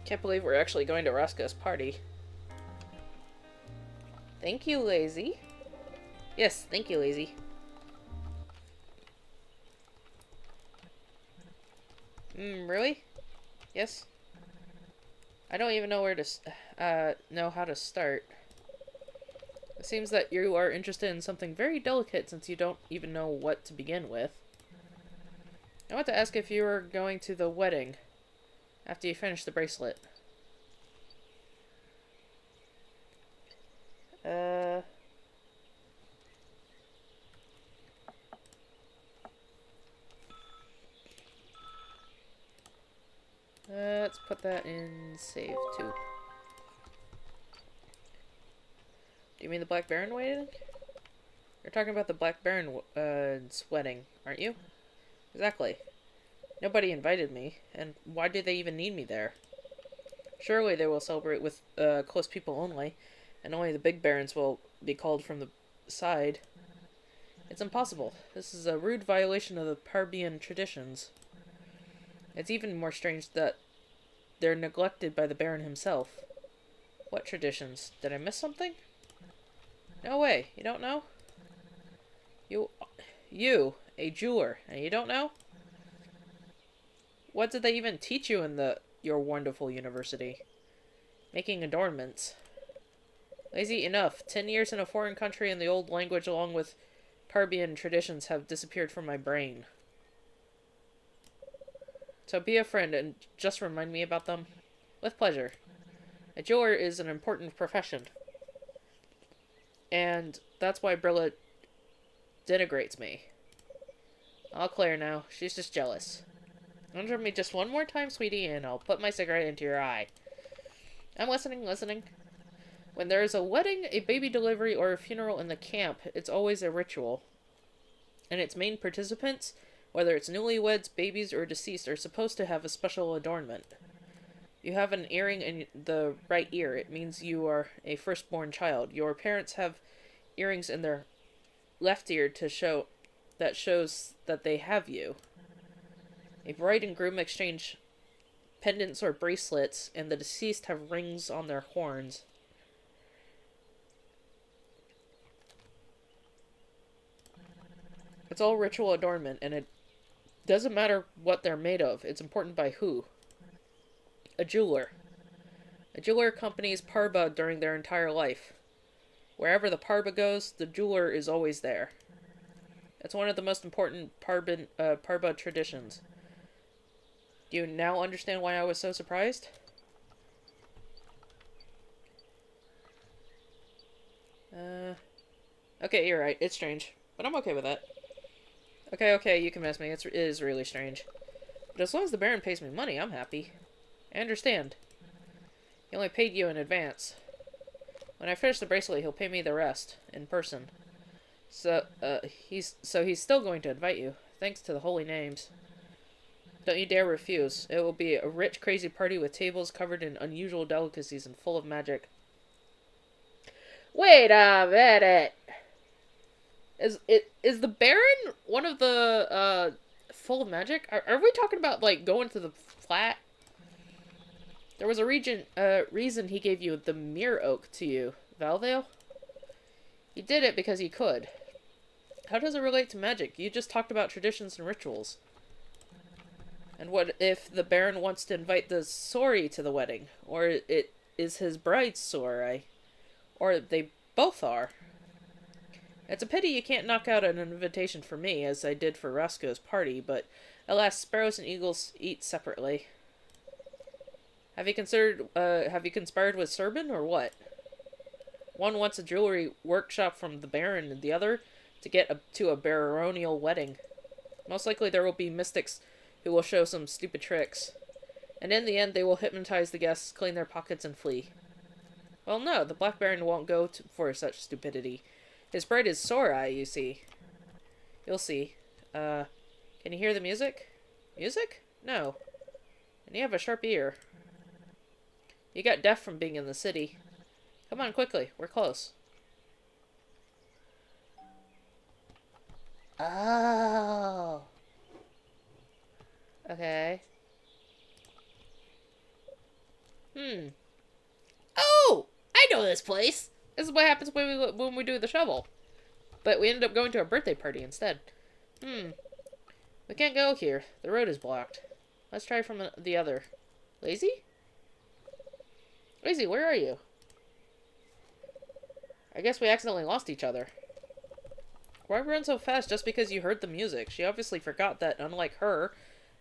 S1: Can't believe we're actually going to Roscoe's party. Thank you, Lazy. Yes, thank you, Lazy. Really? Yes? I don't even know where to, know how to start. It seems that you are interested in something very delicate since you don't even know what to begin with. I want to ask if you are going to the wedding after you finish the bracelet. Let's put that in save too. Do you mean the Black Baron wedding? You're talking about the Black Baron's wedding, aren't you? Exactly. Nobody invited me, and why do they even need me there? Surely they will celebrate with close people only, and only the big barons will be called from the side. It's impossible. This is a rude violation of the Parbian traditions. It's even more strange that they're neglected by the Baron himself. What traditions? Did I miss something? No way. You don't know? You, a jeweler, and you don't know? What did they even teach you in your wonderful university? Making adornments. Lazy enough. 10 years in a foreign country and the old language along with Parbian traditions have disappeared from my brain. So be a friend and just remind me about them. With pleasure. A jeweler is an important profession. And that's why Brilla denigrates me. All clear now. She's just jealous. Answer me just one more time, sweetie, and I'll put my cigarette into your eye. I'm listening, listening. When there is a wedding, a baby delivery, or a funeral in the camp, it's always a ritual. And its main participants, whether it's newlyweds, babies, or deceased, are supposed to have a special adornment. You have an earring in the right ear. It means you are a firstborn child. Your parents have earrings in their left ear that shows that they have you. A bride and groom exchange pendants or bracelets, and the deceased have rings on their horns. It's all ritual adornment, and it doesn't matter what they're made of. It's important by who. A jeweler. A jeweler accompanies Parba during their entire life. Wherever the Parba goes, the jeweler is always there. It's one of the most important Parba traditions. Do you now understand why I was so surprised? Okay, you're right. It's strange. But I'm okay with that. Okay, you can mess me. It is really strange. But as long as the Baron pays me money, I'm happy. I understand. He only paid you in advance. When I finish the bracelet, he'll pay me the rest, in person. So he's still going to invite you, thanks to the holy names. Don't you dare refuse. It will be a rich, crazy party with tables covered in unusual delicacies and full of magic. Wait a minute! Is the Baron one of the, full of magic? Are we talking about, like, going to the flat? There was a reason he gave you the Mirror Oak to you, Valvale. He did it because he could. How does it relate to magic? You just talked about traditions and rituals. And what if the Baron wants to invite the Sori to the wedding? Or it is his bride's Sori? Or they both are? It's a pity you can't knock out an invitation for me, as I did for Roscoe's party, but alas, sparrows and eagles eat separately. Have you considered with Serban, or what? One wants a jewelry workshop from the Baron, and the other to get to a baronial wedding. Most likely there will be mystics who will show some stupid tricks. And in the end, they will hypnotize the guests, clean their pockets, and flee. Well, no, the Black Baron won't go for such stupidity. His bride is Sora, you see. You'll see. Can you hear the music? Music? No. And you have a sharp ear. You got deaf from being in the city. Come on, quickly. We're close. Oh. Okay. Oh! I know this place! This is what happens when we do the shovel. But we ended up going to a birthday party instead. We can't go here. The road is blocked. Let's try from the other. Lazy? Lazy, where are you? I guess we accidentally lost each other. Why run so fast just because you heard the music? She obviously forgot that, unlike her,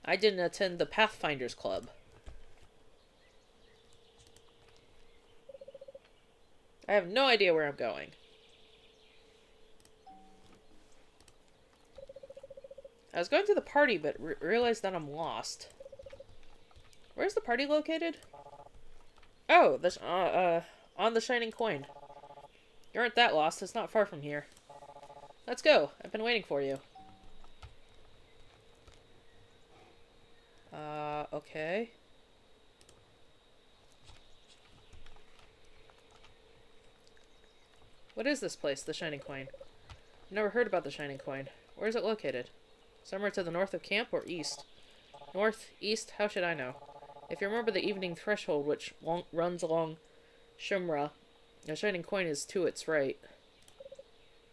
S1: I didn't attend the Pathfinders Club. I have no idea where I'm going. I was going to the party, but realized that I'm lost. Where's the party located? Oh, this, on the Shining Coin. You aren't that lost. It's not far from here. Let's go. I've been waiting for you. Okay. What is this place, the Shining Coin? Never heard about the Shining Coin. Where is it located? Somewhere to the north of camp or east? North, east, how should I know? If you remember the evening threshold which runs along Shumra, the Shining Coin is to its right.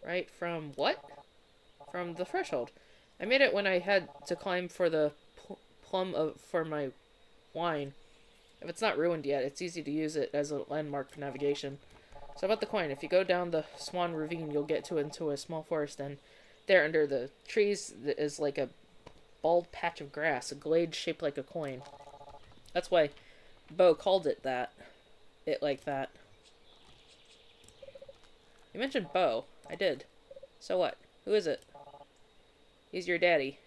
S1: Right from what? From the threshold. I made it when I had to climb for the plum for my wine. If it's not ruined yet, it's easy to use it as a landmark for navigation. So about the coin, if you go down the Swan Ravine, you'll get into a small forest, and there under the trees is like a bald patch of grass, a glade shaped like a coin. That's why Bo called it that. It like that. You mentioned Bo. I did. So what? Who is it? He's your daddy.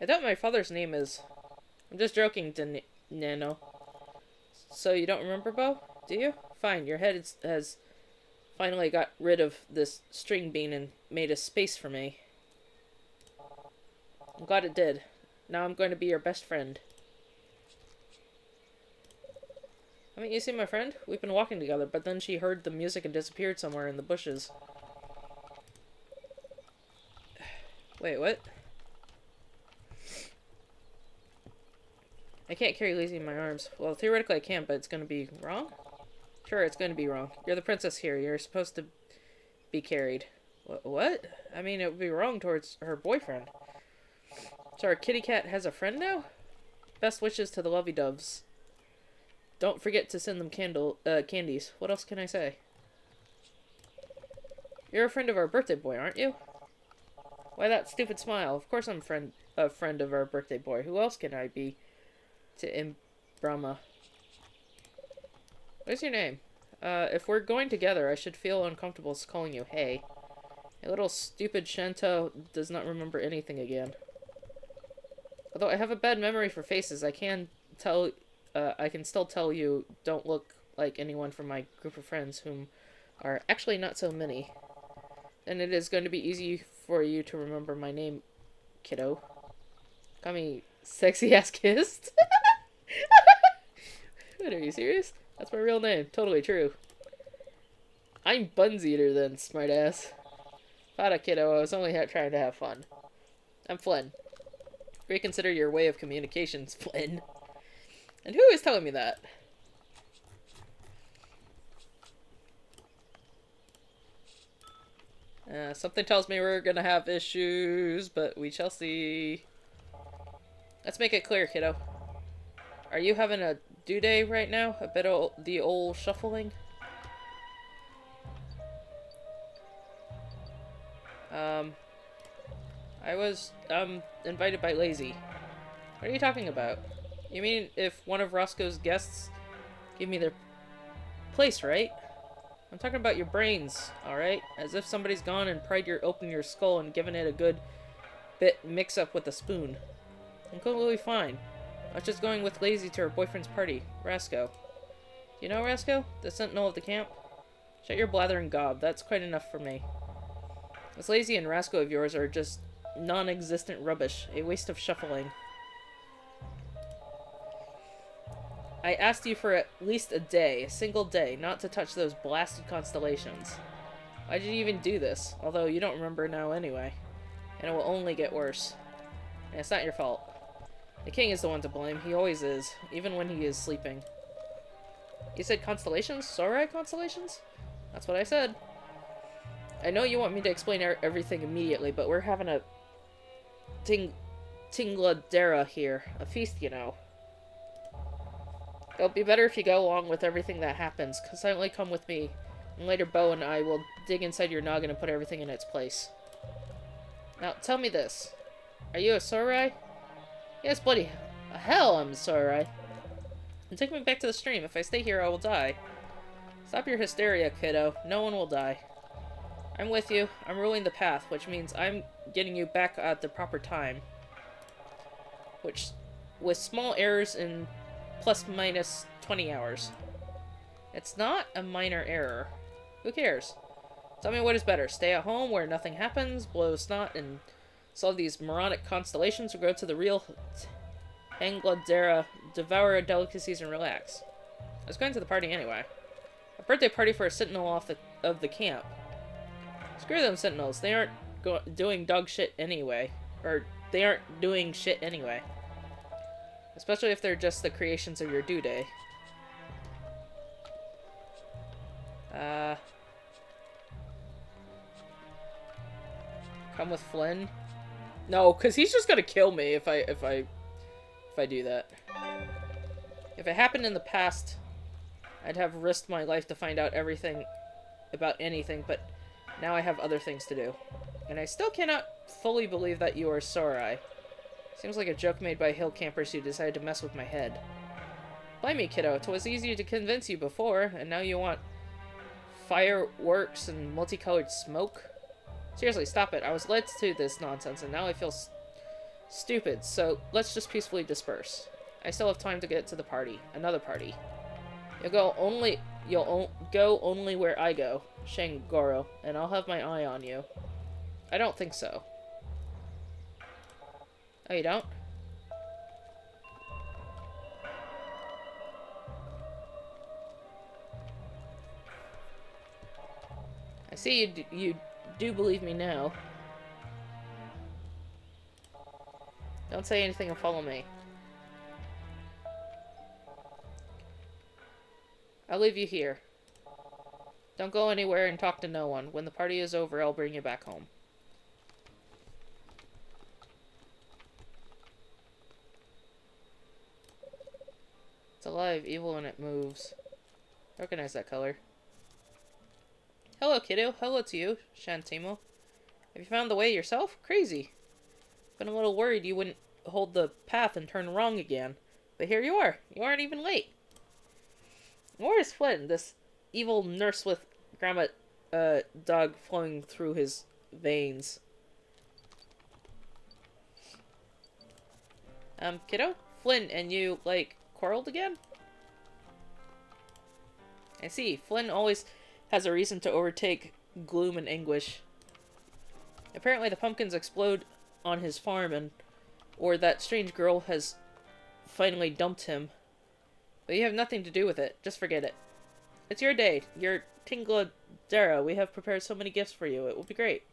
S1: I doubt my father's name is... I'm just joking, Nano. So you don't remember Bo? Do you? Fine, your head has finally got rid of this string bean and made a space for me. I'm glad it did. Now I'm going to be your best friend. Haven't you seen my friend? We've been walking together, but then she heard the music and disappeared somewhere in the bushes. Wait, what? I can't carry Lazy in my arms. Well, theoretically I can, but it's gonna be wrong? Sure, it's gonna be wrong. You're the princess here. You're supposed to be carried. What? I mean, it would be wrong towards her boyfriend. So our kitty cat has a friend now? Best wishes to the lovey doves. Don't forget to send them candies. What else can I say? You're a friend of our birthday boy, aren't you? Why that stupid smile? Of course I'm a friend of our birthday boy. Who else can I be? To Brahma. What's your name? If we're going together, I should feel uncomfortable calling you Hey. A little stupid Shanto does not remember anything again. Although I have a bad memory for faces, I can still tell you don't look like anyone from my group of friends, whom are actually not so many. Then it is going to be easy for you to remember my name, kiddo. Call me Sexy Ass Kissed? What, are you serious? That's my real name. Totally true. I'm Buns Eater then, smartass. Fada, kiddo. I was only trying to have fun. I'm Flynn. Reconsider your way of communications, Flynn. And who is telling me that? Something tells me we're gonna have issues, but we shall see. Let's make it clear, kiddo. Are you having a due day right now? A bit of the old shuffling? I was, invited by Lazy. What are you talking about? You mean if one of Roscoe's guests gave me their place, right? I'm talking about your brains, alright? As if somebody's gone and pried open your skull and given it a good bit mix-up with a spoon. I'm completely fine. I was just going with Lazy to her boyfriend's party, Rasco. Do you know Rasco? The sentinel of the camp? Shut your blathering gob, that's quite enough for me. This Lazy and Rasco of yours are just non-existent rubbish, a waste of shuffling. I asked you for at least a day, a single day, not to touch those blasted constellations. Why did you even do this? Although you don't remember now anyway. And it will only get worse. And it's not your fault. The king is the one to blame. He always is, even when he is sleeping. You said constellations? Sorai constellations? That's what I said. I know you want me to explain everything immediately, but we're having a Tingladera here. A feast, you know. It'll be better if you go along with everything that happens. Silently come with me, and later Bo and I will dig inside your noggin and put everything in its place. Now, tell me this. Are you a Sorai? Yes, bloody hell I'm a Sorai. And take me back to the stream. If I stay here, I will die. Stop your hysteria, kiddo. No one will die. I'm with you. I'm ruling the path, which means I'm getting you back at the proper time. Which, with small errors in plus minus 20 hours. It's not a minor error. Who cares? Tell me what is better. Stay at home where nothing happens, blow snot, and solve these moronic constellations, or go to the real Angladera, devour delicacies, and relax. I was going to the party anyway. A birthday party for a sentinel of the camp. Screw them Sentinels. They aren't doing dog shit anyway. Or, they aren't doing shit anyway. Especially if they're just the creations of your due day. Come with Flynn? No, because he's just gonna kill me if I do that. If it happened in the past, I'd have risked my life to find out everything about anything, but now I have other things to do. And I still cannot fully believe that you are Sorai. Seems like a joke made by hill campers who decided to mess with my head. Blame me, kiddo. It was easy to convince you before, and now you want fireworks and multicolored smoke? Seriously, stop it. I was led to this nonsense, and now I feel stupid, so let's just peacefully disperse. I still have time to get to the party. Another party. You'll go only where I go, Shangoro, and I'll have my eye on you. I don't think so. Oh, you don't? I see you do believe me now. Don't say anything and follow me. I'll leave you here. Don't go anywhere and talk to no one. When the party is over, I'll bring you back home. It's alive, evil when it moves. Recognize that color. Hello, kiddo. Hello to you, Shantimo. Have you found the way yourself? Crazy. Been a little worried you wouldn't hold the path and turn wrong again. But here you are. You aren't even late. Where's Flynn, this evil nurse with grandma dog flowing through his veins? Kiddo? Flynn and you, like, quarreled again? I see. Flynn always has a reason to overtake gloom and anguish. Apparently the pumpkins explode on his farm or that strange girl has finally dumped him. But you have nothing to do with it. Just forget it. It's your day. Your Tingladera. We have prepared so many gifts for you. It will be great.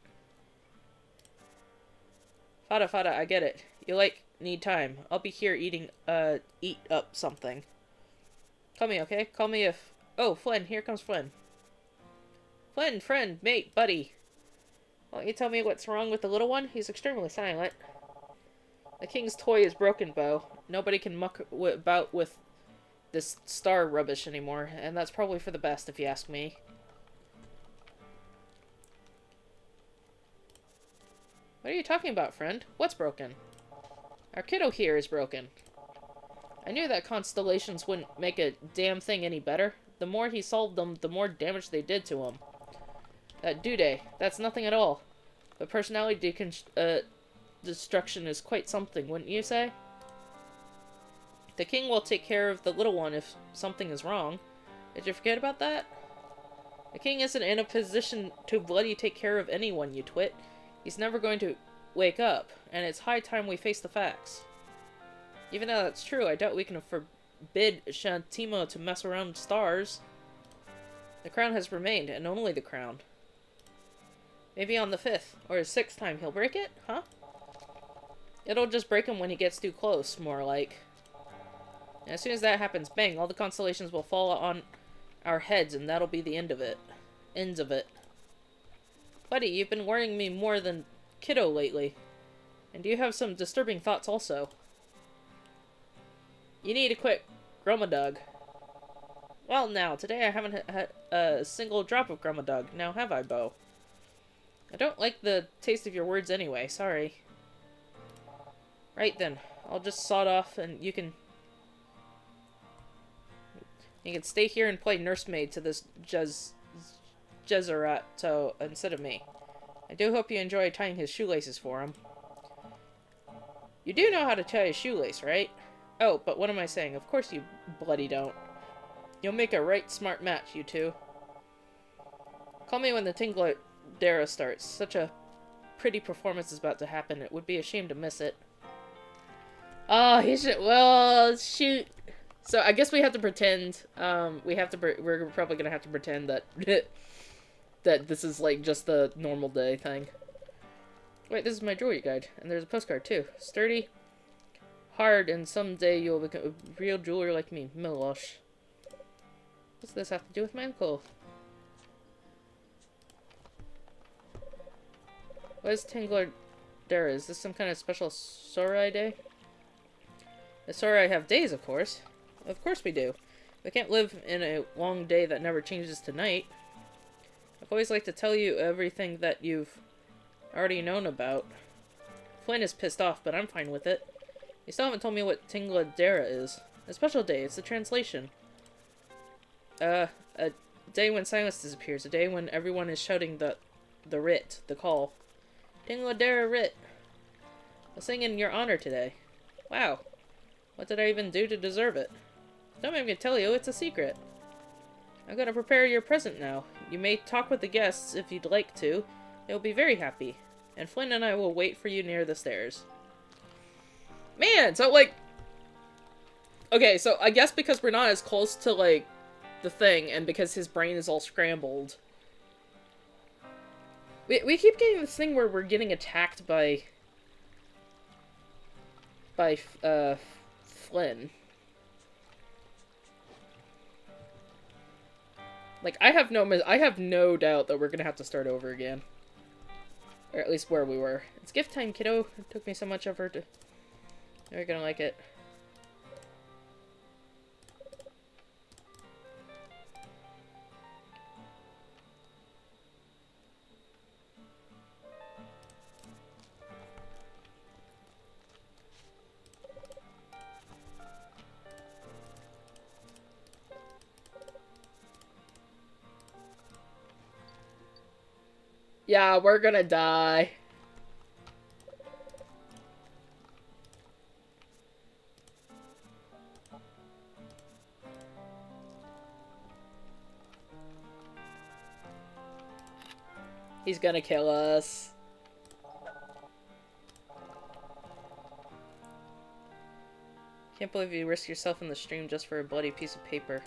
S1: Fada, I get it. You need time. I'll be here eat up something. Call me, okay? Call me if... Oh, Flynn. Here comes Flynn. Flynn, friend, mate, buddy. Why don't you tell me what's wrong with the little one? He's extremely silent. The king's toy is broken, Bo. Nobody can muck about with this star rubbish anymore, and that's probably for the best if you ask me. What are you talking about, friend? What's broken? Our kiddo here is broken. I knew that constellations wouldn't make a damn thing any better. The more he solved them, the more damage they did to him. That Dude, that's nothing at all. But personality destruction is quite something, wouldn't you say? The king will take care of the little one if something is wrong. Did you forget about that? The king isn't in a position to bloody take care of anyone, you twit. He's never going to wake up, and it's high time we face the facts. Even though that's true, I doubt we can forbid Shantimo to mess around with stars. The crown has remained, and only the crown. Maybe on the 5th, or 6th time he'll break it, huh? It'll just break him when he gets too close, more like. And as soon as that happens, bang, all the constellations will fall on our heads, and that'll be the end of it. Ends of it. Buddy, you've been worrying me more than kiddo lately. And you have some disturbing thoughts also. You need to quit Grumadug. Well, now, today I haven't had a single drop of Grumadug. Now have I, Bo? I don't like the taste of your words anyway, sorry. Right then, I'll just sod off and you can stay here and play nursemaid to this Jezerato instead of me. I do hope you enjoy tying his shoelaces for him. You do know how to tie a shoelace, right? Oh, but what am I saying? Of course you bloody don't. You'll make a right smart match, you two. Call me when the Tingladera starts. Such a pretty performance is about to happen. It would be a shame to miss it. Oh, he should... Well, shoot. So, I guess we have to pretend... we're probably gonna have to pretend that... that this is like just the normal day thing. Wait, this is my jewelry guide, and there's a postcard too. Sturdy, hard, and someday you'll become a real jeweler like me, Milosh. What's this have to do with my uncle? What is Tingler Dara? Is this some kind of special Sorai day? The Sorai have days, of course. Of course we do. We can't live in a long day that never changes to night. I've always liked to tell you everything that you've already known about. Flynn is pissed off, but I'm fine with it. You still haven't told me what Tingla Dara is. A special day. It's the translation. A day when silence disappears. A day when everyone is shouting the writ, the call. Tingla Dara writ. I'll sing in your honor today. Wow. What did I even do to deserve it? Don't make me tell you, it's a secret. I'm gonna prepare your present now. You may talk with the guests if you'd like to. They'll be very happy. And Flynn and I will wait for you near the stairs. Man, so like... Okay, so I guess because we're not as close to, like, the thing, and because his brain is all scrambled... We keep getting this thing where we're getting attacked by Flynn. Like, I have no doubt that we're gonna have to start over again. Or at least where we were. It's gift time, kiddo. It took me so much effort to... You're gonna like it. Yeah, we're gonna die. He's gonna kill us. Can't believe you risk yourself in the stream just for a bloody piece of paper.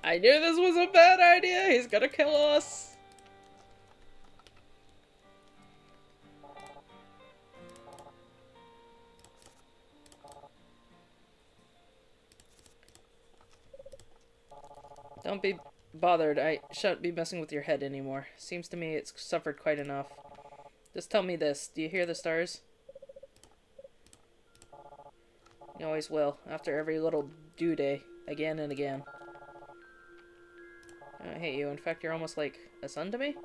S1: I knew this was a bad idea! He's gonna kill us! Don't be bothered. I shan't be messing with your head anymore. Seems to me it's suffered quite enough. Just tell me this. Do you hear the stars? You always will. After every little due day. Again and again. I hate you. In fact, you're almost like a son to me?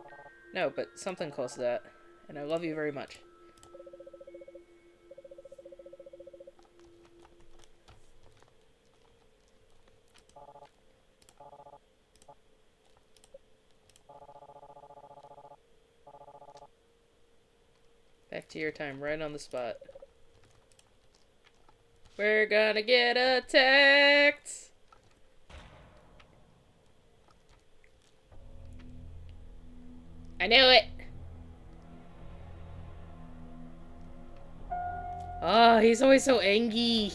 S1: No, but something close to that. And I love you very much. Back to your time, right on the spot. We're gonna get attacked! I knew it! Oh, he's always so angry.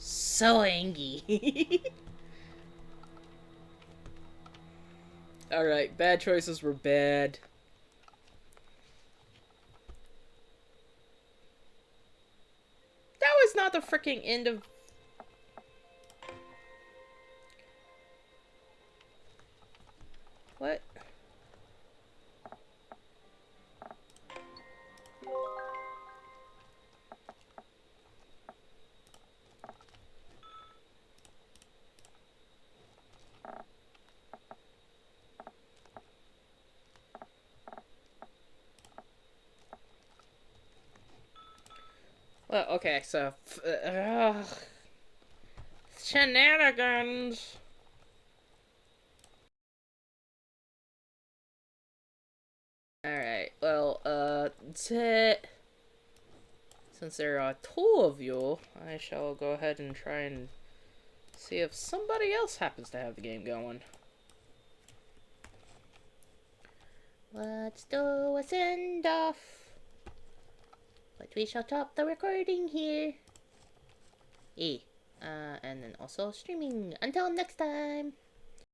S1: So angry. Alright, bad choices were bad. That was not the freaking end of... What? Well, okay, so shenanigans. All right. Well, since there are two of you, I shall go ahead and try and see if somebody else happens to have the game going.
S2: Let's do a send off. But we shall stop the recording here. And then also streaming. Until next time.